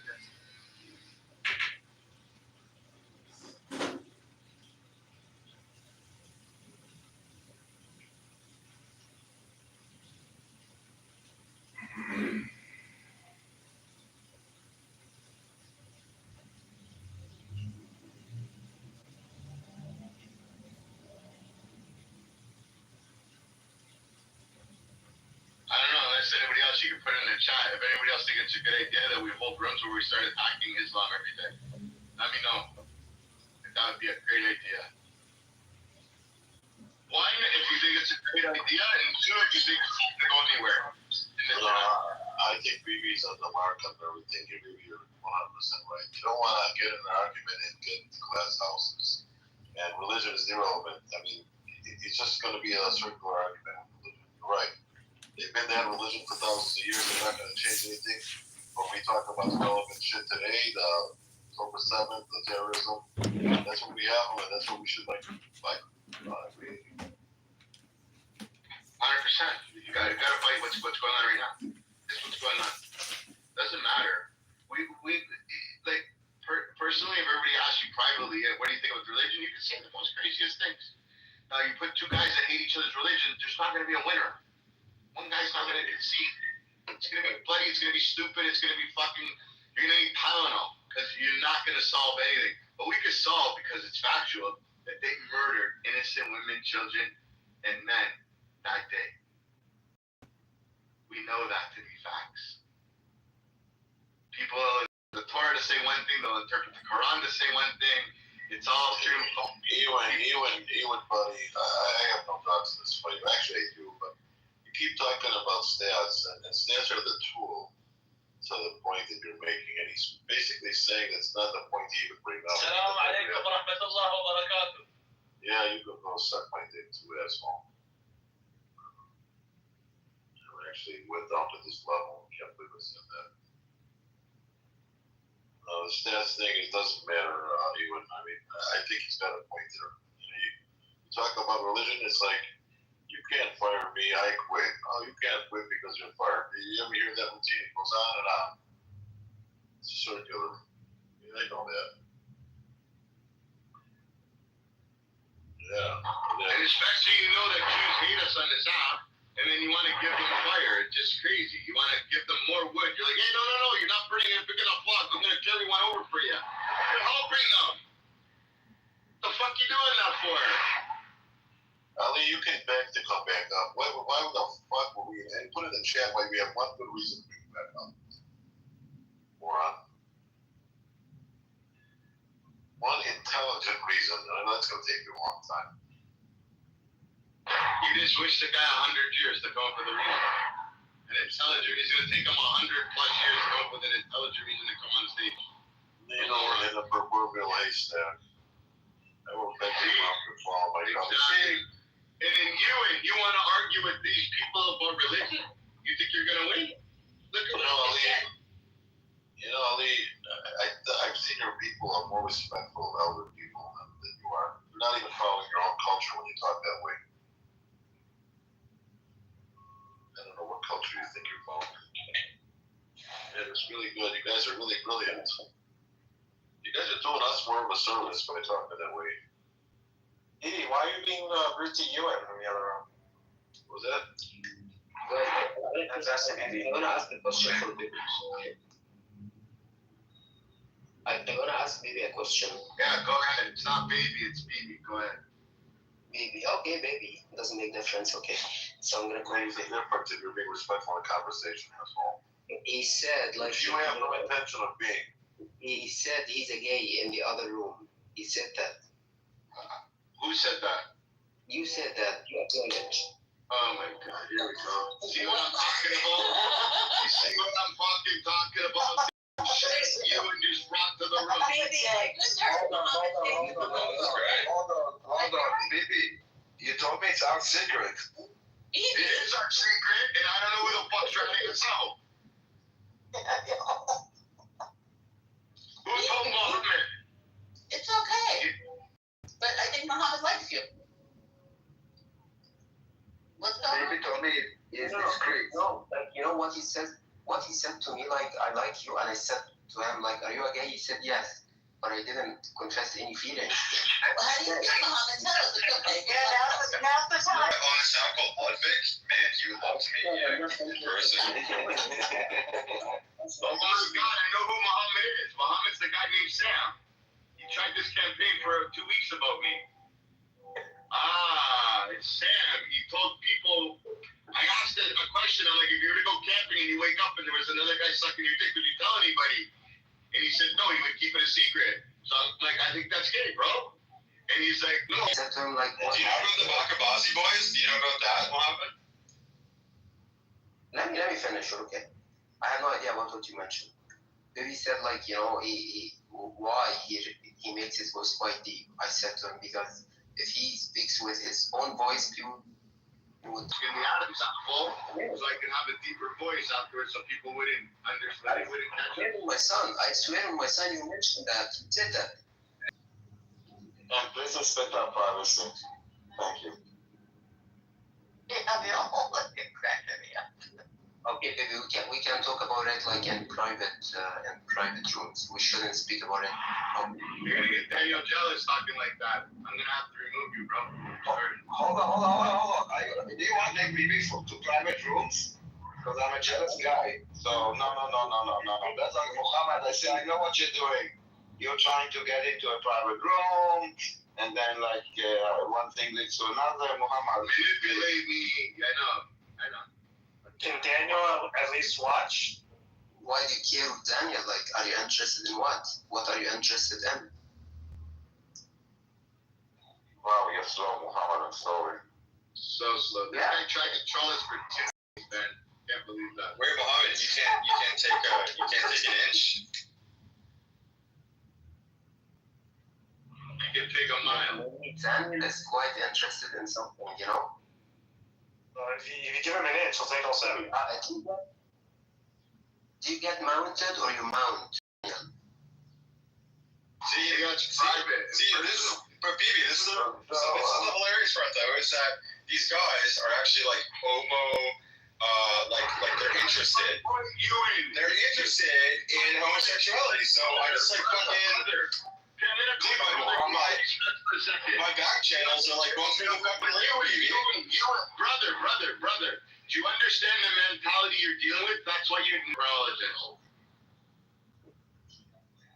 I don't know, unless anybody else you can put in the chat. If anybody else thinks it's a good idea that we hold rooms where we start attacking Islam every day, let me know. That would be a great idea. One, if you think it's a great idea, and two, if you think it's not going to go anywhere. I think BB's on the mark on everything. You're 100% right. You don't want to get in an argument and get into glass houses. And religion is irrelevant. I mean, it's just going to be a circular argument with religion. You're right. They've been that religion for thousands of years. They're not going to change anything. When we talk about the relevant shit today, the October 7th, the terrorism, that's what we have, and that's what we should like. 100%. You gotta fight what's going on right now. It's what's going on. Doesn't matter. We like personally, if everybody asks you privately, what do you think about religion? You can say the most craziest things. Now you put two guys that hate each other's religion, there's not gonna be a winner. One guy's not gonna concede. It's gonna be bloody. It's gonna be stupid. It's gonna be fucking. You're gonna need Tylenol because you're not gonna solve anything. But we could solve because it's factual that they murdered innocent women, children, and men that day. We know that to be facts. People, the Torah to say one thing, they'll interpret the Quran to say one thing. It's all true. Ewan, buddy, I have no doubts in this fight. Actually, I do, but you keep talking about stats, and stats are the tool to the point that you're making, and he's basically saying it's not the point to even bring up. Yeah, you can go suck my dick too, asshole. Actually went down to this level and can't believe I said that. The stats thing, it doesn't matter, Ewan. I mean, I think he's got a point there. You talk about religion, it's like, you can't fire me, I quit. Oh, you can't quit because you're fired. You ever hear that routine? It goes on and on. It's circular. Yeah, they know that. Yeah. And especially you know that Jews hate us on this app, and then you want to give them fire. It's just crazy. You want to give them more wood. You're like, hey, no, you're not burning a big enough log. I'm going to carry one over for you. I'll bring them. The fuck you doing that for? Ali, you can beg to come back up. Why the fuck were we, and put in the chat why we have one good reason to bring you back up. Moron. One intelligent reason, and that's going to take you a long time. You just wish the guy 100 years to come up with a reason. An intelligent, it's going to take him 100+ years to come up with an intelligent reason to come on stage. You know, we're in a proverbial haystack. I will bet you could fall by Exactly. And then you want to argue with these people about religion? You think you're gonna win? Look at what Ali, said. Ali, I've seen your people are more respectful of elder people than you are. You're not even following your own culture when you talk that way. I don't know what culture you think you're following. Yeah, it's really good. You guys are really brilliant. You guys are doing us more of a service by talking that way. Edie, why are you being rude to Ewan from the other room? Was that? I'm gonna ask the question for Bibi. I'm gonna ask Bibi a question. Yeah, go ahead. It's not baby, it's Bibi. Go ahead. Bibi, okay, baby. Doesn't make difference, okay. So I'm gonna call you It's Bibi. different if you're being respectful in a conversation, asshole. He said, like, You have no intention of being. he said he's a gay in the other room. He said that. Who said that? You said that. You acknowledge. Oh my God, here we go. See what I'm talking about? You see what I'm fucking talking about? Shit, you and just brought to the room. Hold on, Bibi. You told me it's our secret. It is our secret, and I don't know who the fuck's running us out. Who told Mohammed? It's okay. But I think Muhammad likes you. What's going on? Bibi told me it's discreet. No, like, you know what he said? What he said to me, like, I like you, and I said to him, like, are you a gay? He said yes, but I didn't confess any feelings. Well, how do you feel, Muhammad? Tell us. It's okay. Yeah, now's the time. On a sound called Ludwig, man, you love to meet you in person. Oh my God, I know who Muhammad is. Muhammad's the guy named Sam. He tried this campaign for 2 weeks about me. It's Sam. He told people, I asked a question, I'm like, if you're gonna go camping and you wake up and there was another guy sucking your dick, would you tell anybody? And he said, no, he would keep it a secret. So I'm like, I think that's gay, bro. And he's like, no. I said to him, like, Do you know about the Bakabazi boys? Do you know about that, Mohammed? let me finish, okay? I have no idea about what you mentioned. Bibi said, like, you know, why he makes his voice quite deep. I said to him, because if he speaks with his own voice, people would. In the Adam's apple, so I can have a deeper voice afterwards so people wouldn't understand. They wouldn't catch it. My son, I swear on my son, you mentioned that. You said that. And please respect our privacy. Thank you. Yeah, they all look at cracking me up. Okay, baby, we can talk about it like in private rooms. We shouldn't speak about it. You're gonna get Daniel jealous talking like that. I'm gonna have to remove you, bro. Sorry. Hold on. Do you want to take Bibi to private rooms? Because I'm a jealous guy. So, no. That's like Muhammad. I say, I know what you're doing. You're trying to get into a private room, and then, like, one thing leads to another. Muhammad. Manipulate me. I know. Can Daniel at least watch? Why do you care with Daniel? Like, are you interested in what? What are you interested in? Wow, you're slow, Muhammad. I'm sorry. So slow. This guy tried to troll us for 2 days, man. Can't believe that. Wait, Mohammed, you can't take an inch. You can take a mile. Daniel is quite interested in something, you know? If you give him an inch, he'll take all 7. Do you get mounted or you mount? See, this is, but Bibi, this is the hilarious part though, is that these guys are actually like homo, like they're interested. They're interested in homosexuality, so I just like fucking. My back channels are like going through the fucking real, Bibi. Brother. Do you understand the mentality you're dealing with? That's why you're neurologist.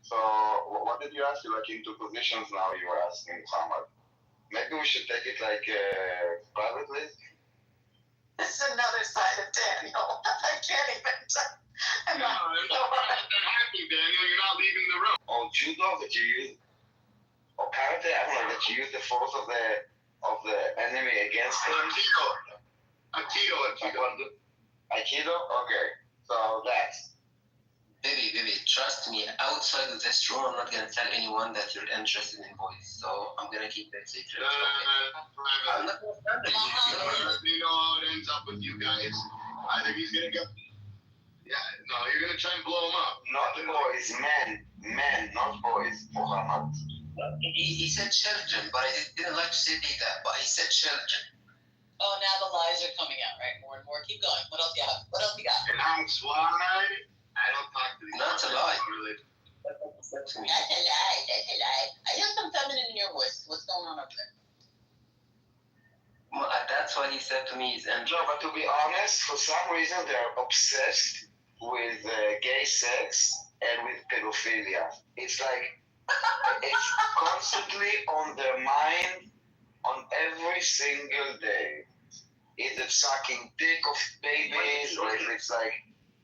So, what did you ask? Like into positions now? You were asking Muhammad. Maybe we should take it like privately. This is another side of Daniel. I can't even. I'm not happy, Daniel. You're not leaving the room. Or judo that you use, or karate, I don't know, that you use the force of the enemy against him. Aikido. Aikido? Okay. So that's Baby, trust me, outside of this room, I'm not gonna tell anyone that you're interested in boys. So I'm gonna keep that secret. I'm not gonna tell them. You know how it ends up with you guys. Either he's gonna go. Yeah, no, you're gonna try and blow him up. Not boys, men, not boys, Muhammad. He said children, but I didn't like to say that, but he said children. Oh, now the lies are coming out, right? More and more. Keep going. What else you got? And I'm swine. I don't talk to these. Not a lie. That's a lie. I hear some feminine in your voice. What's going on up there? Well, that's what he said to me. No, but to be honest, for some reason they're obsessed with gay sex and with pedophilia. It's like it's constantly on their mind on every single day. Is it sucking dick of babies, or if it's like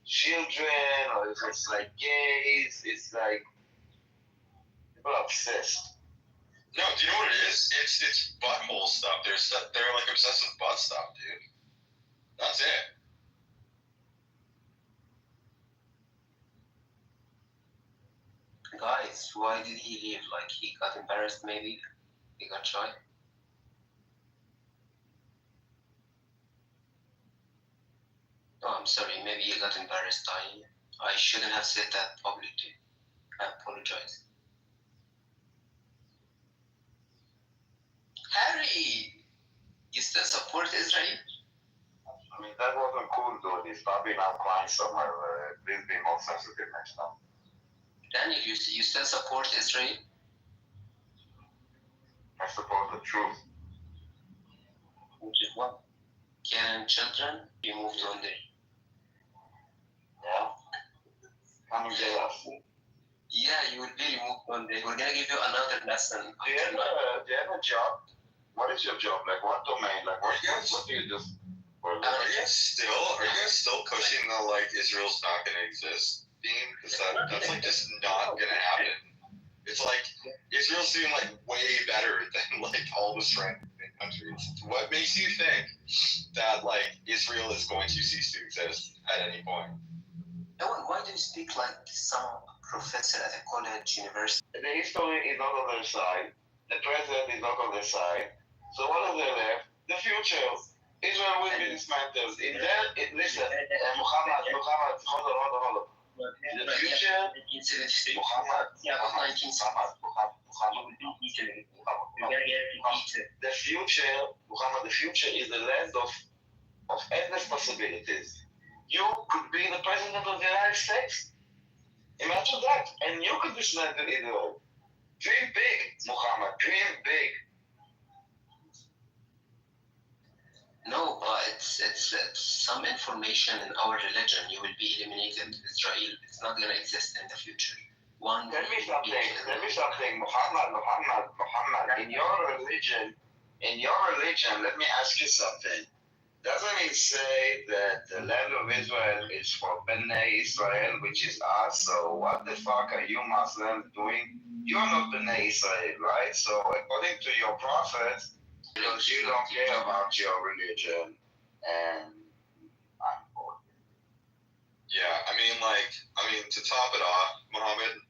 children, or if it's like gays? It's like people are obsessed. No, do you know what it is? It's butthole stuff. They're like obsessed with butt stuff, dude. That's it. Guys, why did he leave? Like he got embarrassed, maybe? He got shy? Oh, I'm sorry. Maybe he got embarrassed. I shouldn't have said that publicly. I apologize. Harry, you still support Israel? I mean, that wasn't cool, dude. He's probably now crying somewhere. Please be more sensitive next time. Daniel, you still support Israel? I support the truth. Which is what? Killing children? You moved on there. Yeah? Coming there after. Yeah, you will be removed one day. We're gonna give you another lesson. Do you have a job? What is your job? Like what domain? Like what do you do? Are you guys still pushing the like Israel's not gonna exist theme? Because that's like just not gonna happen. It's like Israel's doing like way better than like all the surrounding countries. What makes you think that like Israel is going to cease to exist at any point? Why do you speak like some professor at a college, university? The history is not on their side. The president is not on their side. So what are they left? The future. Israel will be dismantled. Listen, Muhammad, hold on. The future, Muhammad. The future is the land of endless possibilities. You could be the president of the United States. Imagine that. And you could dismantle Israel. Dream big, Muhammad. Dream big. No, but it's some information in our religion. You will be eliminated. Israel is not going to exist in the future. Tell me something, Muhammad. In your religion, let me ask you something. Doesn't it say that the land of Israel is for Bnei Israel, which is us? So what the fuck are you Muslims doing? You're not Bnei Israel, right? So according to your prophets, because you don't care about your religion, and I'm bored. Yeah, I mean, to top it off, Muhammad,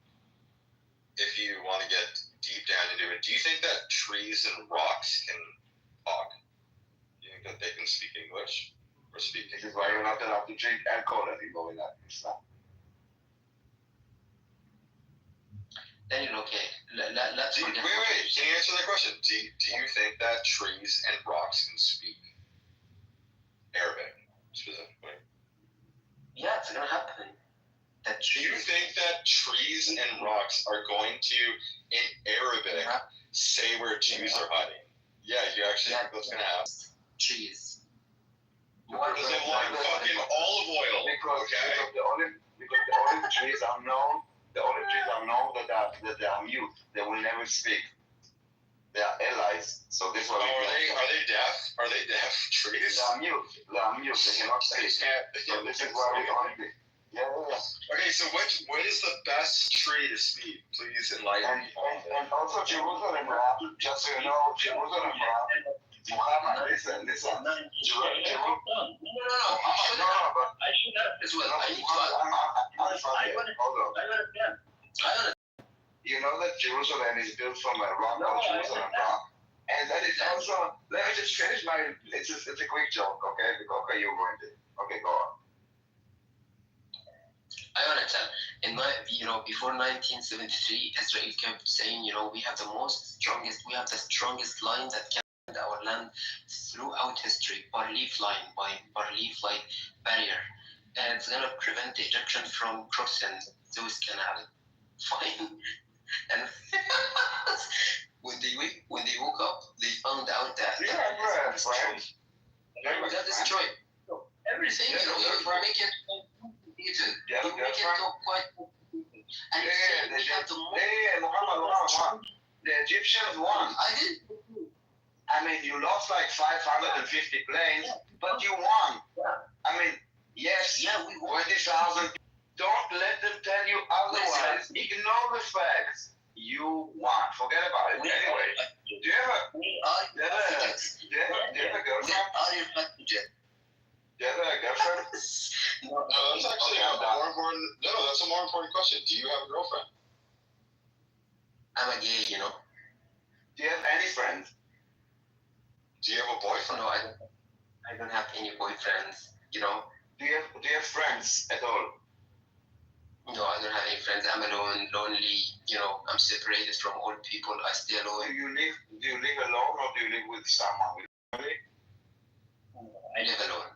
if you want to get deep down into it, do you think that trees and rocks can talk? Do you think that they can speak English or speak? This is why you're not allowed to drink alcohol anymore in Islam. Then okay. Let's forget. Wait. Can you answer that question? Do you think that trees and rocks can speak Arabic specifically? Yeah, it's gonna happen. Do you think that trees and rocks are going to, in Arabic, say where Jews are hiding? Yeah, you actually think that's gonna happen? Trees. Because they want fucking olive oil. Because the olive trees are known. The only trees are known that they are mute. They will never speak. They are allies. So this is what are they deaf? Are they deaf trees? They are mute. They cannot speak. So this is why we only. Yeah. Okay, so what is the best tree to speak? Please enlighten me. And also Jerusalem rock. Just so you know, Jerusalem rock Muhammad, listen. No, but I should have as well. I need to. You know that Jerusalem is built from a rock, Jerusalem rock, and that is also. Let me just finish my. It's a quick joke, okay? Okay, you ruined it. Okay, go on. I want to tell, before 1973, Israel kept saying, we have the strongest line that can defend our land throughout history, Bar-Leaf line, barrier, and it's gonna prevent the Egyptians from crossing Suez Canal. Fine, and when they woke up, they found out that got destroyed. Everything, you make it. You make it look quite complicated. And we have the the Egyptians won. I did. I mean, you lost like 550 planes, but you won. I mean, yes, we won. 20,000. Don't let them tell you otherwise. Ignore the facts. You won. Forget about it. Anyway, do you have a girlfriend? We are your passenger. Do you have a girlfriend? No, that's actually a more important. No, that's a more important question. Do you have a girlfriend? I'm a gay, Do you have any friends? Do you have a boyfriend? No, I don't have any boyfriends. Do you have friends at all? No, I don't have any friends. I'm alone, lonely. I'm separated from all people. I stay alone. Do you live alone or do you live with someone? With family? I live alone.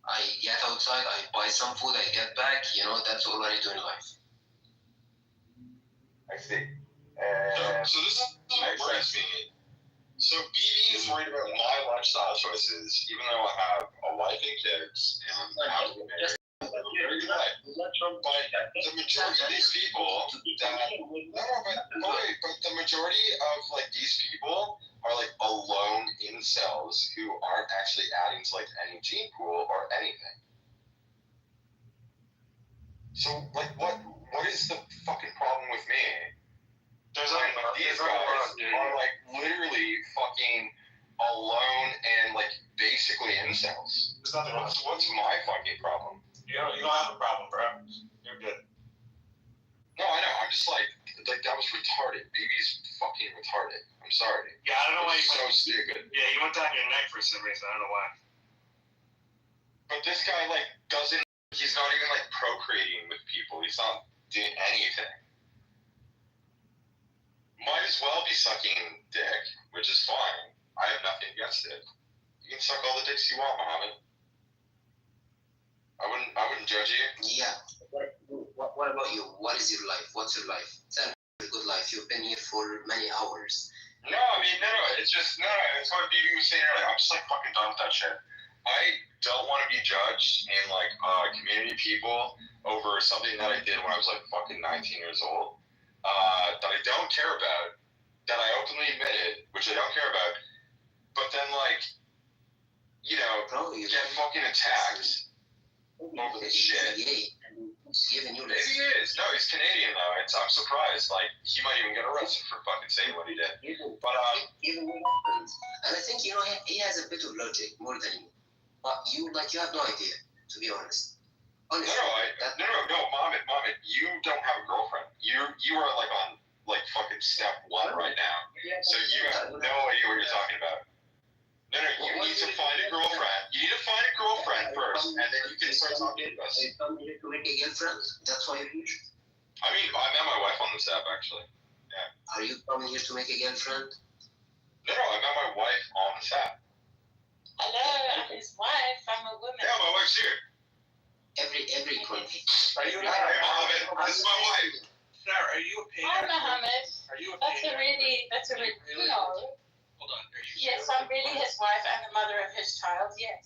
I get outside, I buy some food, I get back, that's all I do in life. I see. So this is what worries me. So BB is worried about my lifestyle choices, even though I have a wife and kids, and I'm married. Very good life. But the majority of these people but the majority of these people are alone incels who aren't actually adding to any gene pool or anything. So what is the fucking problem with me? There's these guys are literally fucking alone and basically incels. There's nothing wrong. What's my fucking problem? You don't have a problem, bro. You're good. No, I know. I'm just that was retarded. Baby's fucking retarded. I'm sorry. Yeah, I don't know why you so stupid. Yeah, you went down your neck for some reason. I don't know why. But this guy doesn't. He's not even procreating with people. He's not doing anything. Might as well be sucking dick, which is fine. I have nothing against it. You can suck all the dicks you want, Mohammed. I wouldn't judge you. Yeah. What about you? What is your life? What's your life? Tell me a good life. You've been here for many hours. No, I mean, no. It's just, no. It's what BB was saying earlier. I'm just fucking done with that shit. I don't want to be judged in community people over something that I did when I was fucking 19 years old. That I don't care about. That I openly admitted, which I don't care about. But then get fucking attacked over this shit. Giving you Maybe he is. No, he's Canadian though. I'm surprised. He might even get arrested for fucking saying what he did. But and I think he has a bit of logic more than you. But you have no idea, to be honest. Honestly, no, Mohammed, you don't have a girlfriend. You are on fucking step 1 right now. So you have no idea what you're talking about. No, you need to find a girlfriend. You need to find a girlfriend first, and then you can start talking to us. Are you coming here to make a girlfriend? That's why you're here? I mean, I met my wife on this app, actually. Yeah. Are you coming here to make a girlfriend? No, I met my wife on this app. Hello, I'm his wife. I'm a woman. Yeah, my wife's here. Every country. Are you Mohammed? This is my wife. Sarah, are you a painter? Hi, Mohammed. Are you a That's a painter? really, no. Hold on. Are you Yes, I'm really his wife and the mother of his child, yes.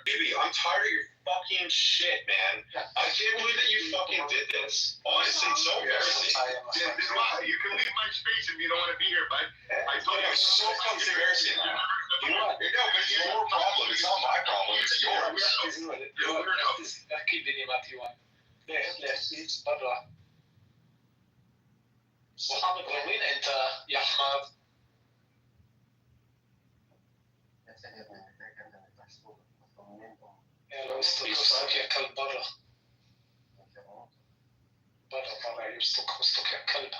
Baby, I'm tired of your fucking shit, man. I can't believe that you fucking did this. Honestly, it's so embarrassing. You can leave my space if you don't want to be here, bud. I told you. It's so fucking embarrassing. No, but it's your problem. It's not my problem. It's yours. أكيد إني ما في واحد. ليش برا. محمد وين أنت يا حماد؟ يلا وسطك يا كلب برا. برا يوسطك وسطك يا كلب.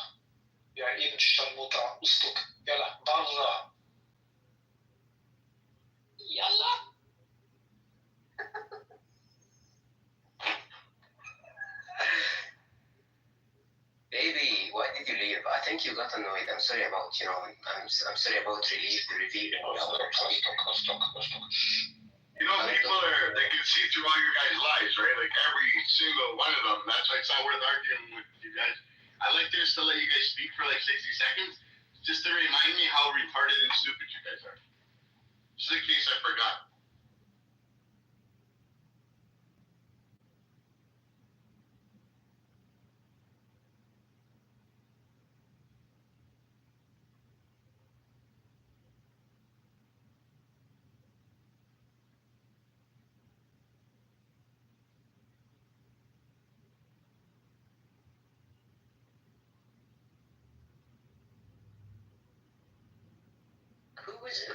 يا ابن الشرموطة وسطك. يلا برا. يلا. Baby, why did you leave? I think you got annoyed. I'm sorry about, I'm sorry about revealing. You know, people they can see through all your guys' lies, right? Like every single one of them. That's why it's not worth arguing with you guys. I like this to let you guys speak for like 60 seconds, just to remind me how retarded and stupid you guys are. Just in case I forgot.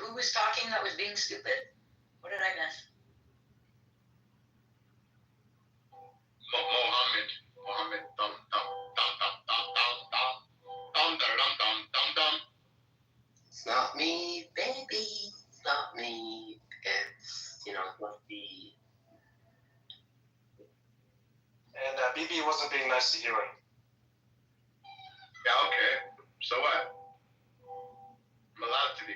Who was talking that was being stupid? What did I miss? Mohammed. Dum dum dum dum dum dum dum dum dum dum dum dum. It's not me, baby. It's not me. It's, it must be. And BB wasn't being nice to you. Yeah, okay. So what? I'm allowed to be.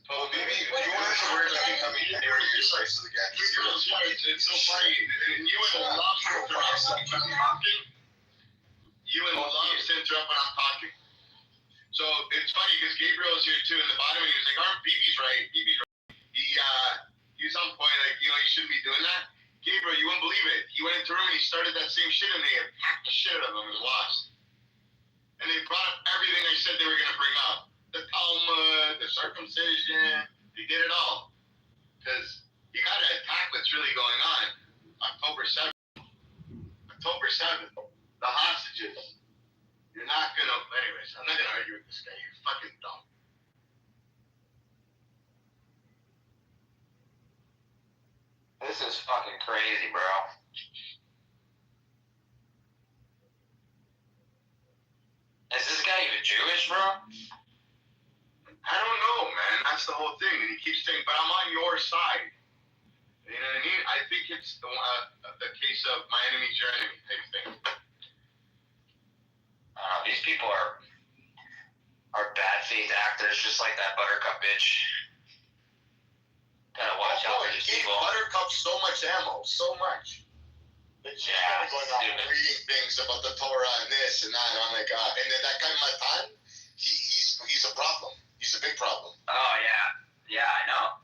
Well, maybe you wanted to worry about becoming near your slices again. It's so funny. And you and love to interrupt when I'm talking. You and love to interrupt when I'm talking. So it's funny because Gabriel's here too in the bottom, and he was like, "Aren't BB's right? BB's right." He's on point. Like, you shouldn't be doing that. Gabriel, you wouldn't believe it. He went into the room and he started that same shit, and they hacked the shit out of him and lost. And they brought up everything I said they were gonna bring up. The Talmud, the circumcision, they did it all. Because you gotta attack what's really going on. October 7th, the hostages. You're not gonna, anyways, I'm not gonna argue with this guy. You're fucking dumb. This is fucking crazy, bro. Is this guy even Jewish, bro? I don't know, man. That's the whole thing. And he keeps saying, but I'm on your side. You know what I mean? I think it's the case of my enemy's your enemy type thing. These people are bad faith actors, just like that Buttercup bitch. Gotta watch out for these people. Buttercup so much ammo, so much. But yeah, going on reading things about the Torah and this and that. And I'm like, and then that guy Matan, he's a problem. He's a big problem. Oh yeah, I know.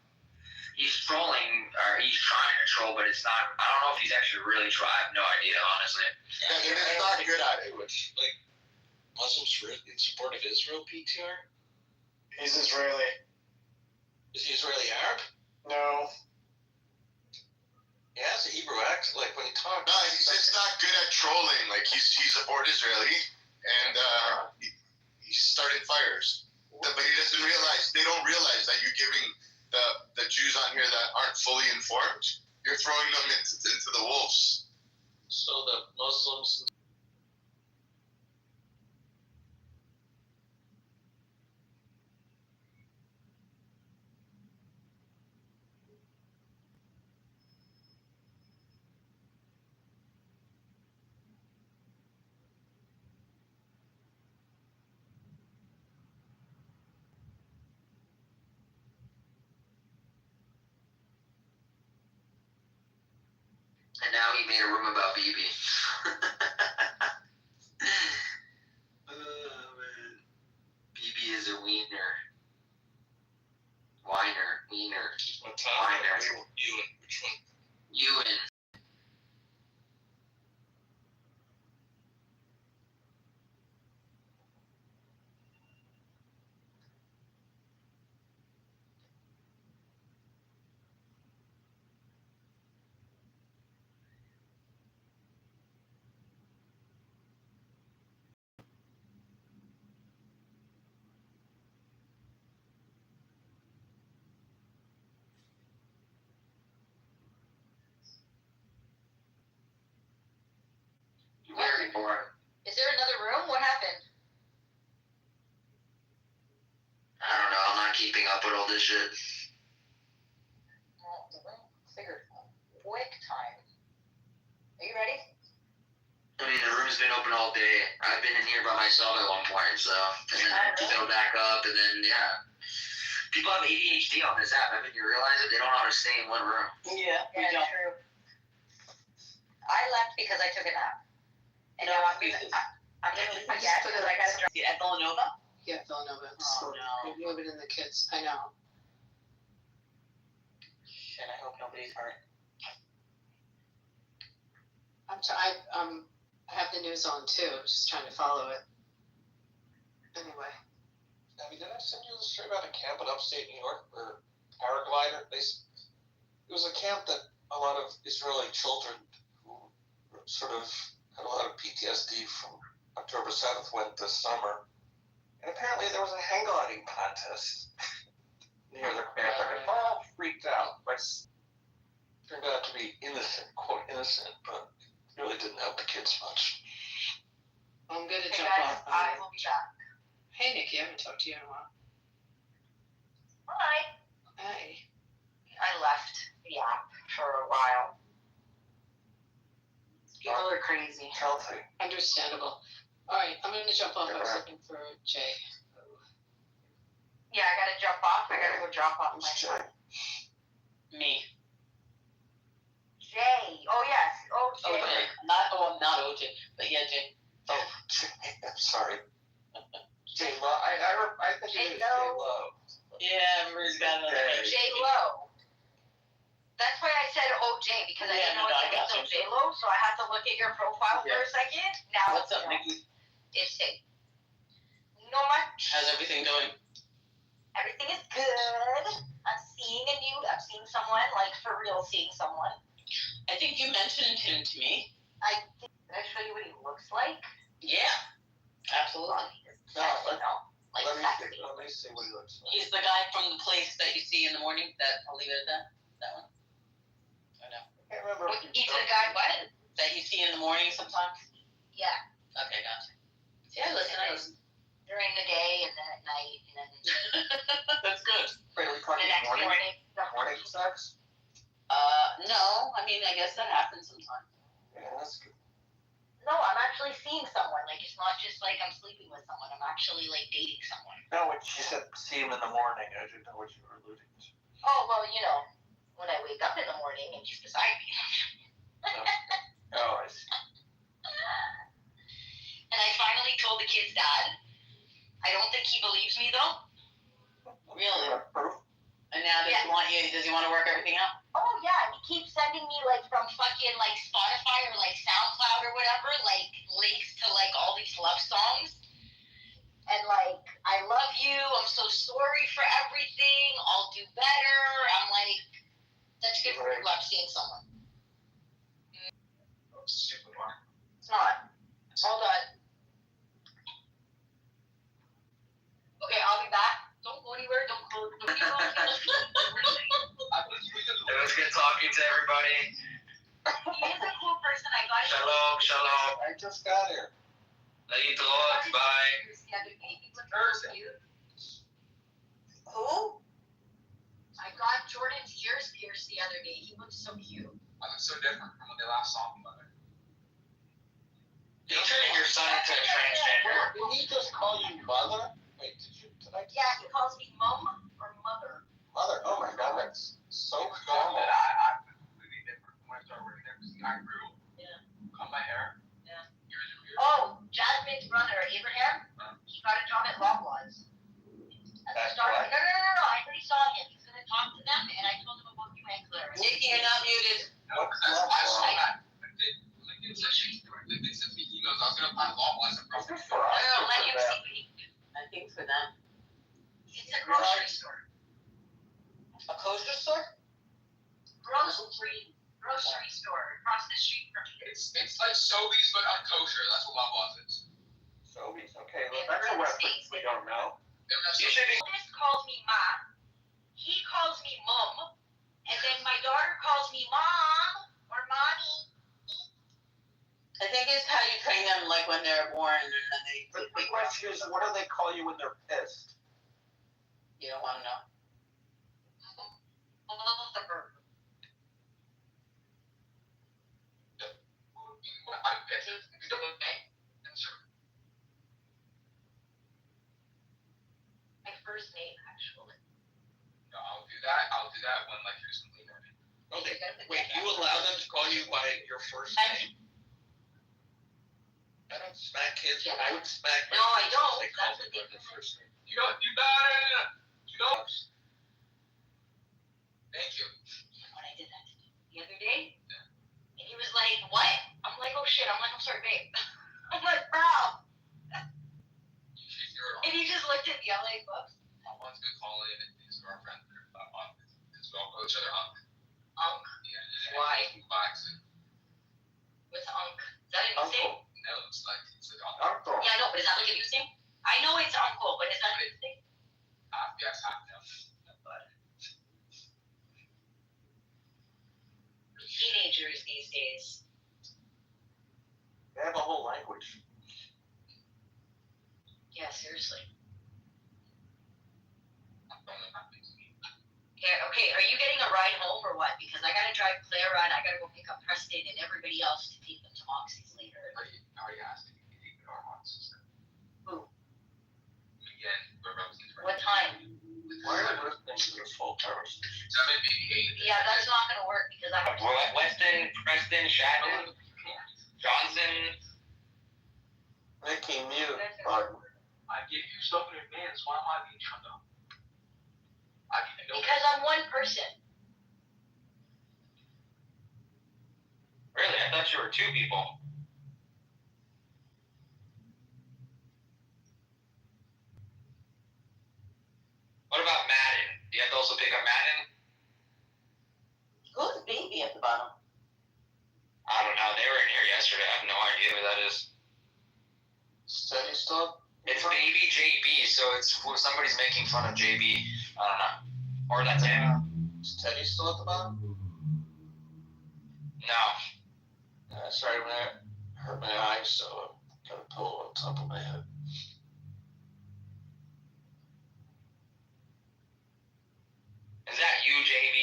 He's trolling, or he's trying to troll, but it's not. I don't know if he's actually really trying. I have no idea, honestly. Yeah, and he's not good at it. Which, like, Muslims in support of Israel, PTR? He's Israeli. Is he Israeli Arab? No. He has a Hebrew accent, like when he talks. No, he's just not good at trolling. Like, he support Israeli, and he started fires. But he doesn't realize, they don't realize that you're giving the Jews on here that aren't fully informed, you're throwing them into the wolves. So the Muslims. And now he made a room about BB. Oh, man. BB is a wiener. Wiener. What time? Wiener. Ewan. Which one? Ewan. this shit. The room figured quick time. Are you ready? I mean, the room's been open all day. I've been in here by myself at one point, so and then I go back up, and then people have ADHD on this app. Haven't you realized it? They don't know how to stay in one room. Yeah, true. I left because I took a nap. And now I'm gonna yes, because I gotta drive. At Villanova? Yeah, Villanova. Oh, no. You're moving in the kids. I know. Shit, I hope nobody's hurt. I have the news on too. Just trying to follow it. Anyway. Abby, did I send you the story about a camp in upstate New York where paraglider? It was a camp that a lot of Israeli children who sort of had a lot of PTSD from October 7th went this summer. And apparently there was a hang gliding contest near their camp. And they all freaked out. But turned out to be innocent, quote innocent, but really didn't help the kids much. I'm gonna Hey jump guys, off. I will be back. Hey Nikki, I haven't talked to you in a while. Hi. Hey. I left the app for a while. People are crazy. Healthy. Understandable. All right, I'm gonna jump off. I was looking for Jay. Yeah, I gotta jump off. I gotta go drop off my son. Me. Jay. Oh yes. Oh Jay. OJ. Not OJ, but yeah, Jay. Oh, I'm sorry. J Lo. I think it is J Lo. Yeah, Marie's got another name. J Lo. That's why I said OJ because I didn't know if it was J Lo, so I had to look at your profile for a second. Now What's up, Nikki? It's Jay. Not much. How's everything going? Everything is good. I'm seeing someone, like for real seeing someone. I think you mentioned him to me. Did I show you what he looks like? Yeah, absolutely. No, Like let sexy. me see what he looks like. He's the guy from the place that you see in the morning. I'll leave it at that. That one. I know. I can't remember. He's the guy what? That you see in the morning sometimes. Yeah. Okay, gotcha. Yeah, listen. During the day and then at night and then That's good. Wait, are we the talking next morning? morning. Morning sex? No. I mean, I guess that happens sometimes. Yeah, that's good. No, I'm actually seeing someone. Like it's not just like I'm sleeping with someone. I'm actually like dating someone. No, when you said see him in the morning, I didn't know what you were alluding to. Oh well, when I wake up in the morning and he's beside me. Oh, I see. And I finally told the kid's dad. I don't think he believes me though. Really? Proof? And now does he want to work everything out? Oh yeah, he keeps sending me like from fucking like Spotify or like SoundCloud or whatever, like links to like all these love songs. And like, I love you, I'm so sorry for everything, I'll do better. I'm like, that's good for you, I'm seeing someone. Oh, stupid one. It's not. Hold on. Okay, I'll be back. Don't go anywhere, don't go anywhere. It was good talking to everybody. He is a cool person, I got it. Shalom. I just got here. להתראות, bye. Who? I got Jordan's ears pierced the other day. He looks so cute. I look so different from when they last saw me, mother. You're turning your son into a transgender. Did he just call you mother? Wait, did I? Yeah, he calls me mom or mother. Mother? Oh my god, that's so cool. I'm completely different from when I started working there because I grew. Yeah. Cut my hair. Yeah. Yours are weird. Oh, Jasmine's brother, Abraham, he got a job at Loblaws. That's No, right. I already saw him. He's going to talk to them, and I told him about you and Clara. Nikki, you're not muted. No, because I saw that. They said to me, he goes, I was going to apply Loblaws and Let him see what he can do. I think for them. It's a grocery store. A kosher store? Grocery store across the street from here. It's like Sobeys, but not kosher. That's what Loblaws is. Sobeys, okay, well, that's a reference we don't know. You should be. This calls me ma. He calls me mom. And then my daughter calls me mom or mommy. I think it's how you train them, like when they're born, and then they. The question is, what do they call you when they're pissed? You don't want to know. My first name, actually. No, I'll do that when like you're simply learning. Okay. Wait, you allow them to call you by your first name? I don't smack kids, but I would smack my No, I kids don't. if they call That's me what by their first name. You got it. Thank you. When I did that the other day, and he was like, "What?" I'm like, "Oh shit!" I'm like, "I'm sorry, babe." I'm like, "Bro," and he just looked at me. I'm like, "Whoops." I once been calling his girlfriend because we all call each other Unc. Unc. Yeah. Why? By accident. What's Unc? Is that a new thing? No, it's like Uncle. Yeah, I know, but is that like a new thing? I know it's Uncle, but is that a new thing? Yes, half no. Teenagers these days. They have a whole language. Yeah, seriously. Okay, are you getting a ride home or what? Because I gotta drive Clara and I gotta go pick up Preston and everybody else to take them to Moxie's later. Are you asking if you take our Moxie's? Who? Again, What time? Why are we listening to this whole conversation? Yeah, that's not gonna work because I have to. Weston, Preston, Shatton, Johnson. Mickey, mute. I gave you stuff in advance. Why am I being shut up? Because I'm one person. Really? I thought you were two people. What about Madden? Do you have to also pick up Madden? Who's baby at the bottom? I don't know. They were in here yesterday. I have no idea who that is. Steady stop? It's Baby JB, so it's somebody's making fun of JB. I don't know. Or that's him. Is Teddy still at the bottom? No. Sorry, when I hurt my eyes, so I've got a pillow on top of my head. Is that you, JB?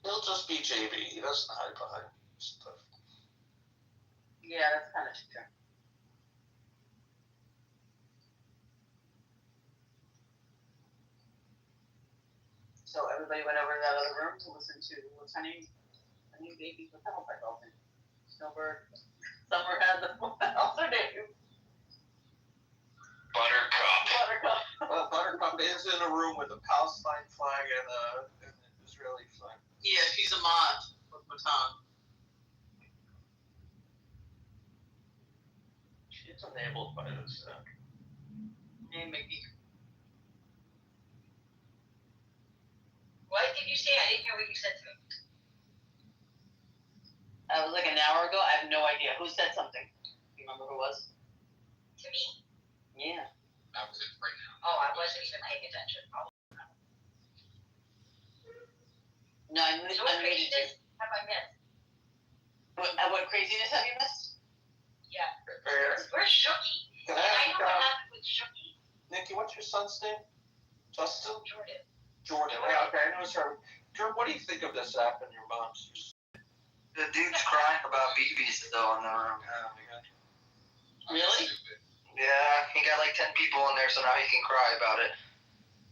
He'll just be JB. He doesn't hide behind stuff. Yeah, that's kind of true. So everybody went over to that other room to listen to what's her name? Her name baby. What the hell is that girl's name? Snowbird. Summer had the what the hell's her name? Buttercup. Well, Buttercup is in a room with a Palestine flag and an Israeli flag. Yeah, she's a mod with Matan. She's enabled by this. Hey, Mickey. What did you say? I didn't hear what you said to me. That was like an hour ago. I have no idea. Who said something? You remember who it was? To me? Yeah. That was it right now. Oh, I wasn't even paying attention. No, I missed. So what craziness have I missed? What craziness have you missed? Yeah. Where's Shooky? Can I know what happened with Shooky. Nikki, what's your son's name? Justin? Jordan. Jordan. Yeah, okay, I know it's her. Jordan, what do you think of this app and your mom's? The dude's crying about BBs still in the room. Oh my god. Really? Yeah, he got like 10 people in there, so now he can cry about it.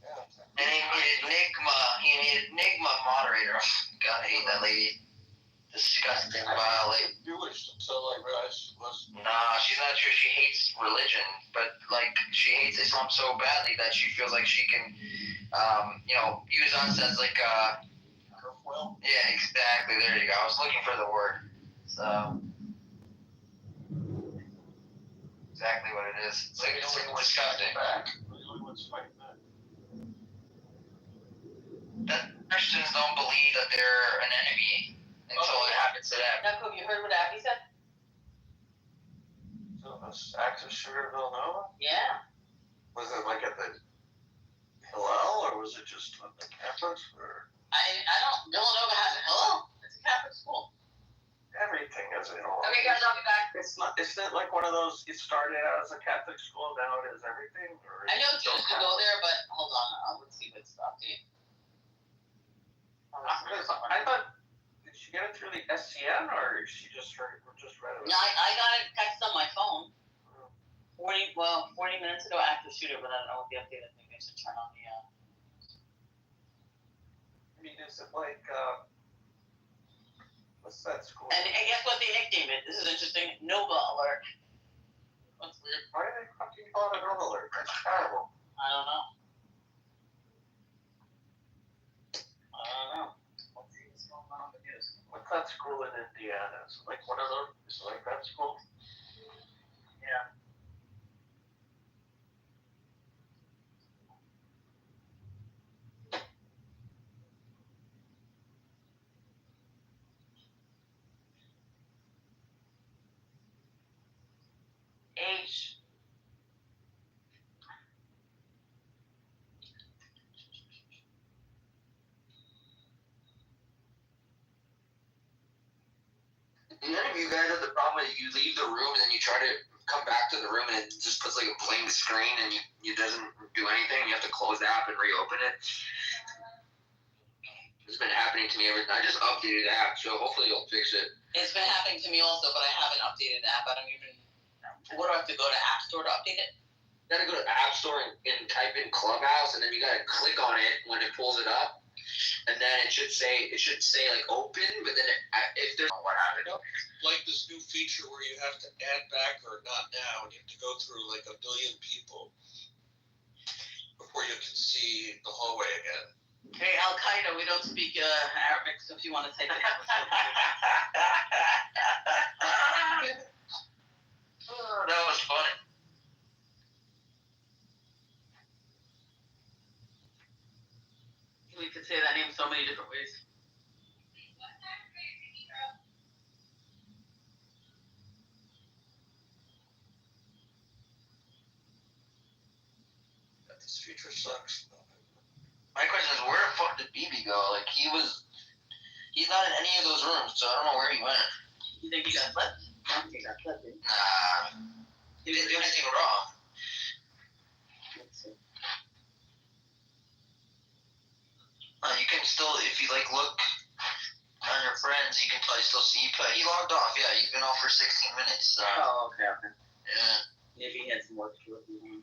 Yeah. And he needed Enigma moderator. God, I hate that lady. Disgusting, vile lady. Jewish until I realized she was. Nah, she's not sure. She hates religion, but like she hates Islam so badly that she feels like she can, use us as like Well. Yeah, exactly. There you go. I was looking for the word. So. Exactly what it is. It's like it's disgusting. That Christians don't believe that they're an enemy until it happens to them. Now, have you heard what Abby said? So this active shooter Villanova? Yeah. Was it like at the Hillel, or was it just on the campus? Or? I don't. Villanova has a hello. It's a Catholic school. everything is, you know. Okay, guys, I'll be back. It's not. Isn't it like one of those? It started out as a Catholic school, now it is everything. Or I know Jews can go there, but hold on. Let's see what's the update. I thought, did she get it through the SCN or she just read it? No, I got a text on my phone. 40 minutes ago after shooter, but I don't know what the update is. Maybe I should turn on the. I mean, is it like what's that school? And guess what they nicknamed it? This is interesting. Nova Alert. That's weird. Why do they fucking call it Nova Alert? That's terrible. I don't know. Let's see what's going on with the news. What's that school in Indiana? Is it like one of those? Is it like that school? Yeah. H. None of you guys have the problem that you leave the room and then you try to come back to the room and it just puts like a blank screen and you doesn't do anything. You have to close the app and reopen it. It's been happening to me I just updated the app, so hopefully it'll fix it. It's been happening to me also, but I haven't updated the app. I don't even. What do I have to go to App Store to update it? You gotta go to App Store and type in Clubhouse, and then you gotta click on it when it pulls it up, and then it should say like open, but then if there's what happened. Like this new feature where you have to add back or not now, and you have to go through like a billion people before you can see the hallway again. Hey, Al Qaeda, we don't speak Arabic, so if you want to take it. Oh, that was funny. We could say that name so many different ways. This feature sucks. My question is, where the fuck did BB go? Like, he's not in any of those rooms, so I don't know where he went. You think he got flipped? I don't think he got flipped, dude. Nah. He didn't do anything wrong. Let's see. You can still, if you like look on your friends, you can probably still see. He logged off, yeah. He's been off for 16 minutes. So. Oh, okay. Yeah. Maybe he had some work to do.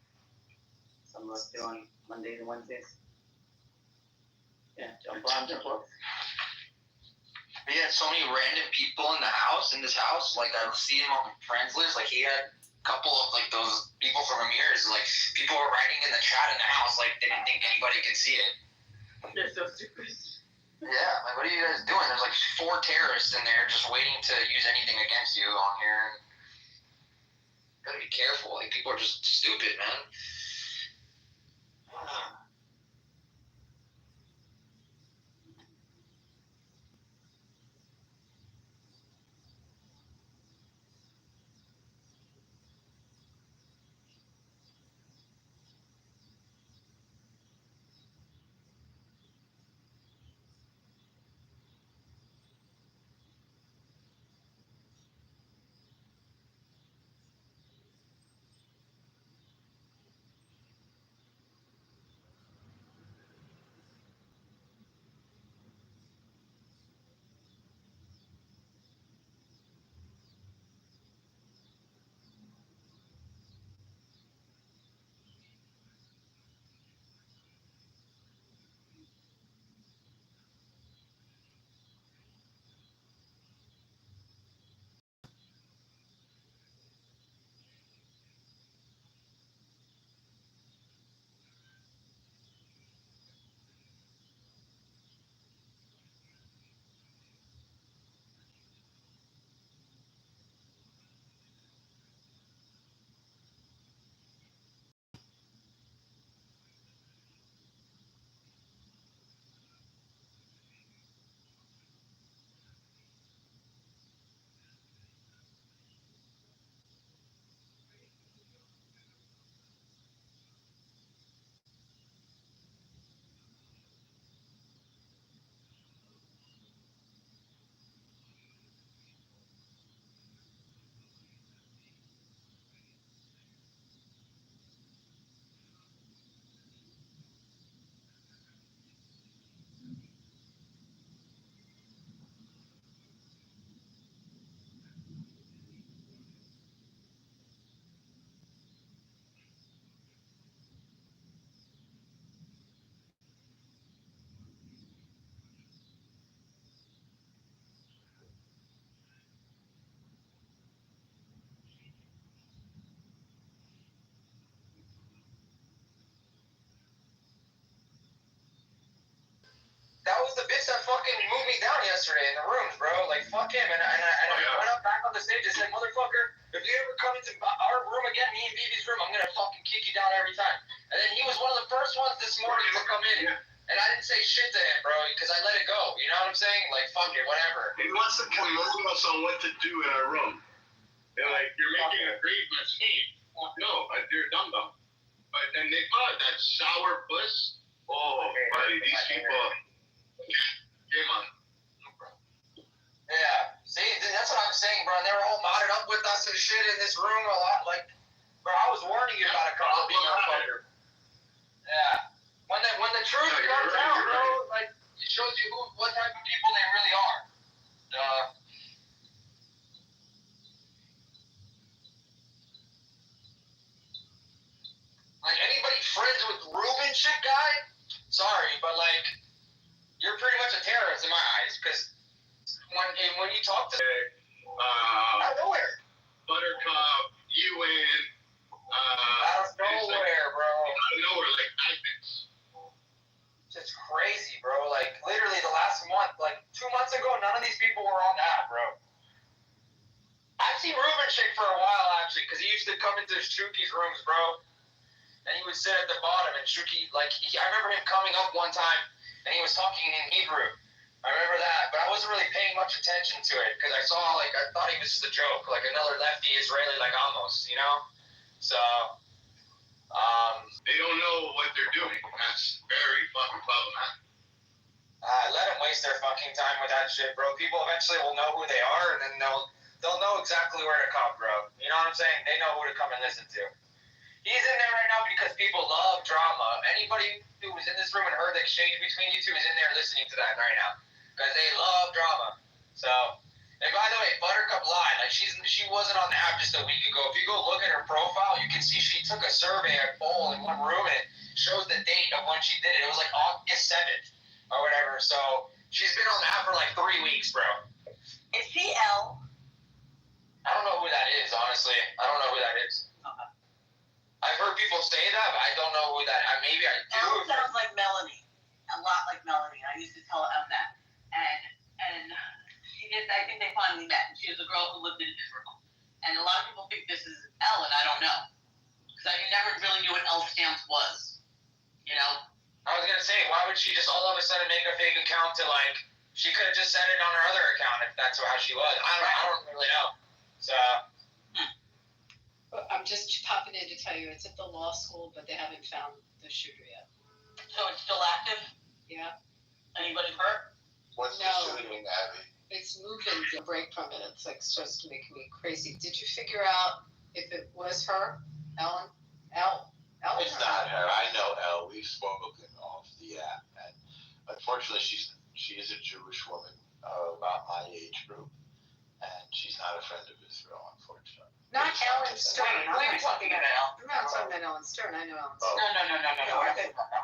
Some work to do on Mondays and Wednesdays. Yeah, jump on, jump off. He had so many random people in this house. Like, I see him on my friends list. Like, he had a couple of, like, those people from Amir's. Like, people were writing in the chat in the house, like, they didn't think anybody could see it. They're so stupid. Yeah, like, what are you guys doing? There's, like, 4 terrorists in there just waiting to use anything against you on here. Gotta be careful. Like, people are just stupid, man. That was the bitch that fucking moved me down yesterday in the rooms, bro. Like, fuck him. And I went up back on the stage and said, motherfucker, if you ever come into our room again, me and Vivi's room, I'm gonna fucking kick you down every time. And then he was one of the first ones this morning to come in. And I didn't say shit to him, bro, because I let it go. You know what I'm saying? Like, fuck it, whatever. He wants to command us on what to do in our room. They're like, you're making a great mistake. No, you're dumb. But then they that sour puss. Oh, buddy, these people. Game on. Yeah, see, that's what I'm saying, bro. And they were all modded up with us and shit in this room a lot. Like, bro, I was warning you about a couple of motherfucker. Yeah. When the truth comes out, bro, like, it shows you what type of people they really are. Like, anybody friends with Ruben shit guy? Sorry, but, like, you're pretty much a terrorist in my eyes, because when you talk to out of nowhere, Buttercup, Ewan, out of nowhere, bro. Out of nowhere, like magnets. It's crazy, bro. Like, literally the last month, like 2 months ago, none of these people were on the app, bro. I've seen Ruben Chick for a while, actually, because he used to come into Shuki's rooms, bro. And he would sit at the bottom, and Shuki, like, I remember him coming up one time, and he was talking in Hebrew. I remember that, but I wasn't really paying much attention to it, because I thought he was just a joke, like another lefty Israeli like Amos, you know? So, they don't know what they're doing. That's very fucking problematic. Let them waste their fucking time with that shit, bro. People eventually will know who they are, and then they'll know exactly where to come, bro. You know what I'm saying? They know who to come and listen to. He's in there right now because people love drama. Anybody who was in this room and heard the exchange between you two is in there listening to that right now, because they love drama. So, and by the way, Buttercup lied. Like, she wasn't on the app just a week ago. If you go look at her profile, you can see she took a survey at Bowl in one room, and it shows the date of when she did it. It was like August 7th or whatever. So she's been on the app for like 3 weeks, bro. Is she L? I don't know who that is, honestly. I don't know who that is. I've heard people say that, but I don't know who that. Maybe I do. L sounds like Melanie, a lot like Melanie. I used to tell them that, and she did. I think they finally met. She was a girl who lived in Israel, and a lot of people think this is L, and I don't know, because I never really knew what L stamps was. You know. I was gonna say, why would she just all of a sudden make a fake account to, like? She could have just said it on her other account if that's how she was. I don't really know. So. I'm just popping in to tell you it's at the law school, but they haven't found the shooter yet. So it's still active? Yeah. Anybody hurt? What's No. the shooting, Abby? It's moving the break from it. It's like starts to make me crazy. Did you figure out if it was her, Ellen? Ellen? It's not her. I know Elle. We've spoken off the app, and unfortunately, she is a Jewish woman about my age group, and she's not a friend of Israel, unfortunately. Not Ellen Stern. Who are you talking about? I'm not talking about Ellen Stern. I know Ellen Oh. Stern. No.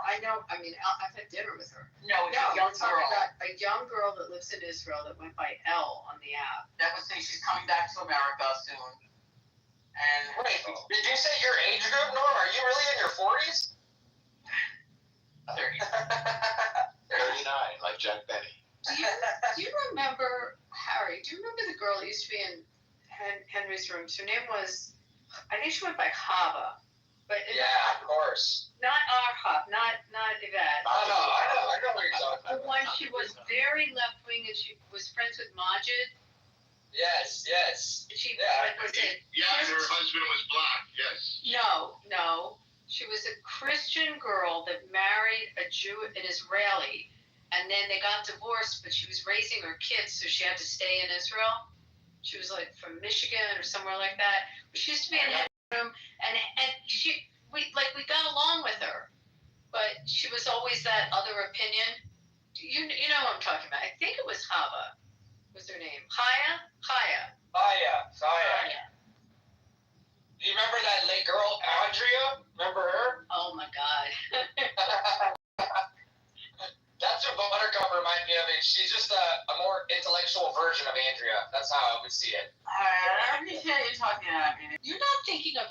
I know. I mean, I've had dinner with her. No, it's No, a young I'm talking girl. about a young girl that lives in Israel that went by Elle on the app. That was saying she's coming back to America soon. And Wait, did you say your age group, Norm? Are you really in your 40s? 39, like Jack Benny. Do you remember, Harry, do you remember the girl that used to be in Henry's rooms? Her name was, I think she went by Hava. But Yeah, of course. not Arhab, not Yvette. I know what you're talking The about. one, she was very left-wing and she was friends with Majid. Yes. She Yeah. was it? Yeah, and her husband was black. Yes. No. She was a Christian girl that married an Israeli, and then they got divorced, but she was raising her kids, so she had to stay in Israel. She was like from Michigan or somewhere like that. But she used to be in the room, and we got along with her, but she was always that other opinion. You know what I'm talking about? I think it was Hava. Was her name Chaya? Do you remember that late girl, Andrea? Remember her? Oh my God. That's what Buttercup reminded me of. She's just a more intellectual version of Andrea. That's how I would see it. I understand you're talking about. You're not thinking of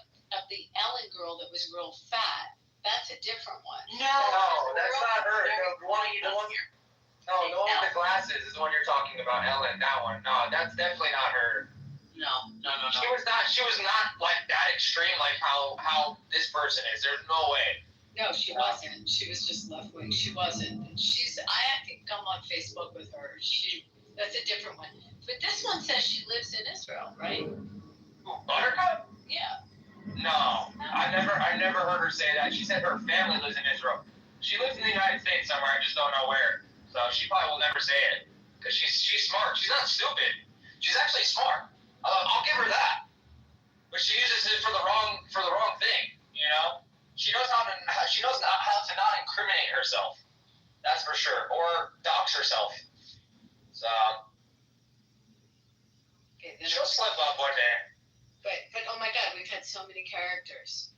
the Ellen girl that was real fat. That's a different one. No, that's not her. The one here. No, the one with the glasses is the one you're talking about, Ellen. That one. No, that's definitely not her. No. She was not like that extreme like how this person is. There's no way. No, she wasn't. She was just left wing. She wasn't. I think I'm on Facebook with her. That's a different one. But this one says she lives in Israel, right? Buttercup? Yeah. No, I never heard her say that. She said her family lives in Israel. She lives in the United States somewhere. I just don't know where. So she probably will never say it because she's smart. She's not stupid. She's actually smart. I'll give her that. But she uses it for the wrong thing. You know, she knows how to not incriminate herself. That's for sure, or dox herself. So she'll slip up one day. But oh my God, we've had so many characters.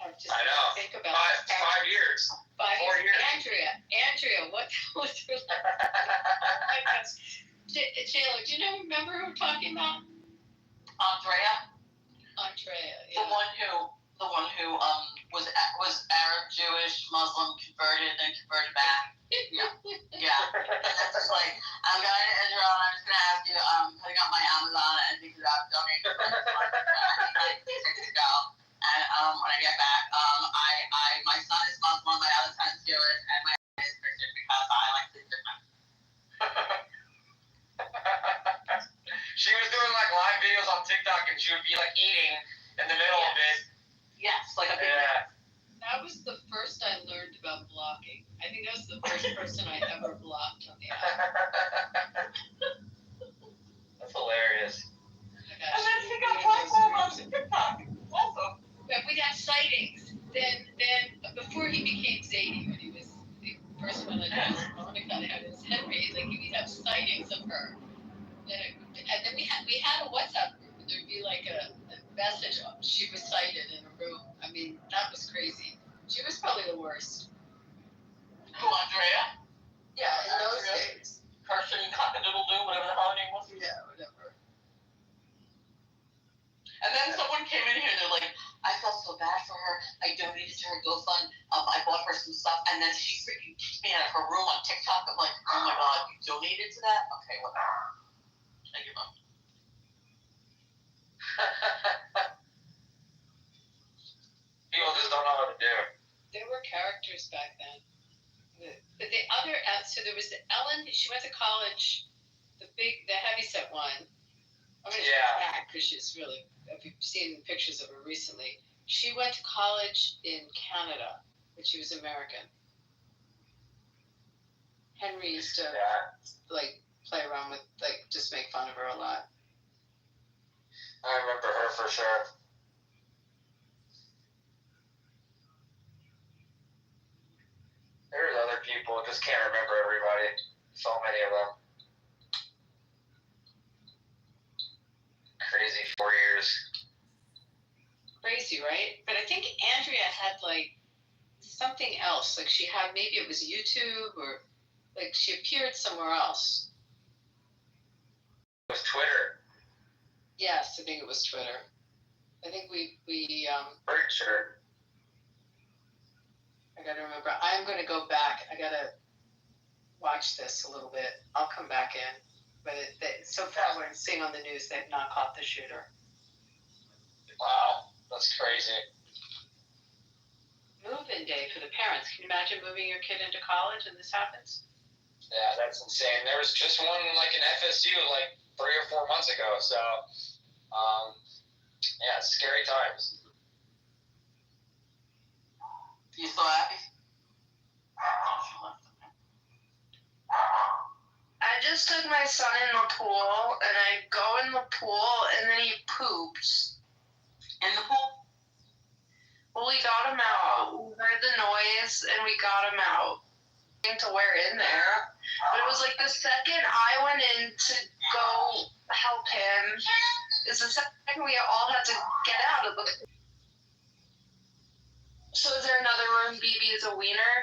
I know. Think about 5 years. 4 years. Andrea, what was her name? Oh my gosh. Taylor, do you remember who we're talking about? Andrea, Yeah. the one who was Arab, Jewish, Muslim, converted, then converted back. Yeah. It's just like, I'm going to Israel and I'm just gonna ask you, putting up my Amazon and things about donating like 6 weeks ago. And when I get back, my son is Muslim, my other son's Jewish, and my son is Christian because I like to different. She was doing like live videos on TikTok and she would be like eating in the middle of it. Yes, like a big That was the first I learned about blocking. I think that was the first person I ever blocked on the app. That's hilarious. And then she got platformed on TikTok also. But we'd have sightings. Then before he became Zadie, when he was the first one that was Monica that had his Henry, like we'd have sightings of her. And then we had a WhatsApp group, and there'd be like a message of she was sighted in a room. I mean, that was crazy. She was probably the worst. Who, Andrea? Yeah, in those days. Carson Cock-a-doodle-doo, whatever the hell her name was. Yeah, whatever. And then someone came in here and they're like, I felt so bad for her. I donated to her GoFund. I bought her some stuff. And then she freaking kicked me out of her room on TikTok. I'm like, oh my God, you donated to that? Okay, whatever. I give up. People just don't know what to do. There were characters back then. But the other, so there was Ellen, she went to college, the heavyset one. I'm going to say back because she's really, if you've seen pictures of her recently, she went to college in Canada, but she was American. Henry used to play around with, just make fun of her a lot. I remember her for sure. There's other people, just can't remember everybody. So many of them. Crazy 4 years. Crazy, right? But I think Andrea had something else. She had, maybe it was YouTube or she appeared somewhere else. It was Twitter. Yes, I think it was Twitter. I think we pretty sure. I gotta remember. I'm gonna go back. I gotta watch this a little bit. I'll come back in. But so far, we're seeing on the news they've not caught the shooter. Wow, that's crazy. Move-in day for the parents. Can you imagine moving your kid into college and this happens? Yeah, that's insane. There was just one in FSU 3 or 4 months ago. So, yeah, it's scary times. You still happy? I just took my son in the pool, and I go in the pool, and then he poops. In the pool? Well, we got him out. We heard the noise, and we got him out. To wear in there. But it was the second I went in to go help him, is the second we all had to get out of the. So is there another room BB is a wiener?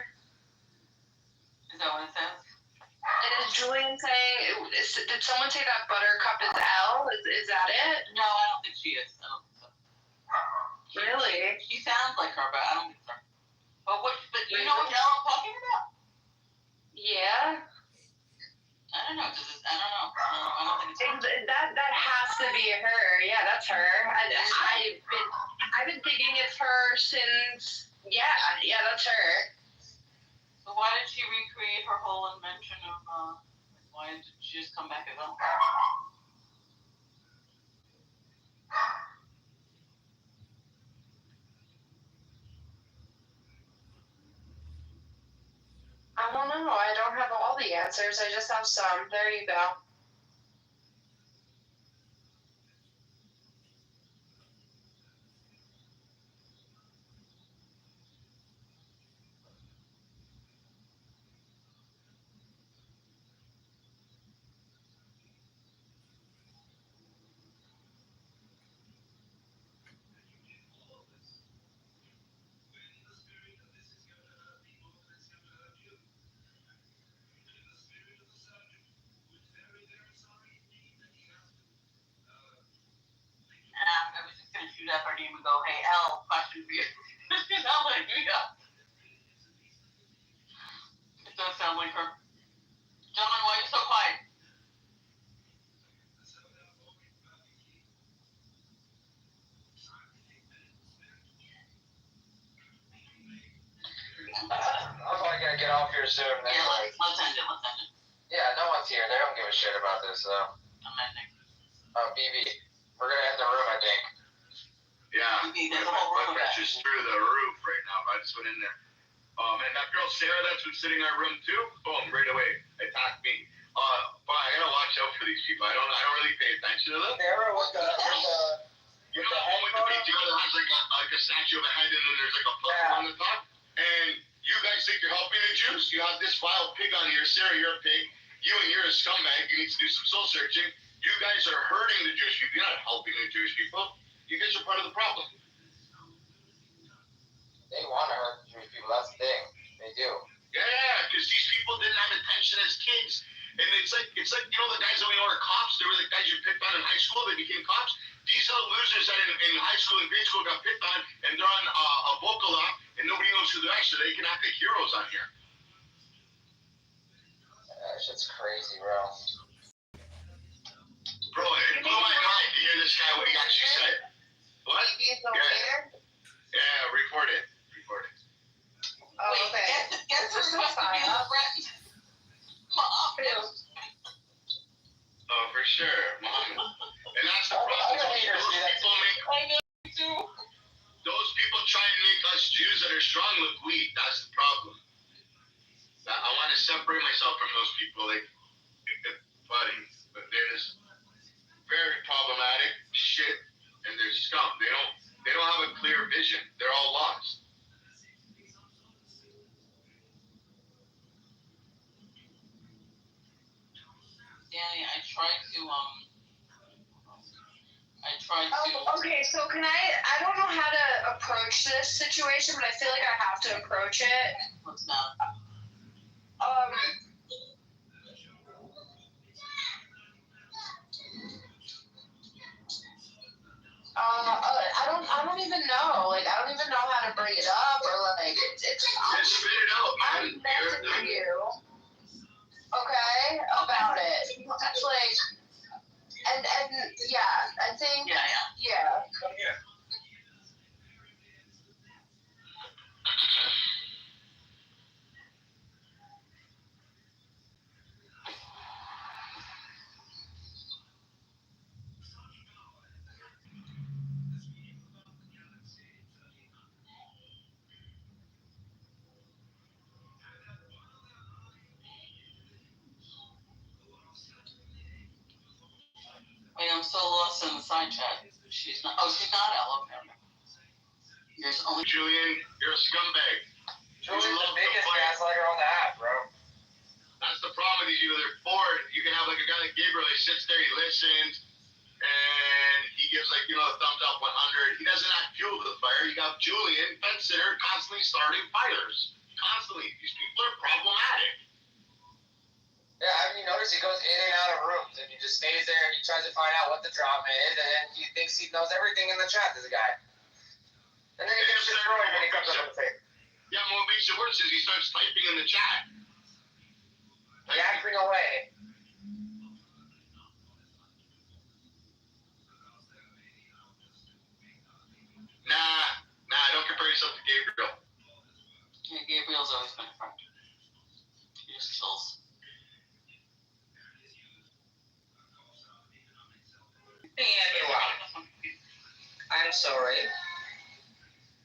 Is that what it says? And is Julian saying, did someone say that Buttercup is L? Is that it? No, I don't think she is. I don't think so. Really? She sounds like her, but I don't think so. But do you know what L I'm talking about? Yeah. don't know. I don't know. I don't think it's That has to be her. Yeah, that's her. I've been thinking it's her since. Yeah, that's her. So why did she recreate her whole invention of? Why did she just come back as well? I don't know. I don't have all the answers. I just have some. There you go. I was just gonna shoot up her name and go, "Hey, L, question for you." She's not letting me up. It does sound like her. Gentlemen, why are you so quiet? I'm probably gonna get off here soon. Yeah, let's end it. Yeah, no one's here. They don't give a shit about this, though. I'm ending. BB, we're gonna end the room, I think. Yeah. There's a whole room of That's that. just through the roof right now, but I just went in there. And that girl Sarah that's been sitting in our room too, boom, right away, attacked me. But I gotta watch out for these people. I don't really pay attention to them. Sarah with the you know, the one with the PTO that has like a statue of a head and then there's like a puppet on the top. And you guys think you're helping the Jews? You have this vile pig on here. Sarah, you're a pig. You're a scumbag. You need to do some soul searching. You guys are hurting the Jewish people. You're not helping the Jewish people. You guys are part of the problem. They want to hurt Jewish people. That's the thing. They do. Yeah, because these people didn't have attention as kids. And it's like the guys that we know are cops. They were the guys you picked on in high school. They became cops. These are the losers that in high school and grade school got picked on, and they're on a vocal up, and nobody knows who they are, so they can act like heroes on here. That shit's crazy, bro. Bro, it blew my mind to hear this guy what he actually said. What? Yeah, report it. Oh, okay. Guess who's supposed to be the friend? Mom. Oh, for sure, Mom. And that's the problem. Those people try and make us Jews that are strong look weak. That's the problem. I want to separate myself from those people. But there's very problematic shit, and they're scum. They don't have a clear vision. They're all lost. Danny, I tried to. Okay, so can I don't know how to approach this situation, but I feel like I have to approach it. What's that? I don't even know. Like, I don't even know how to bring it up or like it's. Just spit it out, man. I'm messaging you. Okay, about it. It's like, and yeah, I think. Yeah. Come here. Wait, I'm so lost in the side chat. She's not Ella. There's only Julian, you're a scumbag. Julian's the biggest gaslighter on the app, bro. That's the problem with these people. They're bored. You can have like a guy like Gabriel. He sits there, he listens, and he gives a thumbs up 100. He doesn't act fuel to the fire. You got Julian, fence sitter, constantly starting fires. Constantly. These people are problematic. Yeah, haven't you noticed he goes in and out of rooms and he just stays there and he tries to find out what the drama is and then he thinks he knows everything in the chat, this guy. And then he gets destroyed when he comes up with the thing. Yeah, what makes it worse is he starts typing in the chat. Yapping away.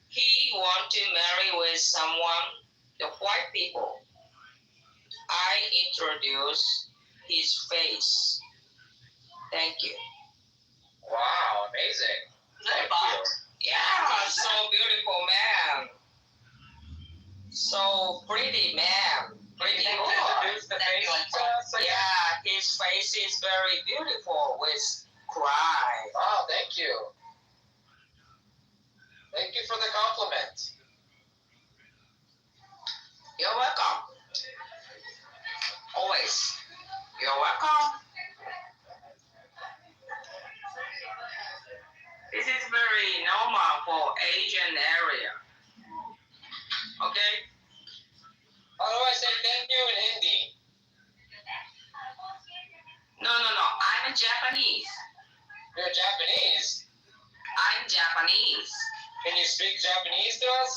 he want to marry with someone, the white people. I introduce his face. Thank you. Wow, amazing. Thank you. Yeah, so beautiful man. So pretty man. Pretty boy. Yeah, his face is very beautiful with cry. Oh, thank you. Thank you for the compliment. You're welcome. Always. You're welcome. This is very normal for Asian area. Okay? How do I say thank you in Hindi? No. I'm Japanese. You're Japanese? I'm Japanese. Can you speak Japanese to us?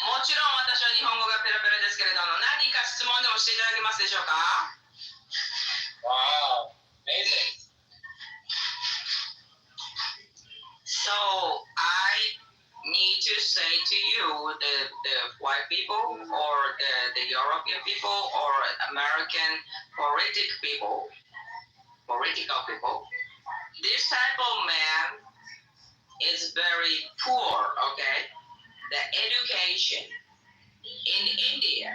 もちろん私は日本語がペラペラですけれども、何か質問でもしていただけますでしょうか？ Wow, amazing. So I need to say to you, the white people or the European people or American political people, this type of man is very poor, okay? The education in India,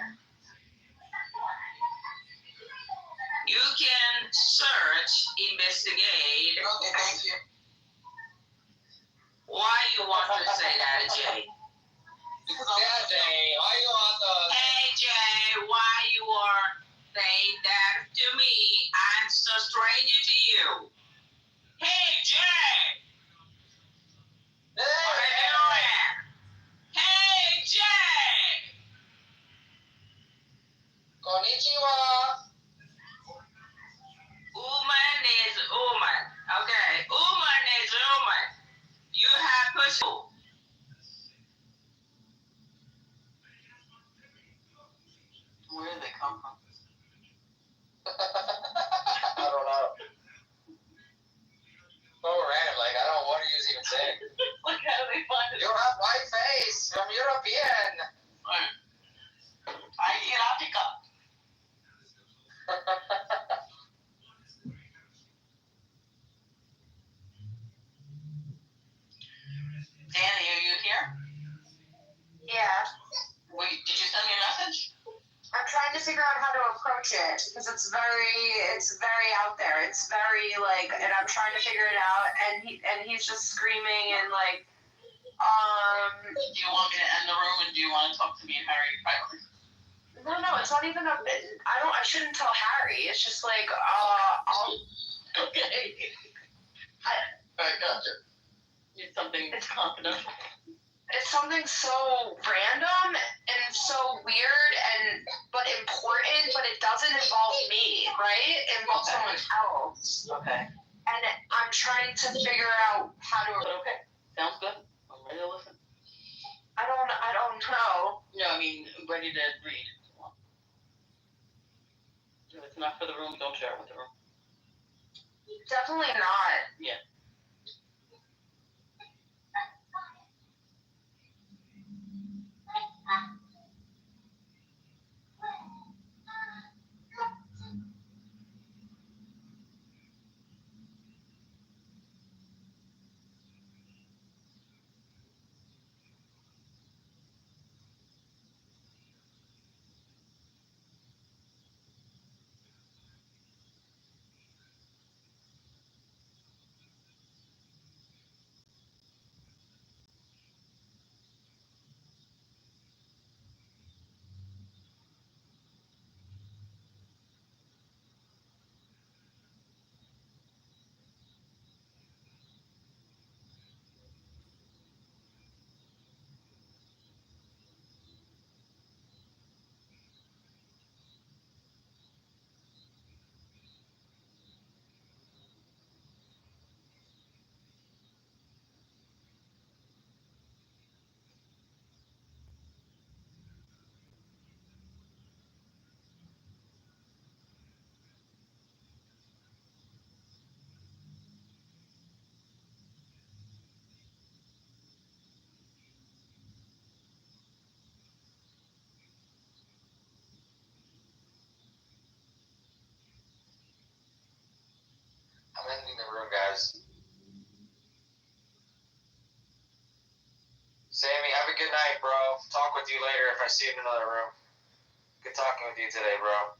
you can search, investigate. Okay, thank you. Why you want to say that, Jay? Yeah, Jay, why you want to... Hey, Jay, why you are saying that to me? I'm so stranger to you. Hey, Jay! Hey, What are you doing? Hey, Jay! Konnichiwa. Woman is woman. Okay, woman is woman. You have pussy. Where did they come from? I don't know. So random, like, I don't know what are you even saying. Like, how do they find it? You have white face from European. I erotica. Danny, are you here? Yeah. Wait, did you send me a message? I'm trying to figure out how to approach it because it's very out there. It's very like, and I'm trying to figure it out. And he's just screaming and like, Do you want me to end the room and do you want to talk to me and Harry privately? No, it's not even I shouldn't tell Harry. It's just like, I'll. Okay. I gotcha. It's something confidential. It's something so random and so weird but important, but it doesn't involve me, right? It involves someone else. Okay. And I'm trying to figure out how to. Okay. Sounds good. I'm ready to listen. I don't know. No, I mean, ready to read. If it's not for the room, don't share it with the room. Definitely not. Yeah. guys. Sammy, have a good night, bro. Talk with you later if I see you in another room. Good talking with you today, bro.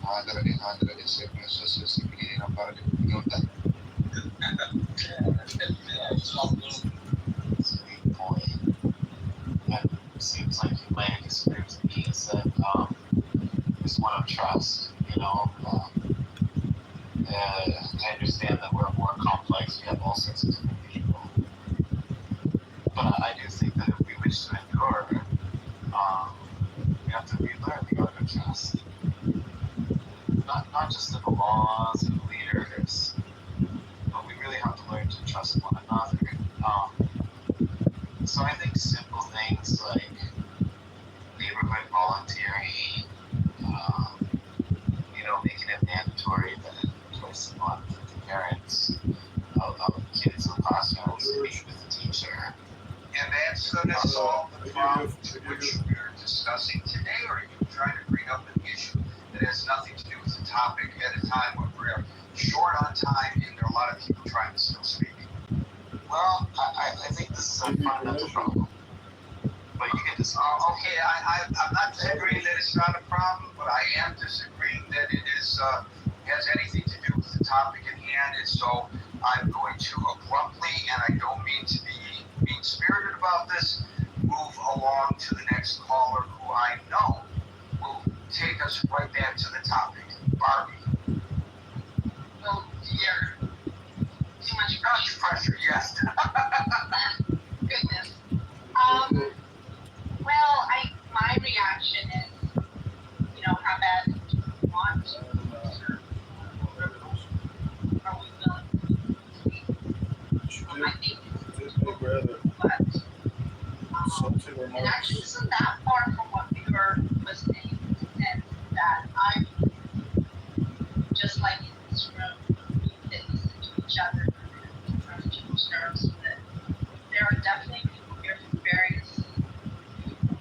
Alejandra dice que eso se quiere para que pregunta. Seems like you might disagree with me is that is one of trust. I understand that we're more complex. We have all sorts of different people, but I do think that if we wish to endure, we have to relearn the art of trust. Not just in the laws and leaders, but we really have to learn to trust one another. So I think simple things like neighborhood volunteering, making it mandatory that twice a month the parents of kids in classrooms meet with the teacher. And that's going to solve the problem which we're discussing today, or are you trying to bring up an issue that has nothing to do with the topic at a time when we're short on time and there are a lot of people trying to still speak? Well, I think this is a fundamental problem. But you can disagree. Okay, I'm not disagreeing that it's not a problem, but I am disagreeing that it is has anything to do with the topic at hand, and so I'm going to abruptly, and I don't mean to be mean-spirited about this, move along to the next caller who I know will take us right back to the topic. Barbie. Well, yeah. Too much pressure, yes. Goodness. Well, my reaction is, how bad do we want to? Are we willing to speak? I think it's but it actually isn't that far from what we were listening, and that I'm just like in this room, we can listen to each other and try to people's nerves, that there are definitely people here from various people,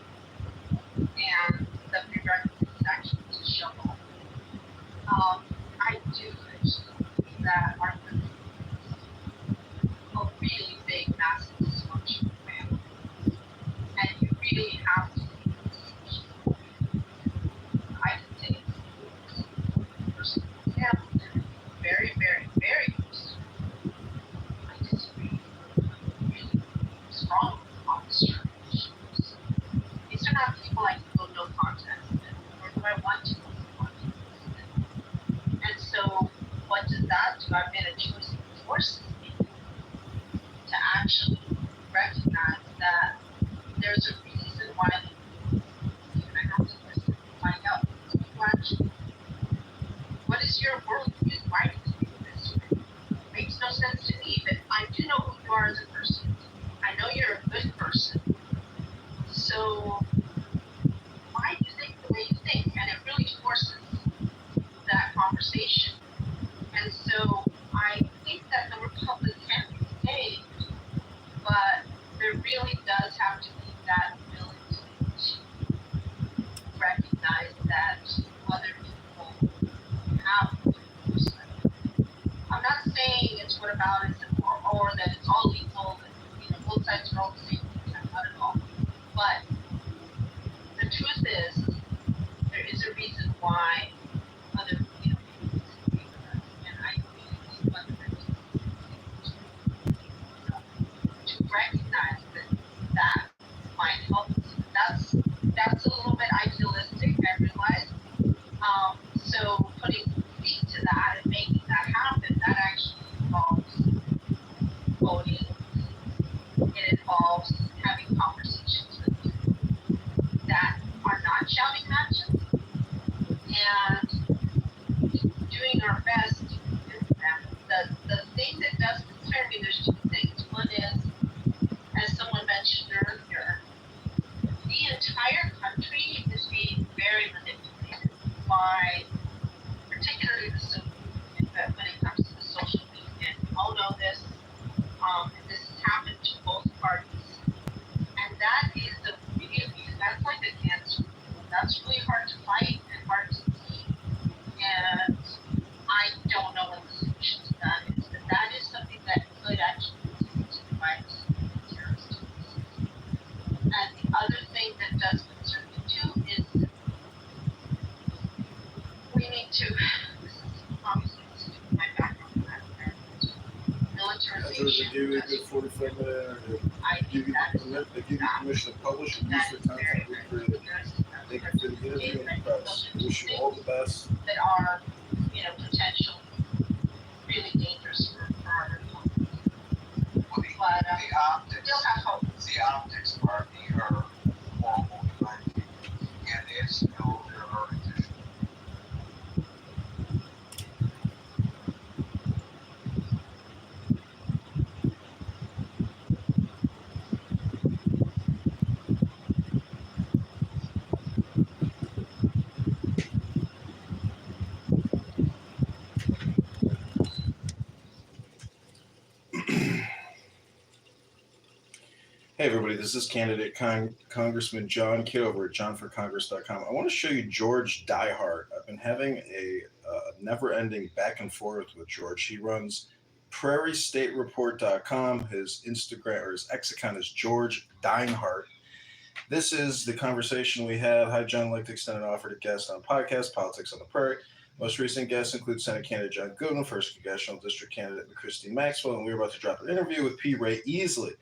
and the prerequisites actually to show up. I do think that our country is a really big, massive dysfunctional family, and you really have to make a decision. I can say it's person family, very, very, very close. I disagree really strongly on certain issues. These are not people I can go no contest with, nor do I want to go no contest with. And so, what does that do? I've made a choice that forces me to actually recognize that there's a reason why and I have to listen and find out what is your worldview? Why do you do this way? Makes no sense to me, but I do know who you are as a person. I know you're a good person. So why do you think the way you think? And it really forces that conversation. And so I think that the Republic can be saved, but there really does have to be that ability to recognize that other people have a different perspective. I'm not saying it's whataboutism or that it's all equal, that both sides are all the same, not at all. But the truth is, there is a reason why other people disagree with us, and I really fundamentally to recognize that might help us. That's a little bit idealistic, I realize. So putting feet to that and making that happen, that actually involves voting. It involves having conversations with people that are not shouting matches and doing our best to convince them. The thing that does concern me, there's two things. One is, as someone mentioned earlier, the entire country is being very manipulated by you need to, obviously, my background, military. After they give you a good 45-minute interview, they give you permission to publish and use the content we created. Thank you for the interview and the press. I wish you all the best. That are, potential really dangerous for our republic. Well, the optics are horrible, in my opinion, and it's no, there are additional. Hey everybody, this is candidate Congressman John Kitover at johnforcongress.com. I want to show you George Diehard. I've been having a never-ending back and forth with George. He runs prairiestatereport.com. His Instagram or his X account is George Diehard. This is the conversation we had. Hi, John. I'd like to extend an offer to guest on podcast, Politics on the Prairie. Most recent guests include Senate candidate John Goodman, 1st Congressional District candidate Christine Maxwell, and we're about to drop an interview with P. Ray Easley.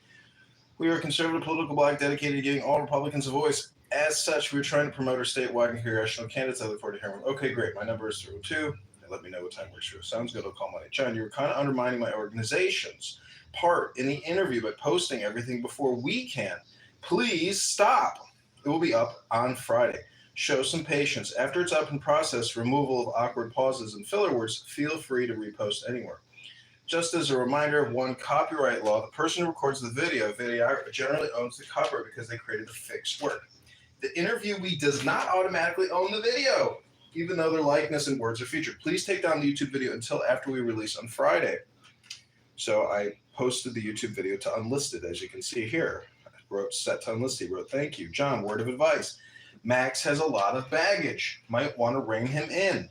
We are a conservative political bloc dedicated to giving all Republicans a voice. As such, we're trying to promote our statewide and congressional candidates. I look forward to hearing them. Okay, great. My number is 302. Let me know what time works for you. Sounds good. I'll call Money. John, you were kind of undermining my organization's part in the interview by posting everything before we can. Please stop. It will be up on Friday. Show some patience. After it's up and processed, removal of awkward pauses and filler words, feel free to repost anywhere. Just as a reminder of one copyright law, the person who records the video generally owns the copyright because they created a fixed work. The interviewee does not automatically own the video, even though their likeness and words are featured. Please take down the YouTube video until after we release on Friday. So I posted the YouTube video to unlisted, as you can see here. I wrote set to unlisted. He wrote, thank you. John, word of advice. Max has a lot of baggage. Might want to ring him in.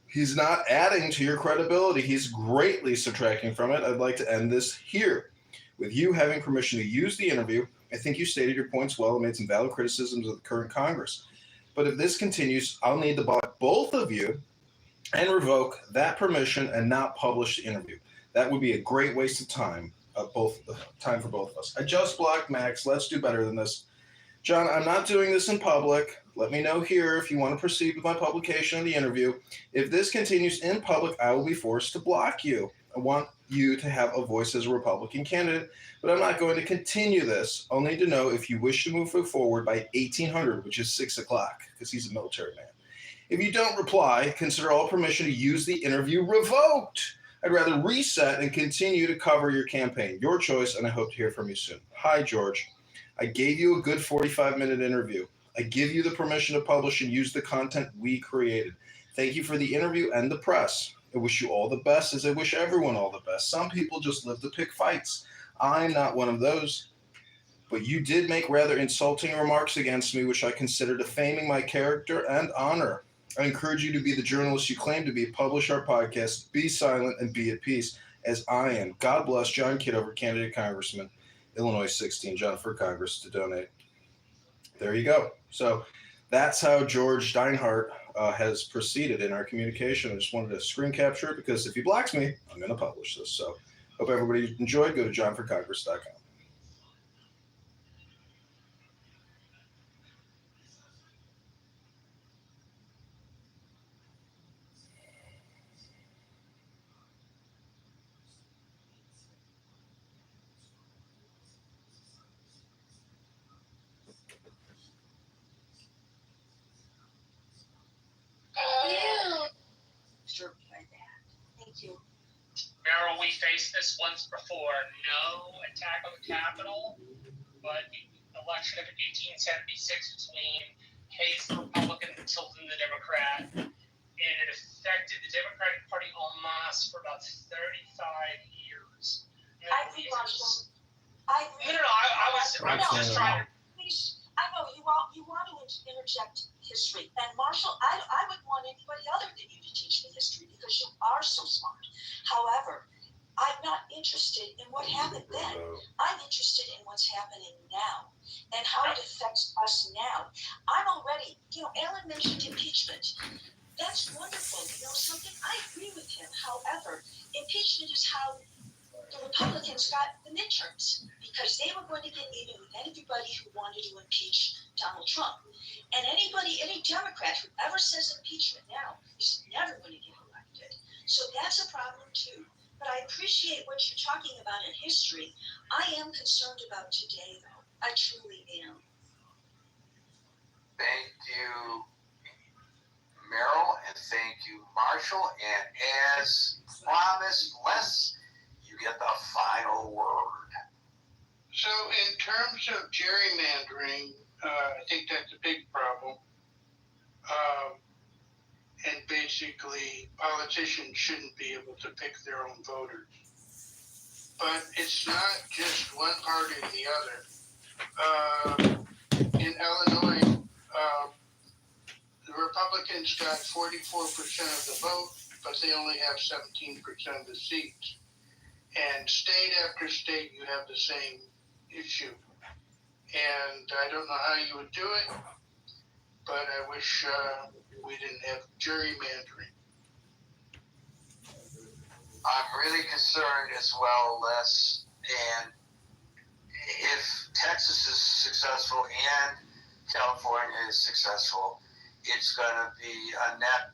He's not adding to your credibility. He's greatly subtracting from it. I'd like to end this here. With you having permission to use the interview, I think you stated your points well and made some valid criticisms of the current Congress. But if this continues, I'll need to block both of you and revoke that permission and not publish the interview. That would be a great waste of time, time for both of us. I just blocked Max. Let's do better than this. John, I'm not doing this in public. Let me know here if you want to proceed with my publication of the interview. If this continues in public, I will be forced to block you. I want you to have a voice as a Republican candidate, but I'm not going to continue this. I'll need to know if you wish to move forward by 1800, which is 6 o'clock, because he's a military man. If you don't reply, consider all permission to use the interview revoked. I'd rather reset and continue to cover your campaign. Your choice, and I hope to hear from you soon. Hi, George. I gave you a good 45-minute interview. I give you the permission to publish and use the content we created. Thank you for the interview and the press. I wish you all the best, as I wish everyone all the best. Some people just live to pick fights. I'm not one of those. But you did make rather insulting remarks against me, which I consider defaming my character and honor. I encourage you to be the journalist you claim to be. Publish our podcast, be silent, and be at peace, as I am. God bless. John Kitover, candidate Congressman, Illinois 16, John for Congress, to donate. There you go. So that's how George Diehard has proceeded in our communication. I just wanted to screen capture it because if he blocks me, I'm going to publish this. So hope everybody enjoyed. Go to johnforcongress.com. Remember, we faced this once before. No attack on the Capitol, but the election of 1876 between Hayes, the Republican, and Tilton, the Democrat, and it affected the Democratic Party en masse for about 35 years. I agree, Marshall. I agree. No, I was just trying to. Please, I know you want to interject history, and Marshall, I wouldn't want anybody other than you to teach me history because you are so smart. However, I'm not interested in what happened then. I'm interested in what's happening now and how it affects us now. I'm already, Alan mentioned impeachment. That's wonderful. You know something? I agree with him. However, impeachment is how the Republicans got the midterms because they were going to get even with anybody who wanted to impeach Donald Trump. And any Democrat who ever says impeachment now is never going to get elected. So that's a problem too. But I appreciate what you're talking about in history. I am concerned about today, though. I truly am. Thank you, Meryl, and thank you, Marshall. And as promised, Les, you get the final word. So, in terms of gerrymandering, I think that's a big problem. And basically, politicians shouldn't be able to pick their own voters. But it's not just one party or the other. In Illinois, the Republicans got 44% of the vote, but they only have 17% of the seats. And state after state, you have the same issue. And I don't know how you would do it, but I wish we didn't have gerrymandering. I'm really concerned as well, Les, and if Texas is successful and California is successful, it's going to be a net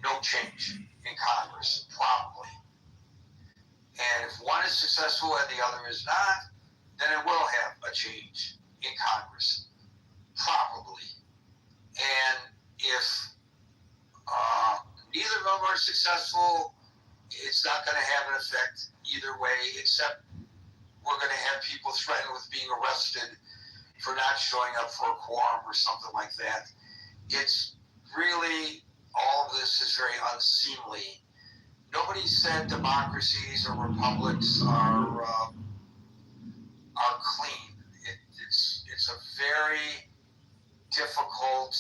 no change in Congress, probably. And if one is successful and the other is not, then it will have a change in Congress, probably. And if neither of them are successful, it's not going to have an effect either way, except we're going to have people threatened with being arrested for not showing up for a quorum or something like that. It's really, all of this is very unseemly. Nobody said democracies or republics are clean. It's a very difficult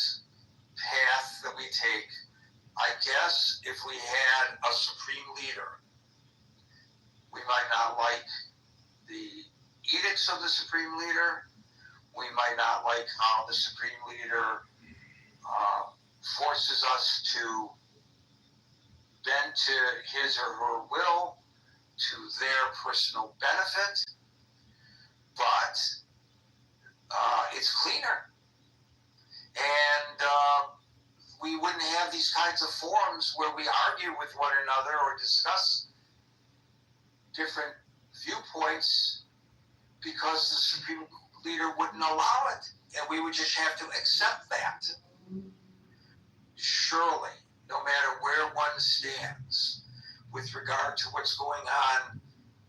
path that we take. I guess if we had a supreme leader, we might not like the edicts of the supreme leader. We might not like how the supreme leader forces us to bend to his or her will, to their personal benefit, but it's cleaner. And we wouldn't have these kinds of forums where we argue with one another or discuss different viewpoints because the supreme leader wouldn't allow it, and we would just have to accept that. Surely, no matter where one stands with regard to what's going on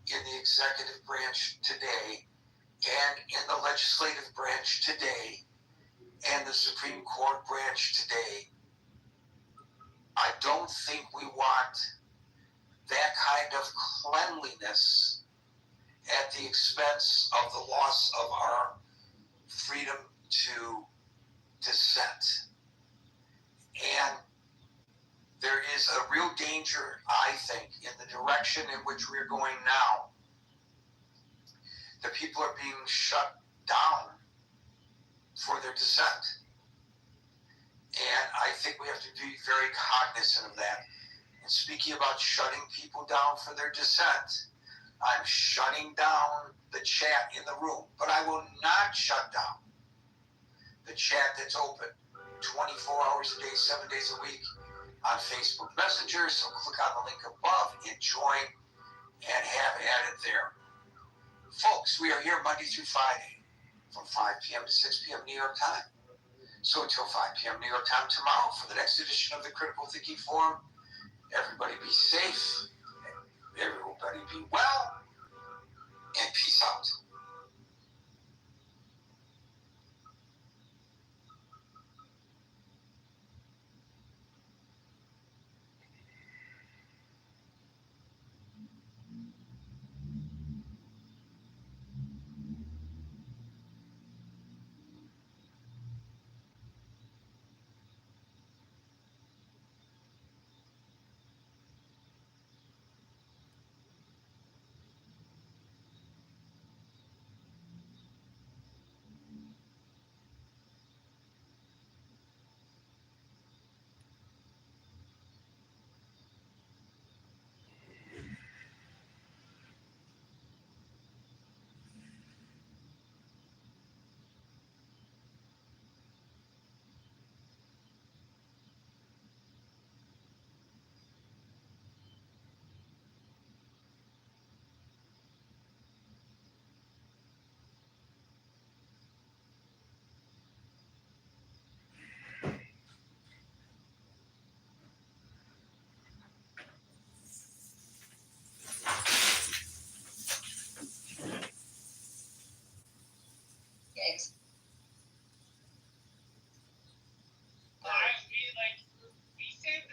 in the executive branch today and in the legislative branch today and the Supreme Court branch today, I don't think we want that kind of cleanliness at the expense of the loss of our freedom to dissent. And there is a real danger, I think, in the direction in which we're going now. The people are being shut down for their dissent. And I think we have to be very cognizant of that. And speaking about shutting people down for their dissent, I'm shutting down the chat in the room, but I will not shut down the chat that's open 24 hours a day, 7 days a week on Facebook Messenger. So click on the link above and join and have at it there. Folks, we are here Monday through Friday from 5 p.m. to 6 p.m. New York time. So until 5 p.m. New York time tomorrow for the next edition of the Critical Thinking Forum, everybody be safe, everybody be well, and peace out.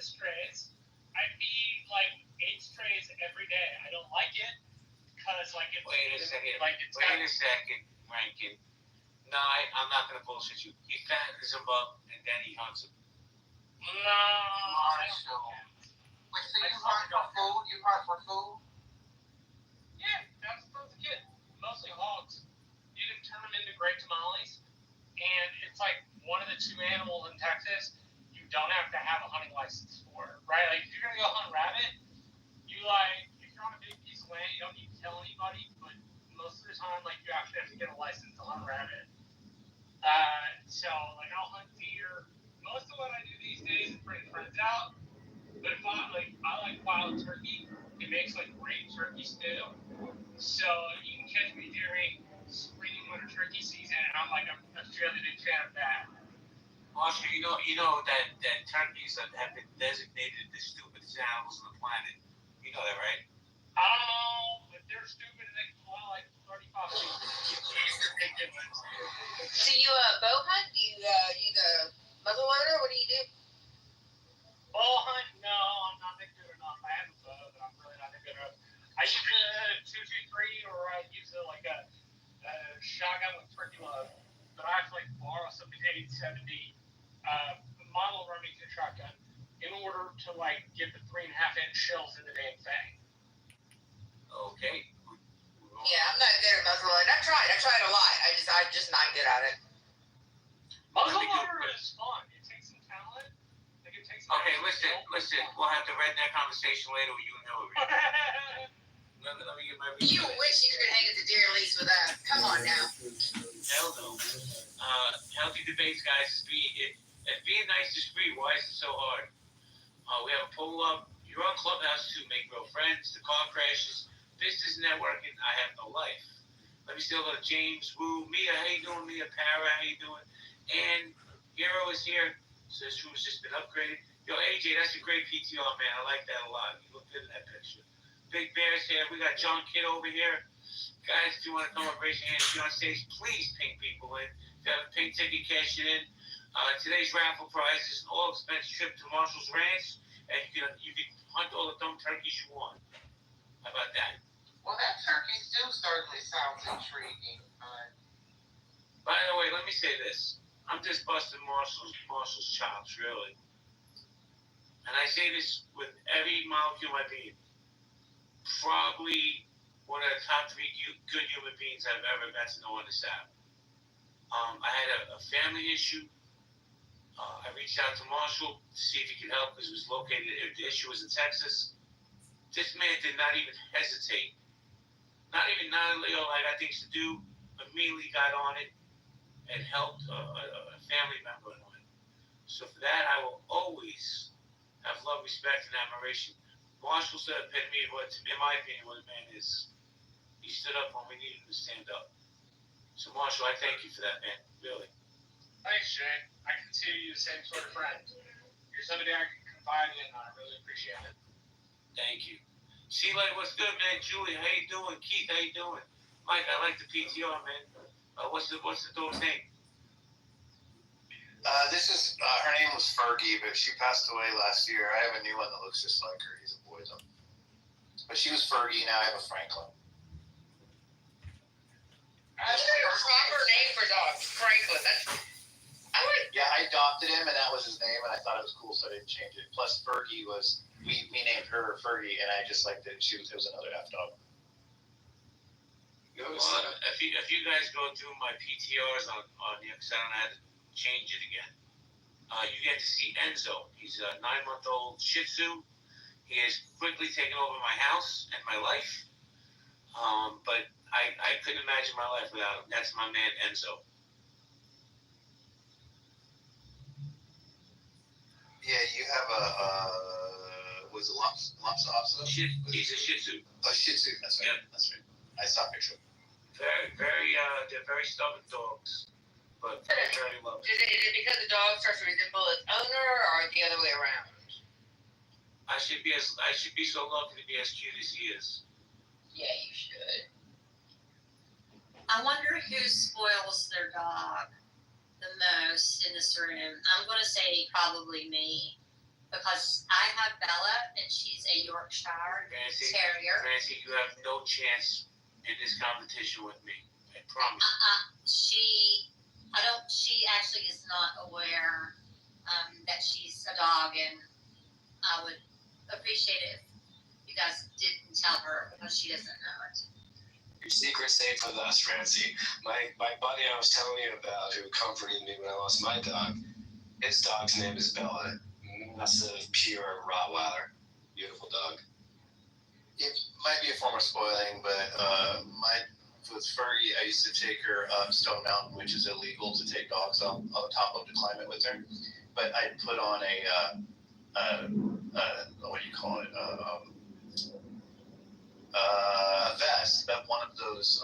strays. I feed like 8 strays every day. I don't like it because like it's Wait a second. like it's Wait a second, Rankin. No, I'm not gonna bullshit you. He fattens him up and then he hunts him. No. Marshall. Wait, so you hunt for food? You hunt for food? Yeah, that's as a kid. Mostly hogs. You can turn them into great tamales, and it's like one of the 2 animals in Texas you don't have to have a hunting license for, right? Like if you're gonna go hunt rabbit, you like if you're on a big piece of land, you don't need to tell anybody, but most of the time, like you actually have to get a license to hunt rabbit. So like I'll hunt deer. Most of what I do these days is bring friends out. But if I like wild turkey, it makes like great turkey stew. So you can catch me during spring and winter turkey season, and I'm like a fairly big fan of that. Marshall, you know that turkeys have been designated the stupidest animals on the planet. You know that, right? I don't know if they're stupid and they can fly like 35 feet. So you bow hunt? Do you use a muzzle loader? What do you do? Bow hunt? No, I'm not that good enough. I have a bow, but I'm really not that good enough. I use a 223 or I use a shotgun with turkey load. But I have to like borrow something 870 model Remington shotgun in order to like get the 3.5-inch shells in the damn thing. Okay. Yeah, I'm not good at muzzle loader. I tried a lot. I'm just not good at it. Muzzle loader is fun. It takes some talent. Okay, listen. We'll have the redneck conversation later with you and Hillary. Let me get my You wish you could hang at the deer lease with us. Come on now. Hell no. Healthy debates, guys. If being nice is free, why is it so hard? We have a poll up. You're on Clubhouse to make real friends. The car crashes. Business networking. I have no life. Let me still go to James Wu. Mia, how you doing? Mia Para, how you doing? And Hero is here. So this room's just been upgraded. Yo, AJ, that's a great PTR, man. I like that a lot. You look good in that picture. Big Bear's here. We got John Kidd over here. Guys, if you want to come up, raise your hand. If you're on stage, please ping people in. If you have a pink ticket, cash it in. Today's raffle prize is an all-expense trip to Marshall's Ranch, and you can hunt all the dumb turkeys you want. How about that? Well, that turkey stew certainly sounds intriguing. By the way, let me say this. I'm just busting Marshall's chops, really. And I say this with every molecule of my being. Probably one of the top 3 good human beings I've ever got to know on this app. I had a family issue. I reached out to Marshall to see if he could help because it was located, the issue was in Texas. This man did not even hesitate. Not even, I got things to do. Immediately got on it and helped a family member on it. So for that, I will always have love, respect, and admiration. Marshall's the epitome of what, in my opinion, what a man is. He stood up when we needed him to stand up. So Marshall, I thank you for that, man. Really. Thanks, Jay. I consider you the same sort of friend. You're somebody I can confide in, and I really appreciate it. Thank you. C-Light, what's good, man? Julie, how you doing? Keith, how you doing? Mike, I like the PTR, man. What's the dog's name? Her name was Fergie, but she passed away last year. I have a new one that looks just like her. He's a boy though. But she was Fergie. Now I have a Franklin. That's a proper name for dogs, Franklin. Yeah, I adopted him, and that was his name, and I thought it was cool, so I didn't change it. Plus, Fergie was we named her Fergie, and I just liked it. It was another half dog. Well, if you guys go through my PTRs on the because I don't know how to change it again. You get to see Enzo. He's a 9-month-old Shih Tzu. He has quickly taken over my house and my life. But I couldn't imagine my life without him. That's my man, Enzo. Yeah, you have was it Lopsa? He's a Shih Tzu. Oh, Shih Tzu. That's right. Yep. That's right. I saw a picture of him. They're very stubborn dogs, but very loving. Is it because the dog starts to resemble its owner, or the other way around? I should be so lucky to be as cute as he is. Yeah, you should. I wonder who spoils their dog the most in this room. I'm going to say probably me, because I have Bella and she's a Yorkshire Terrier. Francie, you have no chance in this competition with me. I promise. She actually is not aware that she's a dog, and I would appreciate it if you guys didn't tell her because she doesn't know it. Your secret's safe with us, Francie. My buddy I was telling you about, who comforted me when I lost my dog, his dog's name is Bella. Massive, pure Rottweiler. Beautiful dog. It might be a form of spoiling, but with Fergie, I used to take her up Stone Mountain, which is illegal to take dogs on the top of the climate with her. But I put on a what do you call it? A vest. That one of those.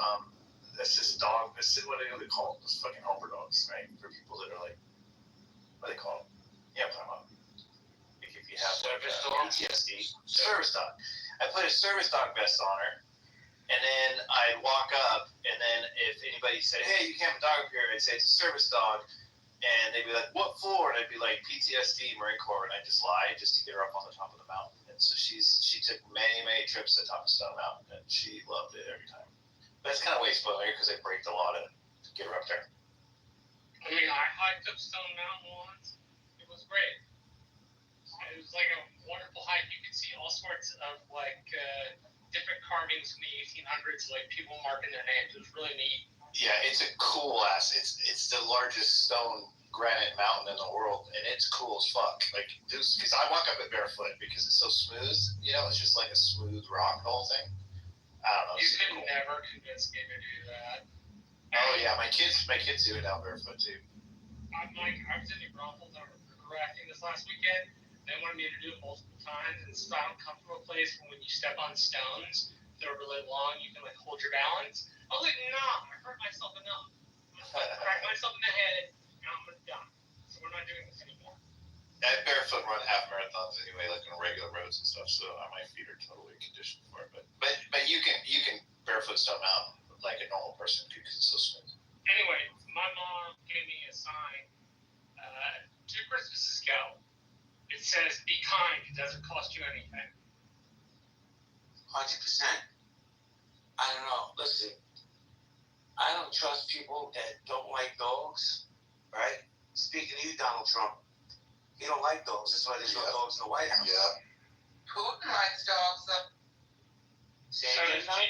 That's this dog. What do they call them? Those fucking helper dogs, right? For people that are like, what do they call them? Yeah, I'm talking about. If you have Service dog? PTSD, service dog. I put a service dog vest on her. And then I'd walk up, and then if anybody said, "Hey, you can't have a dog up here," I'd say it's a service dog, and they'd be like, "What floor?" And I'd be like, "PTSD, Marine Corps," and I'd just lie just to get her up on the top of the mountain. And so she took many trips to the top of Stone Mountain, and she loved it every time. But it's kind of way spoiler because I braked a lot to get her up there. I mean, I hiked up Stone Mountain once. It was great. It was like a wonderful hike. You could see all sorts of different carvings from the 1800s, like people marking their names. It was really neat. Yeah, it's a cool ass. It's the largest stone granite mountain in the world, and it's cool as fuck. Like, because I walk up it barefoot because it's so smooth. You know, it's just like a smooth rock, the whole thing. I don't know. You could never convince me to do that. Oh yeah, my kids do it now barefoot too. I was in New Braunfels on river rafting this last weekend. They wanted me to do it multiple times, and it's not a comfortable place when you step on stones, they're really long, you can like hold your balance. I was like, nah, I hurt myself enough. I'm just gonna crack myself in the head, and I'm gonna die. So we're not doing this anymore. I barefoot run half marathons anyway, like on regular roads and stuff, so my feet are totally conditioned for it. But you can barefoot Stone Mountain like a normal person could because it's so smooth. Anyway, my mom gave me a sign 2 Christmases ago. It says, "Be kind. It doesn't cost you anything." 100%. I don't know. Listen, I don't trust people that don't like dogs, right? Speaking of you, Donald Trump, he don't like dogs. That's why there's no dogs in the White House. Yeah. Putin likes dogs, though. Say again, now?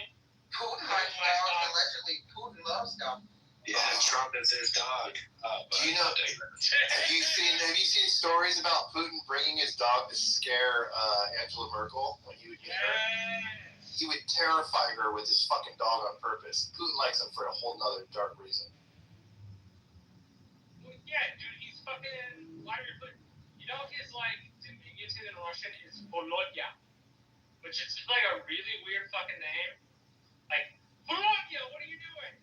Putin likes dogs. Allegedly, Putin loves dogs. Yeah, Trump is his dog. Do you know? Have you seen stories about Putin bringing his dog to scare Angela Merkel when he would meet her? He would terrify her with his fucking dog on purpose. Putin likes him for a whole nother dark reason. Well, yeah, dude, he's fucking. You know, his diminutive in Russian is Volodya, which is like a really weird fucking name. Like, Volodya, what are you doing?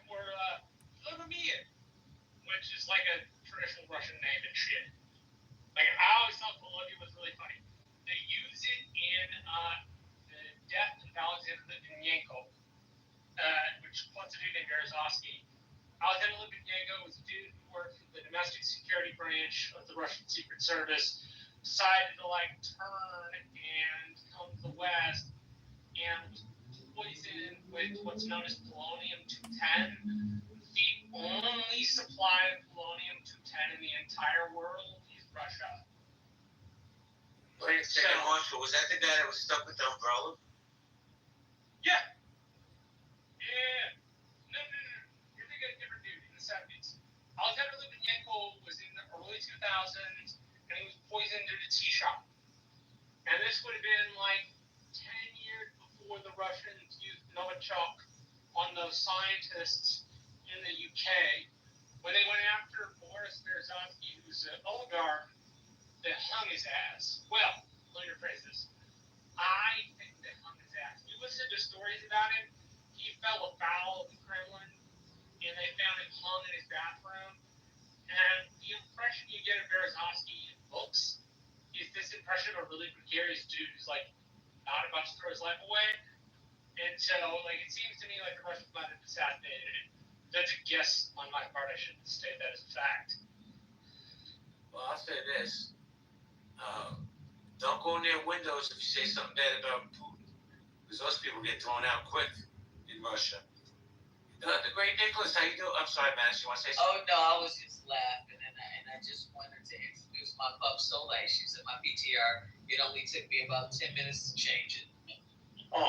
Or Vladimir, which is like a traditional Russian name and shit. Like, I always thought Volodya was really funny. They use it in the death of Alexander Litvinenko, which what's a dude named Berezovsky. Alexander Litvinenko was a dude who worked for the domestic security branch of the Russian Secret Service, decided to turn and come to the West, and poisoned with what's known as polonium-210. The only supply of polonium-210 in the entire world is Russia. Wait a second, Marshall. Was that the guy that was stuck with the umbrella? Yeah. Yeah. No. You're thinking of a different dude in the 70s. Alexander Litvinenko was in the early 2000s, and he was poisoned due to tea shop. And this would have been 10 years before the Russians used Novichok on those scientists in the UK. When they went after Boris Berezovsky, who's an oligarch that hung his ass. Well, let me rephrase this. I think they hung his ass. You listen to stories about him, he fell afoul of the Kremlin, and they found him hung in his bathroom. And the impression you get of Berezovsky in books is this impression of a really precarious dude who's not about to throw his life away. And so, it seems to me like the Russians might have assassinated him. That's a guess on my part. I shouldn't state that as a fact. Well, I'll say this. Don't go near windows if you say something bad about Putin, because those people get thrown out quick in Russia. The great Nicholas, how you doing? I'm sorry, Max, you want to say something? Oh no, I was just laughing, and I just wanted to introduce my pup Soleil. She's in my PTR. It only took me about 10 minutes to change it. Aww.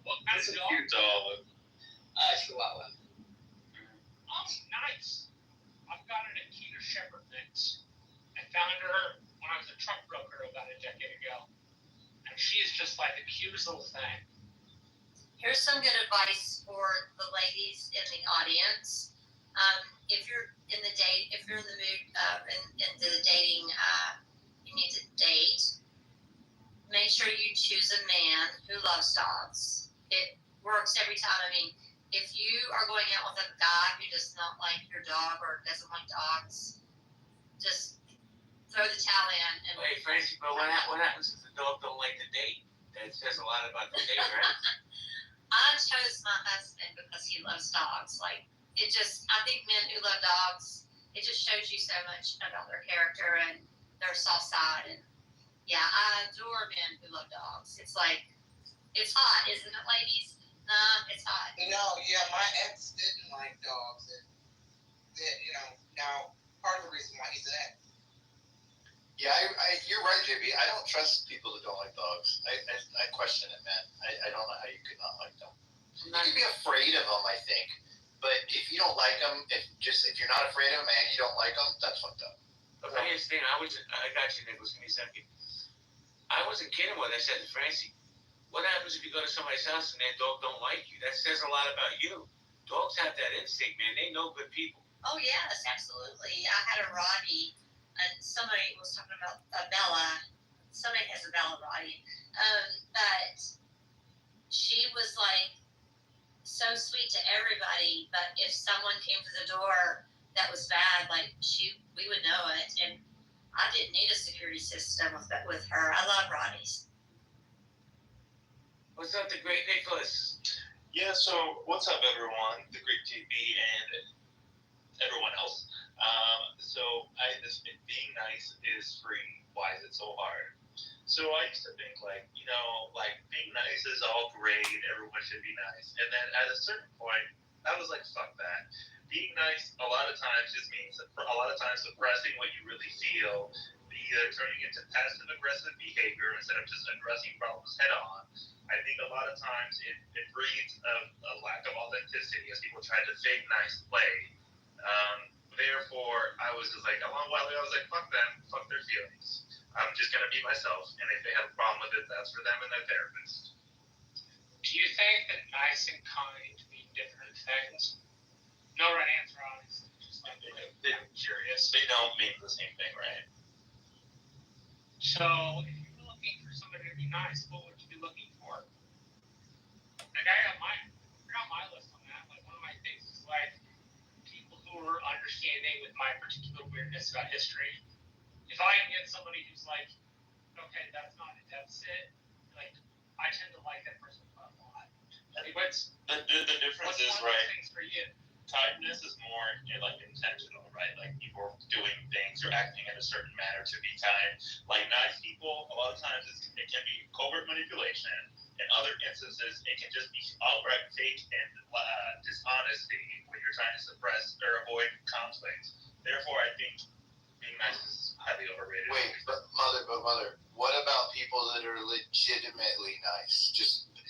What kind That's of a dog? cute dog. Chihuahua. Oh, nice. I've got an Akita Shepherd mix. I found her when I was a truck broker about a decade ago. And she is just like the cutest little thing. Here's some good advice for the ladies in the audience. If you're in the mood into the dating, you need to date. Make sure you choose a man who loves dogs. It works every time. I mean, if you are going out with a guy who does not like your dog or doesn't like dogs, just throw the towel in. And Wait, Francie, but what happens if the dog don't like the date? That says a lot about the date, right? I chose my husband because he loves dogs. I think men who love dogs, it just shows you so much about their character and their soft side. And yeah, I adore men who love dogs. It's hot, isn't it, ladies? It's hot. No, yeah, my ex didn't like dogs, and now part of the reason why he's an ex. Yeah, you're right, JB. I don't trust people that don't like dogs. I question it, man. I don't know how you could not like them. You can be afraid of them, I think. But if you don't like them, if you're not afraid of them and you don't like them, that's fucked up. Okay, here's the thing. I got you, Nicholas. Give me a second. I wasn't kidding when I said to Francie, what happens if you go to somebody's house and their dog don't like you? That says a lot about you. Dogs have that instinct, man. They know good people. Oh, yes, absolutely. I had a Roddy, and somebody was talking about a Bella. Somebody has a Bella Roddy. But she was so sweet to everybody, but if someone came to the door that was bad, we would know it. And I didn't need a security system with her. I love Roddies. What's up, the great Nicholas? Yeah, so what's up, everyone? The great JB and everyone else. So being nice is free. Why is it so hard? So I used to think being nice is all great. Everyone should be nice. And then at a certain point, I was like, fuck that. Being nice a lot of times just means suppressing what you really feel, either turning into passive aggressive behavior instead of just addressing problems head on. I think a lot of times it breeds a lack of authenticity as people try to fake nice play. Therefore, I was just like, a long while ago, I was like, fuck them, fuck their feelings. I'm just going to be myself, and if they have a problem with it, that's for them and their therapist. Do you think that nice and kind mean different things? No right answer, obviously. Just I'm curious. They don't mean the same thing, right? So, if you were looking for somebody to be nice, what would you be looking for? I got my list on that. One of my things is people who are understanding with my particular weirdness about history. If I can get somebody who's okay, that's not a deficit, I tend to like that person a lot. What's the difference is, one of those things for you? Kindness is more intentional, right? People doing things or acting in a certain manner to be kind. Nice people, a lot of times it can be covert manipulation. In other instances, it can just be outright fake and dishonesty when you're trying to suppress or avoid conflict. Therefore, I think being nice is highly overrated. Wait, but mother, what about people that are legitimately nice?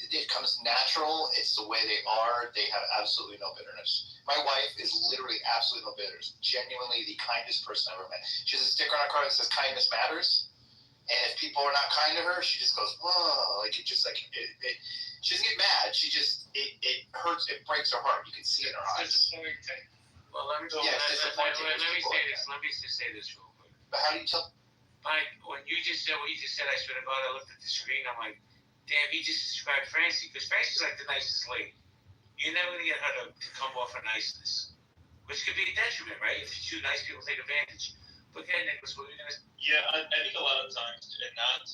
It comes natural. It's the way they are. They have absolutely no bitterness. My wife is literally absolutely no bitterness. Genuinely the kindest person I've ever met. She has a sticker on her car that says kindness matters. And if people are not kind to her, she just goes, whoa. She doesn't get mad. It hurts. It breaks her heart. You can see it in her eyes. Well, let me say this. Let me just say this real quick. But how do you tell? Mike, when you just said what you just said, I swear to God, I looked at the screen. I'm like, damn, he just described Francie, because Francie's like the nicest lady. You're never going to get her to come off of niceness, which could be a detriment, right? If you two nice people take advantage. But okay, Nicholas, what are you going to say? Yeah, I think a lot of times, and not,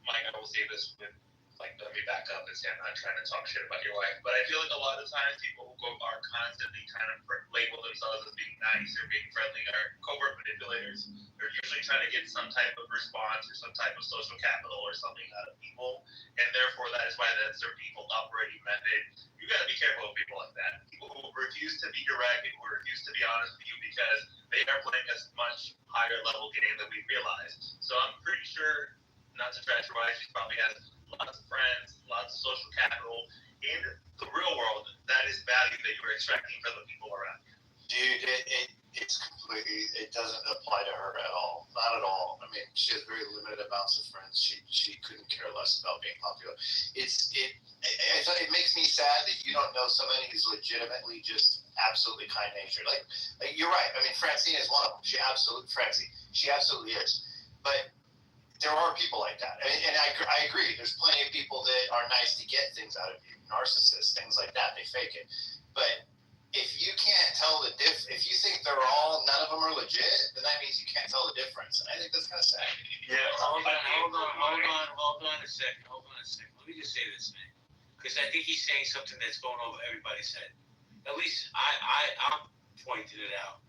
Mike, I will say this with, let me back up and say I'm not trying to talk shit about your wife, but I feel like a lot of times people who are constantly kind of label themselves as being nice or being friendly are covert manipulators. they're usually trying to get some type of response or some type of social capital or something out of people, and therefore that is why that's their default operating method. You got to be careful of people like that. People who refuse to be direct and who refuse to be honest with you because they are playing a much higher level game than we realize. So I'm pretty sure, not to trash her wife, she probably has lots of friends, lots of social capital in the real world. That is value that you're extracting from the people around you. Dude, it's completely, it doesn't apply to her at all. Not at all. I mean, she has very limited amounts of friends. She couldn't care less about being popular. It makes me sad that you don't know somebody who's legitimately just absolutely kind-natured. Like you're right. I mean, Francine is one of them. She absolutely is. But there are people like that. And I agree. There's plenty of people that are nice to get things out of you. Narcissists, things like that. They fake it. But if you can't tell if you think none of them are legit, then that means you can't tell the difference. And I think that's kind of sad. Yeah. Hold on a second. Let me just say this, man. Because I think he's saying something that's going over everybody's head. At least I'm pointing it out.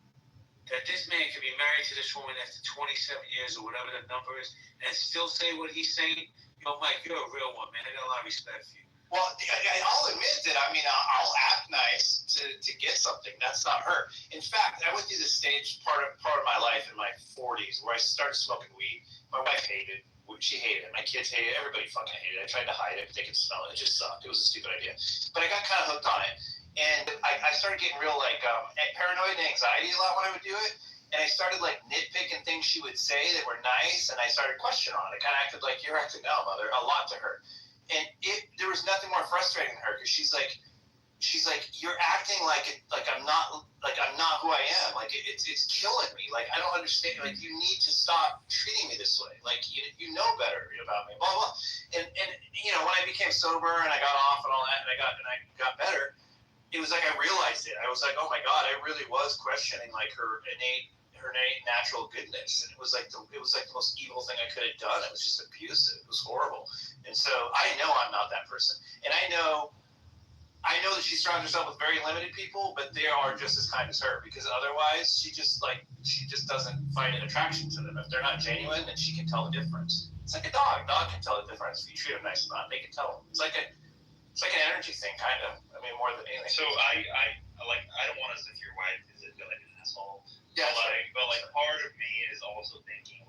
That this man can be married to this woman after 27 years or whatever the number is and still say what he's saying. Mike, you're a real one, man. I got a lot of respect for you. Well, I'll admit that. I mean, I'll act nice to get something. That's not her. In fact, I went through this stage part of my life in my 40s where I started smoking weed. My wife hated it. She hated it. My kids hated it. Everybody fucking hated it. I tried to hide it, but they could smell it. It just sucked. It was a stupid idea. But I got kind of hooked on it. And I started getting real, paranoid and anxiety a lot when I would do it. And I started, nitpicking things she would say that were nice, and I started questioning on it. I kind of acted like, you're acting out, mother, a lot to her. And there was nothing more frustrating than her, because she's like, you're acting like I'm not who I am. Like, it's killing me. Like, I don't understand. Like, you need to stop treating me this way. Like, you know better about me, blah, blah. And when I became sober and I got off and all that, and I got better, it was like I realized it. I was like, oh my God, I really was questioning her innate natural goodness, and it was like the most evil thing I could have done. It was just abusive. It was horrible. And so I know I'm not that person, and I know that she surrounds herself with very limited people, but they are just as kind as her, because otherwise she just doesn't find an attraction to them. If they're not genuine, then she can tell the difference. It's like a dog. A dog can tell the difference if you treat them nice or not. They can tell them. It's like an energy thing, kind of. I mean, more than anything. So I don't want to sit your wife because I feel like an asshole. Yeah. But part of me is also thinking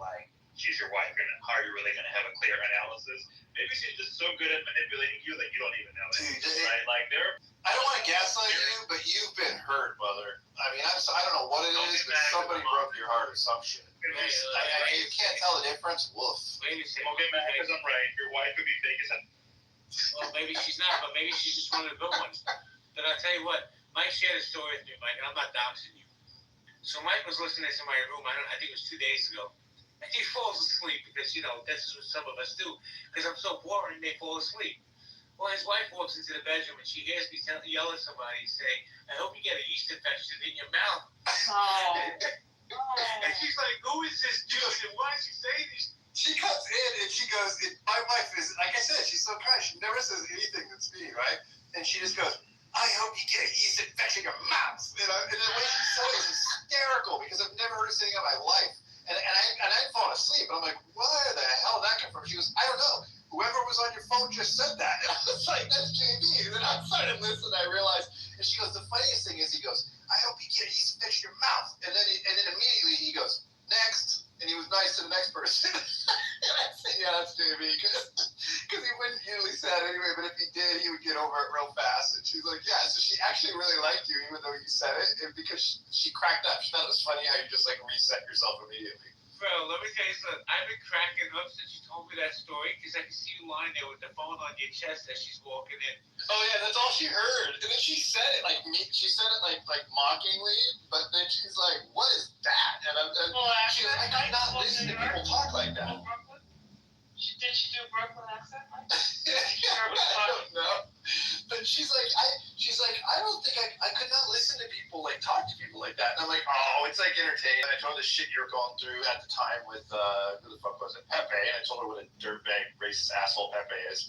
she's your wife, and how are you really going to have a clear analysis? Maybe she's just so good at manipulating you that you don't even know it. Dude, right? I don't want to gaslight you, but you've been hurt, mother. I mean, I don't know what it is, but somebody broke your heart or some shit. You can't tell the difference. Woof. Maybe say, Don't get mad because I'm right. Your wife could be fake as hell. Well, maybe she's not, but maybe she's just one of the good ones. But I'll tell you what, Mike shared a story with me, Mike, and I'm not doxing you. So Mike was listening to my room, I think it was 2 days ago, and he falls asleep because, this is what some of us do, because I'm so boring, they fall asleep. Well, his wife walks into the bedroom, and she hears me yell at somebody, say, I hope you get a yeast infection in your mouth. Oh. And she's like, who is this dude, and why is she saying these? She comes in and she goes, my wife is, like I said, she's so kind. She never says anything that's mean, right? And she just goes, I hope you get a yeast infection in your mouth. And the way she said it was hysterical, because I've never heard her say it in my life. And I'd fallen asleep. And I'm like, where the hell did that come from? She goes, I don't know. Whoever was on your phone just said that. And I was like, that's JB. And then I started listening. I realized. And she goes, the funniest thing is, he goes, I hope you get a yeast infection in your mouth. And then immediately he goes, next. And he was nice to the next person. And I said, yeah, that's JB. Because he wouldn't usually say it anyway, but if he did, he would get over it real fast. And she's like, yeah, so she actually really liked you, even though you said it. And because she cracked up. She thought it was funny how you just reset yourself immediately. Bro, let me tell you something. I've been cracking up since you told me that story, because I can see you lying there with the phone on your chest as she's walking in. Oh yeah, that's all she heard. And then she said it she said it like mockingly, but then she's like, "What is that?" And she's like, "I cannot listen to people talk like that." Did she do a Brooklyn accent? I don't know. But she's like, I don't think I could not listen to people talk to people like that. And I'm like, oh, it's entertaining. And I told her the shit you were going through at the time with who the fuck was it, Pepe, and I told her what a dirtbag, racist asshole Pepe is,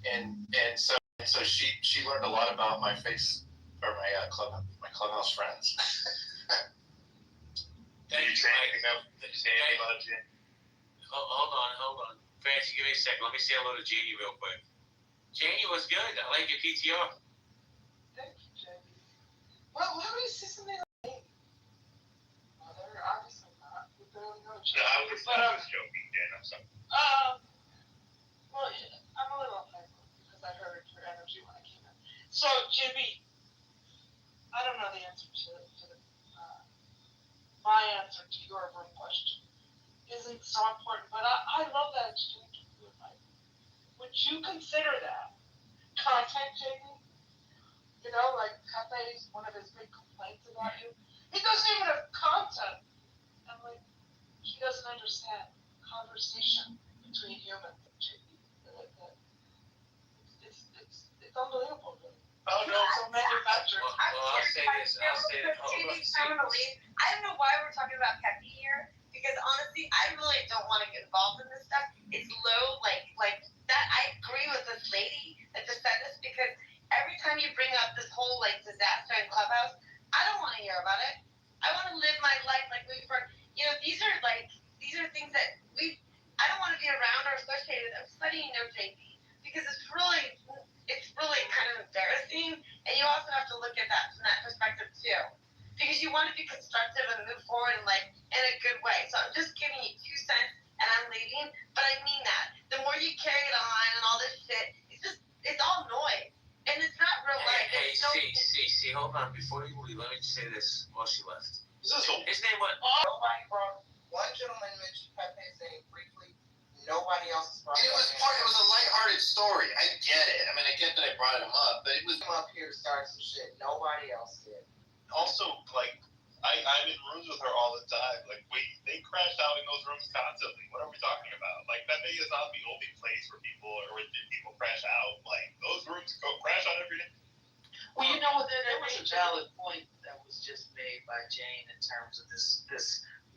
and so she learned a lot about my my clubhouse friends. Did you say anything else? Did you say anything about it, Jane? Hold on. Fancy, give me a second. Let me say hello to Janie real quick. Janie, what's good? I like your PTR. Thank you, JB. Well, why are you sissing me like well, they're obviously not. No, I was joking, Dan. I'm sorry. Well, I'm a little hyper because I heard your energy when I came in. So, JB, I don't know the answer to the, my answer to your room question isn't so important, but I love that exchange with you and Mike. Would you consider that content, JB? You know, like Pepe's one of his big complaints about you. He doesn't even have content. And like, he doesn't understand conversation between humans, JB. Like that. It's unbelievable, really. Oh no, so manufactured. Well, I'll say this. I'm gonna leave. I don't know why we're talking about Pepe here, because honestly, I really don't want to get involved in this stuff. It's low, like that. I agree with this lady that just said this, because every time you bring up this whole like disaster in Clubhouse, I don't want to hear about it. I want to live my life like we've heard. You know, these are things that I don't want to be around or associated. I'm studying their JP because it's really kind of embarrassing, and you also have to look at that from that perspective too, because you want to be constructive and move forward in a good way. So I'm just giving you 2 cents, and I'm leaving, but I mean that. The more you carry it on and all this shit, it's all noise, and it's not real life. Hey, see, hold on. Before you leave, let me just say this while she left. His name was. Nobody brought. One gentleman mentioned Pepe's name briefly. Nobody else brought. And it was a lighthearted story. I get it. I mean, I get that I brought him up, but it was Come up here to start some shit. Nobody else did. Also, like, I'm in rooms with her all the time. Like, they crash out in those rooms constantly. What are we talking about? Like, that is not the only place where people crash out. Like, those rooms crash out every day. Well, you know what? There was a valid point that was just made by Jane in terms of this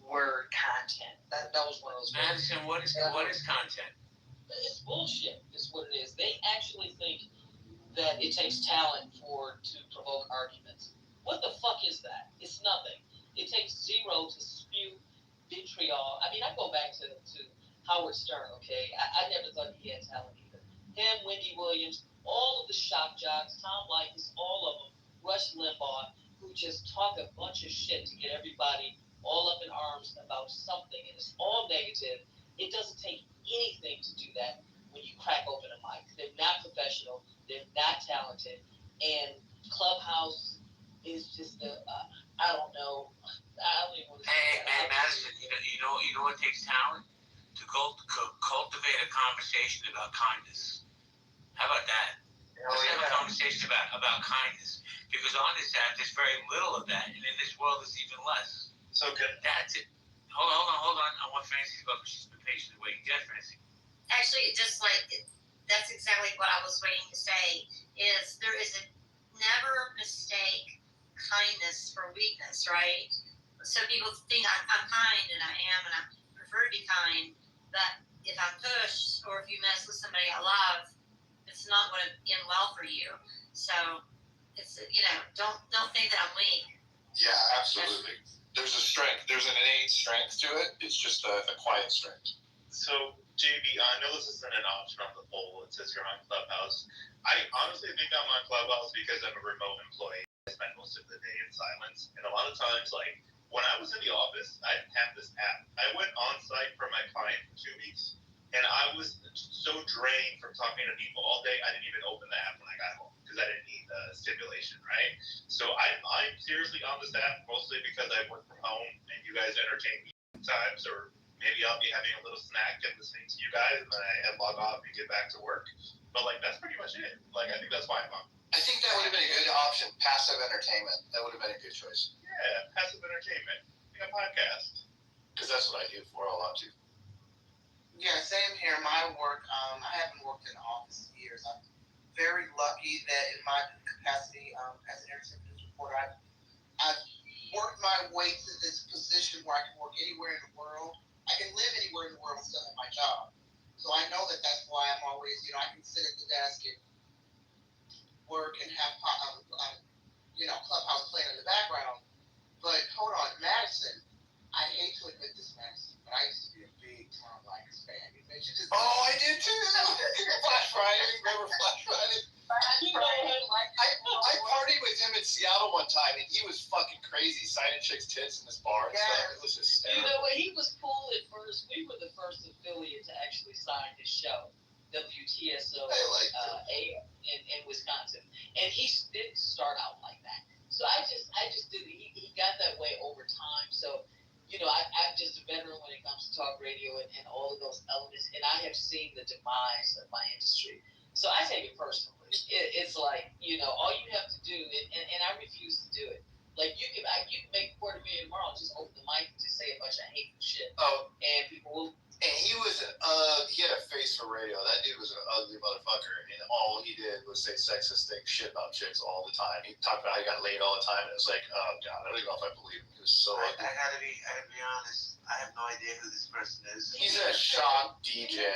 word content. That was one of those. Madison, what is content? It's bullshit. Is what it is. They actually think that it takes talent to provoke arguments. What the fuck is that? It's nothing. It takes zero to spew vitriol. I mean, I go back to Howard Stern. Okay, I never thought he had talent either. Him, Wendy Williams, all of the shock jocks, Tom Likas, all of them, Rush Limbaugh, who just talk a bunch of shit to get everybody all up in arms about something, and it's all negative. It doesn't take anything to do that when you crack open a mic. They're not professional. They're not talented. And Clubhouse is just I don't know. I don't even want to say Hey, Madison, you know what takes talent? To cultivate a conversation about kindness. How about that? Let's have a conversation about kindness. Because on this app, there's very little of that. And in this world, there's even less. So good. That's it. Hold on. I want Fancy to go because she's been patiently waiting. Get Fancy. Actually, that's exactly what I was waiting to say, is there is a never mistake kindness for weakness, right? So people think I'm kind, and I am, and I prefer to be kind, but if I'm pushed or if you mess with somebody I love, it's not going to end well for you. So it's, don't think that I'm weak. Yeah, absolutely. There's a strength. There's an innate strength to it. It's just a quiet strength. So, JB, I know this isn't an option on the poll. It says you're on Clubhouse. I honestly think I'm on Clubhouse because I'm a remote employee. I spend most of the day in silence. And a lot of times, like, when I was in the office, I didn't have this app. I went on site for my client for 2 weeks, and I was so drained from talking to people all day, I didn't even open the app when I got home because I didn't need the stimulation, right? So I'm seriously on this app mostly because I work from home and you guys entertain me sometimes, or maybe I'll be having a little snack and listening to you guys, and then I log off and get back to work. But, like, that's pretty much it. Like, I think that's why I'm on. I think that would have been a good option. Passive entertainment. That would have been a good choice. Yeah, passive entertainment. Like a podcast. Because that's what I do for a lot, too. Yeah, same here. My work, I haven't worked in the office in years. I'm very lucky that in my capacity as an entertainment news reporter, I've worked my way to this position where I can work anywhere in the world. I can live anywhere in the world and still have my job. So I know that that's why I'm always, I can sit at the desk and work and have, Clubhouse playing in the background. But hold on, Madison, I hate to admit this, Max, but I used to be a big Tom Likas fan. Oh, I did too. Flash Friday, remember Flash Friday? I partied with him in Seattle one time, and he was fucking crazy, signing chicks' tits in this bar and stuff. It was hysterical. You know what? He was cool at first. We were the first affiliate to actually sign his show, WTSO in Wisconsin, and he didn't start out like that. So I just did. He got that way over time. So. You know, I'm just a veteran when it comes to talk radio and all of those elements, and I have seen the demise of my industry. So I take it personally. It's like, you know, all you have to do, and I refuse to do it. Like, you can make $250,000 tomorrow and just open the mic and just say a bunch of hateful shit. Oh. And people will. And he was he had a face for radio. That dude was an ugly motherfucker, and all he did was say sexist things, shit about chicks all the time. He talked about how he got laid all the time, and it was like, oh god, I don't even know if I believe him. He was so ugly. I gotta be honest. I have no idea who this person is. He's a shock DJ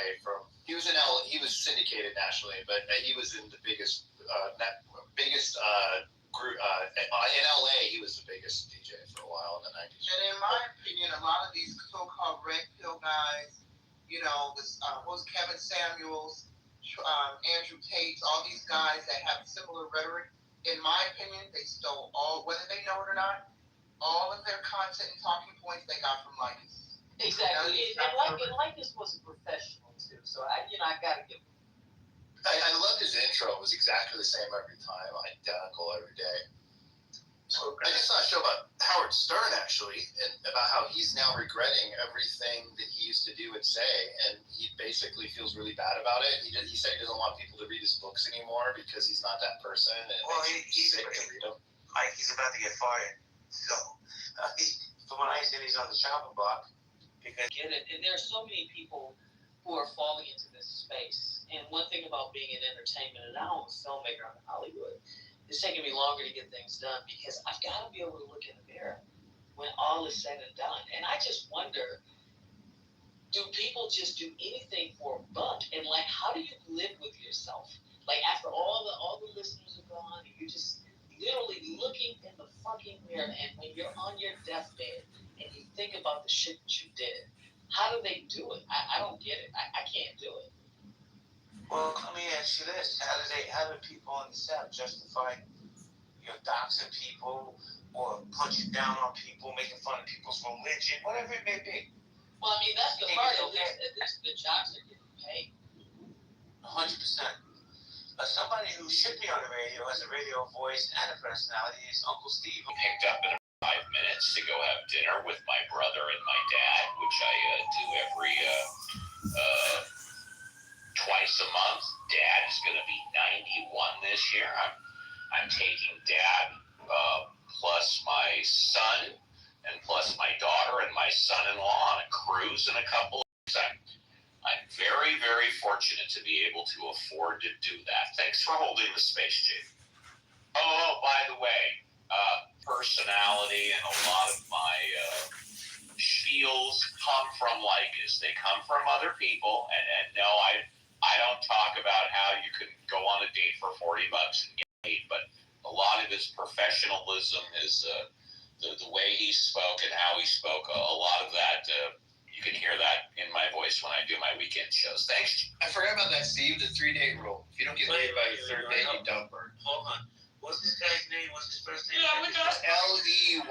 he was syndicated nationally, but he was in the biggest group in LA. He was the biggest DJ for a while in the 90s. And in my opinion, a lot of these so-called red pill guys, you know, was Kevin Samuels, Andrew Tate, all these guys that have similar rhetoric. In my opinion, they stole whether they know it or not, all of their content and talking points they got from Likas. Exactly, and Likas was a professional too. So I gotta give him. I loved his intro. It was exactly the same every time, identical every day. So I just saw a show about Howard Stern, actually, and about how he's now regretting everything that he used to do and say, and he basically feels really bad about it. He said he doesn't want people to read his books anymore because he's not that person, and he's sick to read them. Like, he's about to get fired. So, from what I understand, he's on the chopping block. Because get it, and there are so many people who are falling into this space. And one thing about being in entertainment, and I'm a filmmaker in Hollywood, it's taking me longer to get things done because I've got to be able to look in the mirror when all is said and done. And I just wonder, do people just do anything for a buck? And like, how do you live with yourself? Like, after all the listeners are gone, and you're just literally looking in the fucking mirror, and when you're on your deathbed and you think about the shit that you did, how do they do it? I don't get it. I can't do it. Well, let me ask you this: how do people on the set justify, doxing people or punching down on people, making fun of people's religion, whatever it may be? Well, I mean, that's the part. At least the jocks are getting paid. 100%. Somebody who should be on the radio, has a radio voice and a personality, is Uncle Steve. Picked up in 5 minutes to go have dinner with my brother and my dad, which I do every twice a month. Dad is going to be 91 this year. I'm taking Dad plus my son and plus my daughter and my son-in-law on a cruise in a couple of weeks. I'm very, very fortunate to be able to afford to do that. Thanks for holding the space, Jake. Oh, by the way, personality and a lot of my spiels come from Likas. They come from other people, and no, I don't talk about how you can go on a date for $40 and get paid, but a lot of his professionalism, his the way he spoke and how he spoke, a lot of that. You can hear that in my voice when I do my weekend shows. Thanks. I forgot about that, Steve. The 3-date rule. If you don't get laid by your third date, you dump her. Hold on. What's this guy's name? What's his first name? Yeah, we got Leykis. It's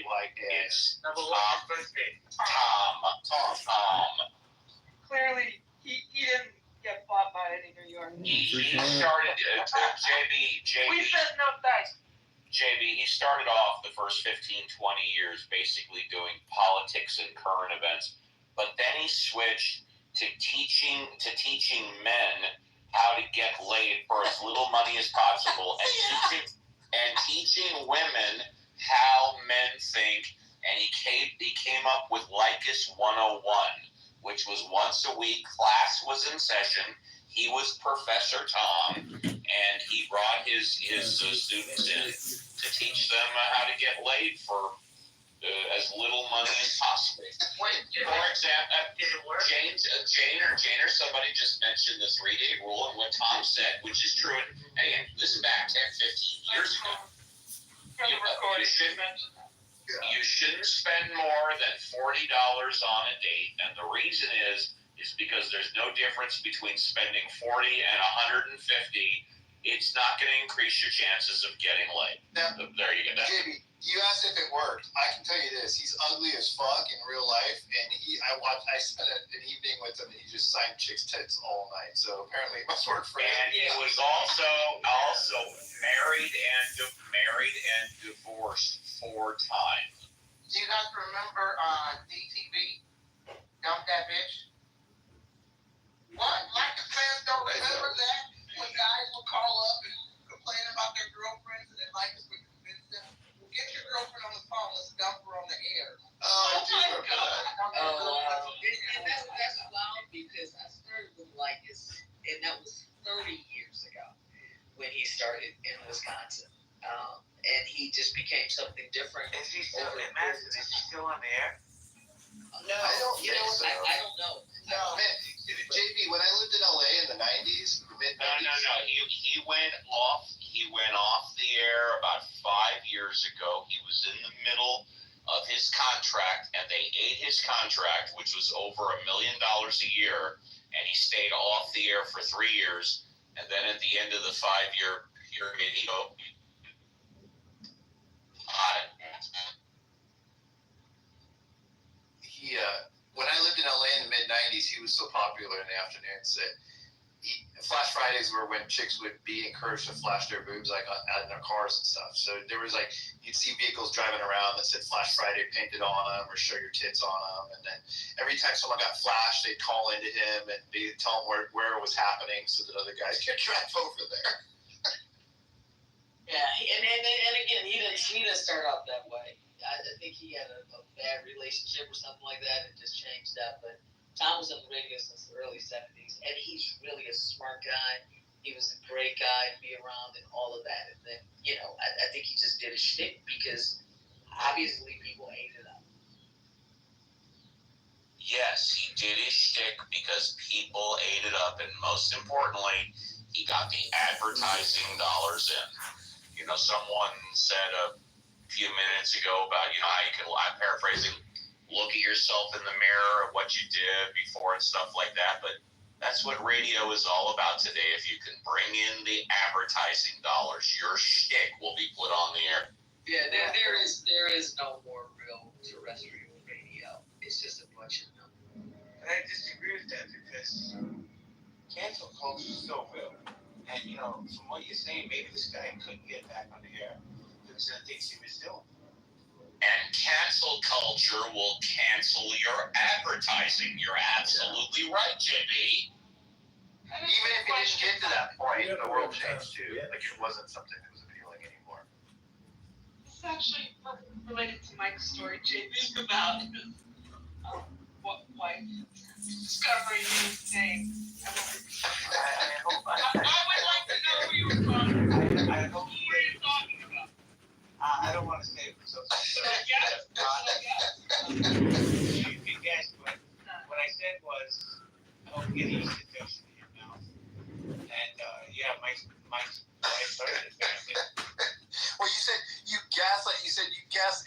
Leykis. Number one, first name. Tom. Clearly, he didn't get bought by any New York. He started, JB. We said no thanks. JB, he started off the first 15, 20 years basically doing politics and current events, but then he switched to teaching men how to get laid for as little money as possible and teaching women how men think, and he came up with Likas 101, which was once a week, class was in session, he was Professor Tom, and he brought his students in to teach them how to get laid for as little money as possible. For example, Jane or somebody just mentioned the 3-date rule and what Tom said, which is true. And this is back 10, 15 years ago. You shouldn't spend more than $40 on a date, and the reason is because there's no difference between spending 40 and 150. It's not going to increase your chances of getting laid. Now, there you go. JB, you asked if it worked. I can tell you this: he's ugly as fuck in real life, and I spent an evening with him, and he just signed chicks' tits all night. So apparently, it must work for him. And he was also married and divorced 4 times. Do you guys remember DTV? Dump That Bitch? What? Lakers fans don't remember that? When guys would call up and complain about their girlfriends and then Lakers would convince them, well, get your girlfriend on the phone, let's dump her on the air. Oh my God. That's wild because I started with Lycus, and that was 30 years ago when he started in Wisconsin. And he just became something different. Is he still in Madison? Is he still on the air? No, I don't know. No, man, JB, when I lived in LA in the 90s, the mid 90s. No. He went off the air about 5 years ago. He was in the middle of his contract, and they ate his contract, which was over $1 million a year, and he stayed off the air for 3 years. And then at the end of the 5-year period, he when I lived in LA in the mid 90s, he was so popular in the afternoons that Flash Fridays were when chicks would be encouraged to flash their boobs like in their cars and stuff. So there was like, you'd see vehicles driving around that said Flash Friday painted on them or show your tits on them. And then every time someone got flashed, they'd call into him and they'd tell him where it was happening so that other guys could drive over there. Yeah, and again, he didn't start out that way. I think he had a bad relationship or something like that and just changed that. But Tom was in the radio since the early 70s, and he's really a smart guy. He was a great guy to be around and all of that. And then, I think he just did a shtick because obviously people ate it up. Yes, he did his shtick because people ate it up, and most importantly, he got the advertising dollars in. Someone said a few minutes ago about, I'm paraphrasing, look at yourself in the mirror of what you did before and stuff like that. But that's what radio is all about today. If you can bring in the advertising dollars, your shtick will be put on the air. Yeah, there is no more real terrestrial radio. It's just a bunch of numbers. And I disagree with that because cancel culture is so real. And, from what you're saying, maybe this guy couldn't get back on the air because of the things he was doing. And cancel culture will cancel your advertising. You're absolutely right, JB. Even if he didn't get to that point, the world changed too. Like it wasn't something that was appealing anymore. This is actually related to Mike's story, JB, about his wife discovering his name. I would like to know who you were talking about. Who were you talking about? I don't want to say it for so you can guess, but what I said was, I hope you get used to Joseph in your mouth. And Mike's wife heard it. Well, you said you gaslight.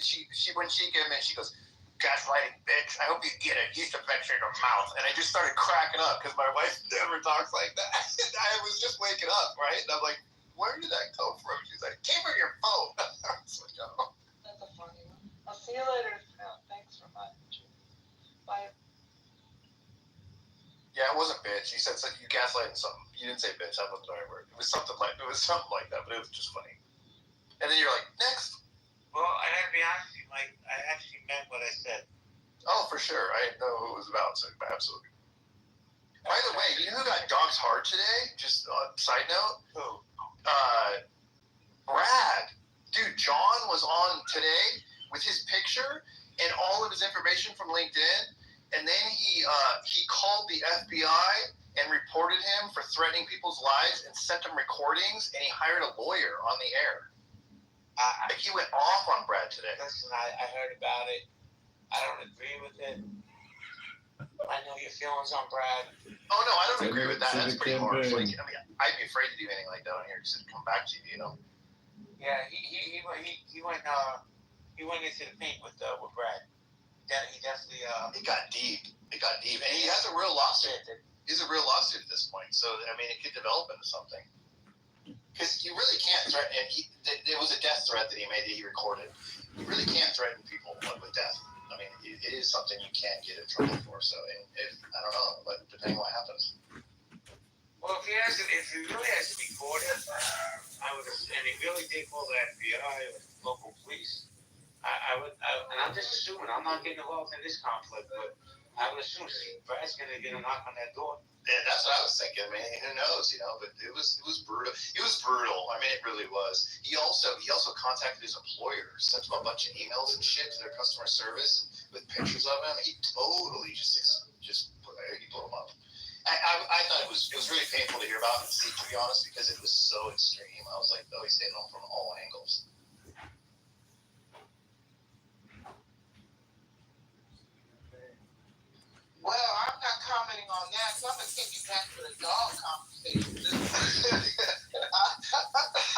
She when she came in, she goes, gaslighting bitch. I hope you get it. Use the bitch in your mouth. And I just started cracking up because my wife never talks like that. I was just waking up, right? And I'm like, where did that come from? She's like, it came from your phone. I was like, oh. That's a funny one. I'll see you later. No, thanks for much. Bye. Yeah, it wasn't bitch. You said you gaslighting something. You didn't say bitch. That wasn't the right word. It was something like that, but it was just funny. And then you're like, next. Well, I gotta be honest with you, Mike. I actually meant what I said. Oh, for sure. I didn't know who it was about, so absolutely. By the way, you know who got dog's heart today? Just side note. Who? Brad. Dude, John was on today with his picture and all of his information from LinkedIn, and then he called the FBI and reported him for threatening people's lives and sent them recordings, and he hired a lawyer on the air. Like he went off on Brad today. Listen, I heard about it. I don't agree with it. I know your feelings on Brad. Oh no, I don't agree with that. That's pretty harsh. Like, I'd be afraid to do anything like that on here because it'd come back to you, Yeah, he went he went into the paint with Brad. He definitely. It got deep. And he has a real lawsuit. He's a real lawsuit at this point. So I mean, it could develop into something. Because you really can't threaten. And it was a death threat that he made that he recorded. You really can't threaten people with death. I mean, it is something you can't get in trouble for. So, I don't know, but depending on what happens. Well, if he really has to be caught, and he really did call the FBI or local police, I would, and I'm just assuming, I'm not getting involved in this conflict, but I would assume Brad's going to get a knock on that door. Yeah, that's what I was thinking. I mean, who knows, But it was brutal. It was brutal. I mean, it really was. He also contacted his employer, sent them a bunch of emails and shit to their customer service with pictures of him. He totally just he blew him up. I thought it was really painful to hear about and see, to be honest, because it was so extreme. I was like, oh, he's hitting him from all angles. Well, I'm not commenting on that, so I'm going to take you back to the dog conversation.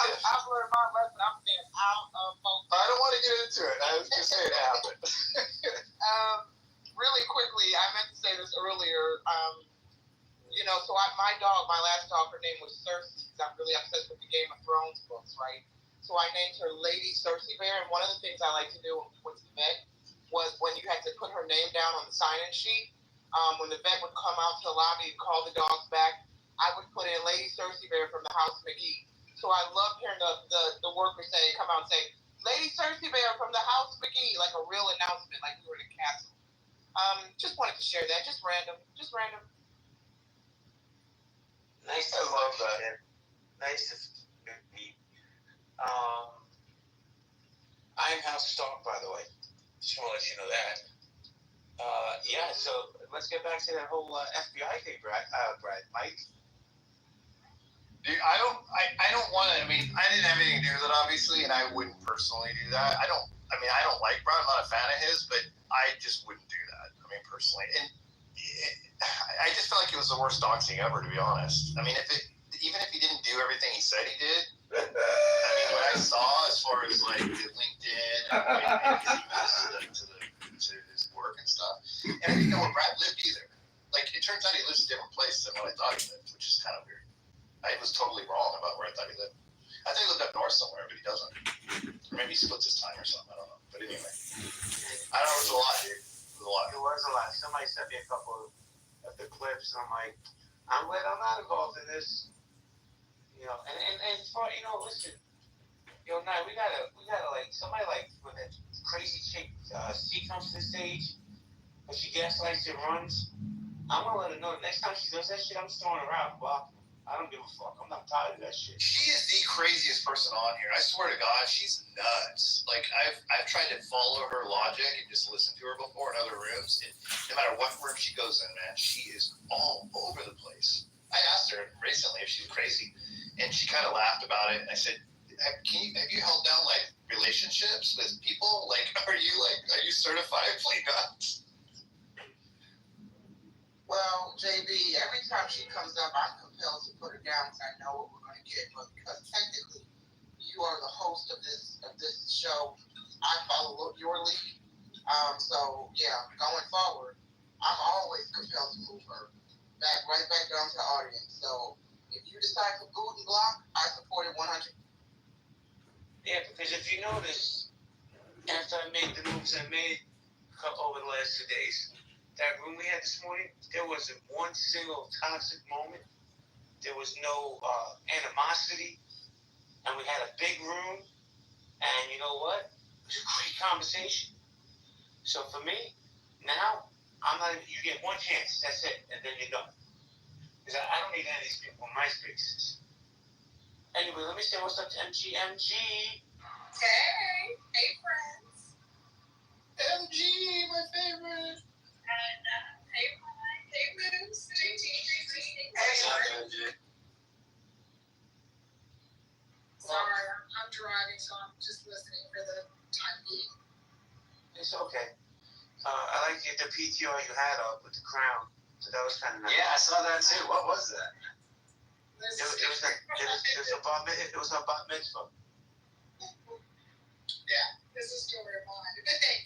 I've learned my lesson. I'm staying out of most. I don't want to get into it. I was just saying it happened. Really quickly, I meant to say this earlier. So my dog, my last dog, her name was Cersei. I'm really obsessed with the Game of Thrones books, right? So I named her Lady Cersei Bear, and one of the things I like to do when we went to the vet was when you had to put her name down on the sign-in sheet. When the vet would come out to the lobby and call the dogs back, I would put in Lady Cersei Bear from the House McGee. So I love hearing the workers come out and say, Lady Cersei Bear from the House McGee, like a real announcement, like we were in a castle. Just wanted to share that, just random. Nice. I love that. Nice to meet. I'm House Stark, by the way. Just want to let you know that. Yeah, so let's get back to that whole FBI thing, Brad. Mike? Dude, I don't want to. I mean, I didn't have anything to do with it, obviously, and I wouldn't personally do that. I don't like Brad. I'm not a fan of his, but I just wouldn't do that. I mean, personally, and I just felt like it was the worst doxing ever, to be honest. I mean, even if he didn't do everything he said he did, I mean, what I saw as far as like the LinkedIn and his emails to his work and stuff, and I didn't know where Brad lived either. Like, it turns out he lives in a different place than what I thought he lived, which is kind of weird. I was totally wrong about where I thought he lived. I think he lived up north somewhere, but he doesn't. Or maybe he splits his time or something. I don't know. But anyway, I don't know. It was a lot, dude. It was a lot. Somebody sent me a couple of the clips, and I'm like, I'm glad I'm not involved in this. And for, listen, now we gotta like, somebody like, when that crazy chick, C comes to the stage, when she gaslights and runs, I'm gonna let her know the next time she does that shit, I'm just throwing her out. Well, I don't give a fuck. I'm not tired of that shit. She is the craziest person on here. I swear to God, she's nuts. Like, I've tried to follow her logic and just listen to her before in other rooms, and no matter what room she goes in, man, she is all over the place. I asked her recently if she's crazy, and she kind of laughed about it. And I said, have you held down like relationships with people? Like, are you certified? Please God. Well, JB, every time she comes up, I'm compelled to put her down because I know what we're going to get. But because technically you are the host of this show, I follow your lead. So yeah, going forward, I'm always compelled to move her right back down to the audience. So if you decide to boot and block, I support it 100. Yeah, because if you notice, after I made the moves I made over the last 2 days, that room we had this morning, there wasn't one single toxic moment. There was no animosity. And we had a big room. And you know what? It was a great conversation. So for me, now, you get one chance. That's it. And then you're done. Because I don't need any of these people in my spaces. Anyway, let me say what's up to MG. Hey friends. MG, my favorite. And hey Moose, JT. Hey, Sorry, I'm driving, so I'm just listening for the time being. It's okay. I like the PTR you had up with the crown. So that was kind of nice. Yeah, I saw that too. What was that? It was a bat mitzvah. Yeah, This is story of mine. Good day.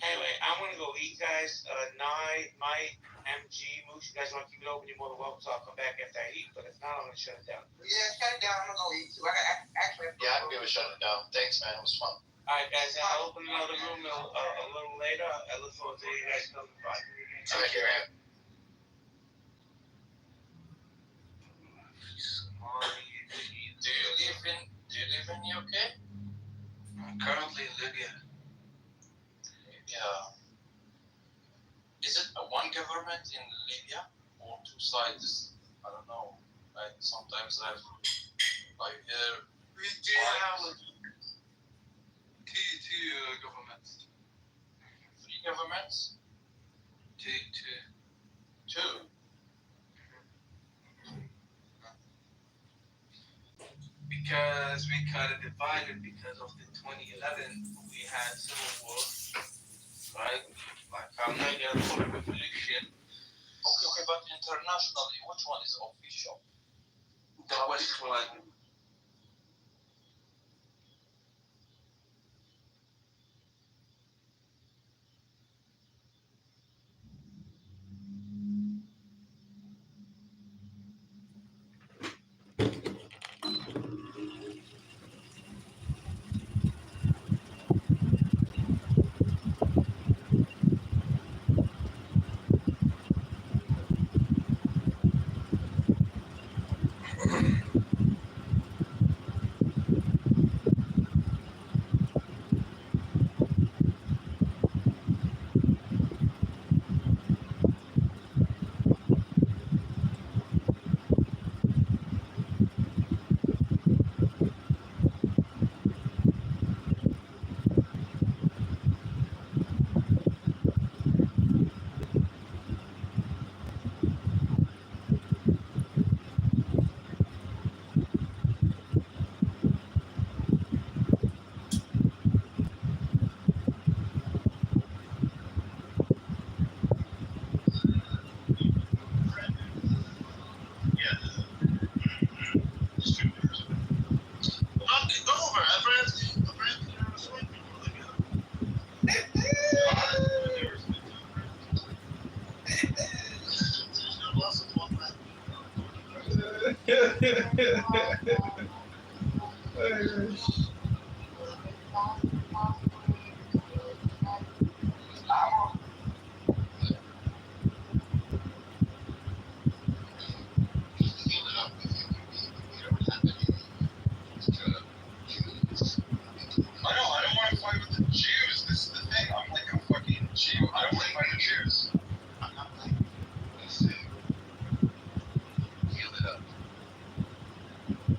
Anyway, I'm gonna go eat, guys. Nye, Mike, MG, Moose, you guys want to keep it open? You're more than welcome. So I'll come back after I eat. But if not, I'm gonna shut it down. Yeah, shut it down. I'm gonna go eat too. Actually. Yeah, I'm good with shutting it down. Thanks, man. It was fun. All right, guys. I'll open another room a little later. I look forward to you guys coming by. Take care, man. Do you live in UK? I'm currently in Libya. Yeah. Is it a one government in Libya or two sides? I don't know. Like sometimes I hear. We do have two governments. Three governments? Two. Because we kind of divided because of the 2011 we had civil war, right? Like I'm not gonna call it revolution. Okay, but internationally, which one is official? The West one.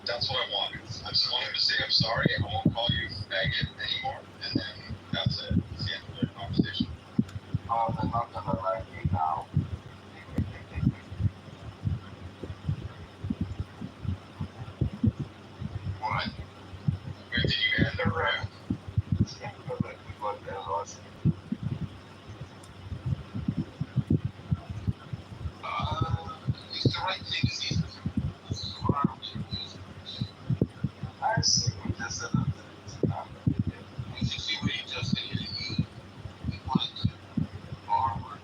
That's what I want. I just want him to say I'm sorry. I won't call you faggot anymore, and then that's it. It's the end of the conversation. Oh, they're not gonna like me now. What? Where did you end the round? It's not gonna let me go there, lost. It's the right thing to see. I see what just said. You should see what he just said. He wanted to farm or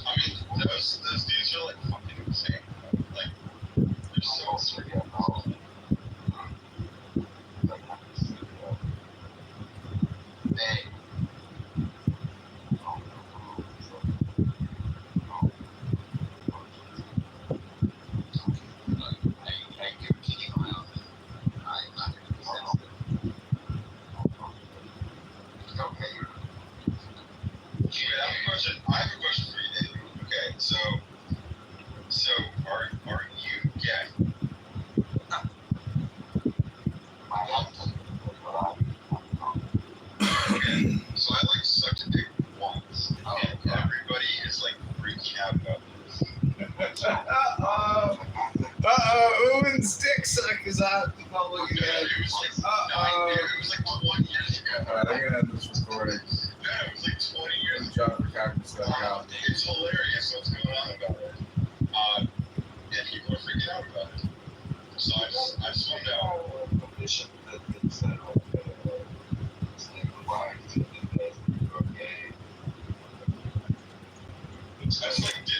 I mean, those dudes are like fucking insane. Like, they're so sick. Hey. I have a question for you, David. Okay, so are you gay? Okay, so I like sucked a dick once, and everybody is like freaking out about this. Owen's dick suck is out in the public again. It was like 20 years ago. Alright, I'm gonna end this recording. Yeah, it was like 20 years ago. John for Cactus. It's hilarious what's going on about it. That's like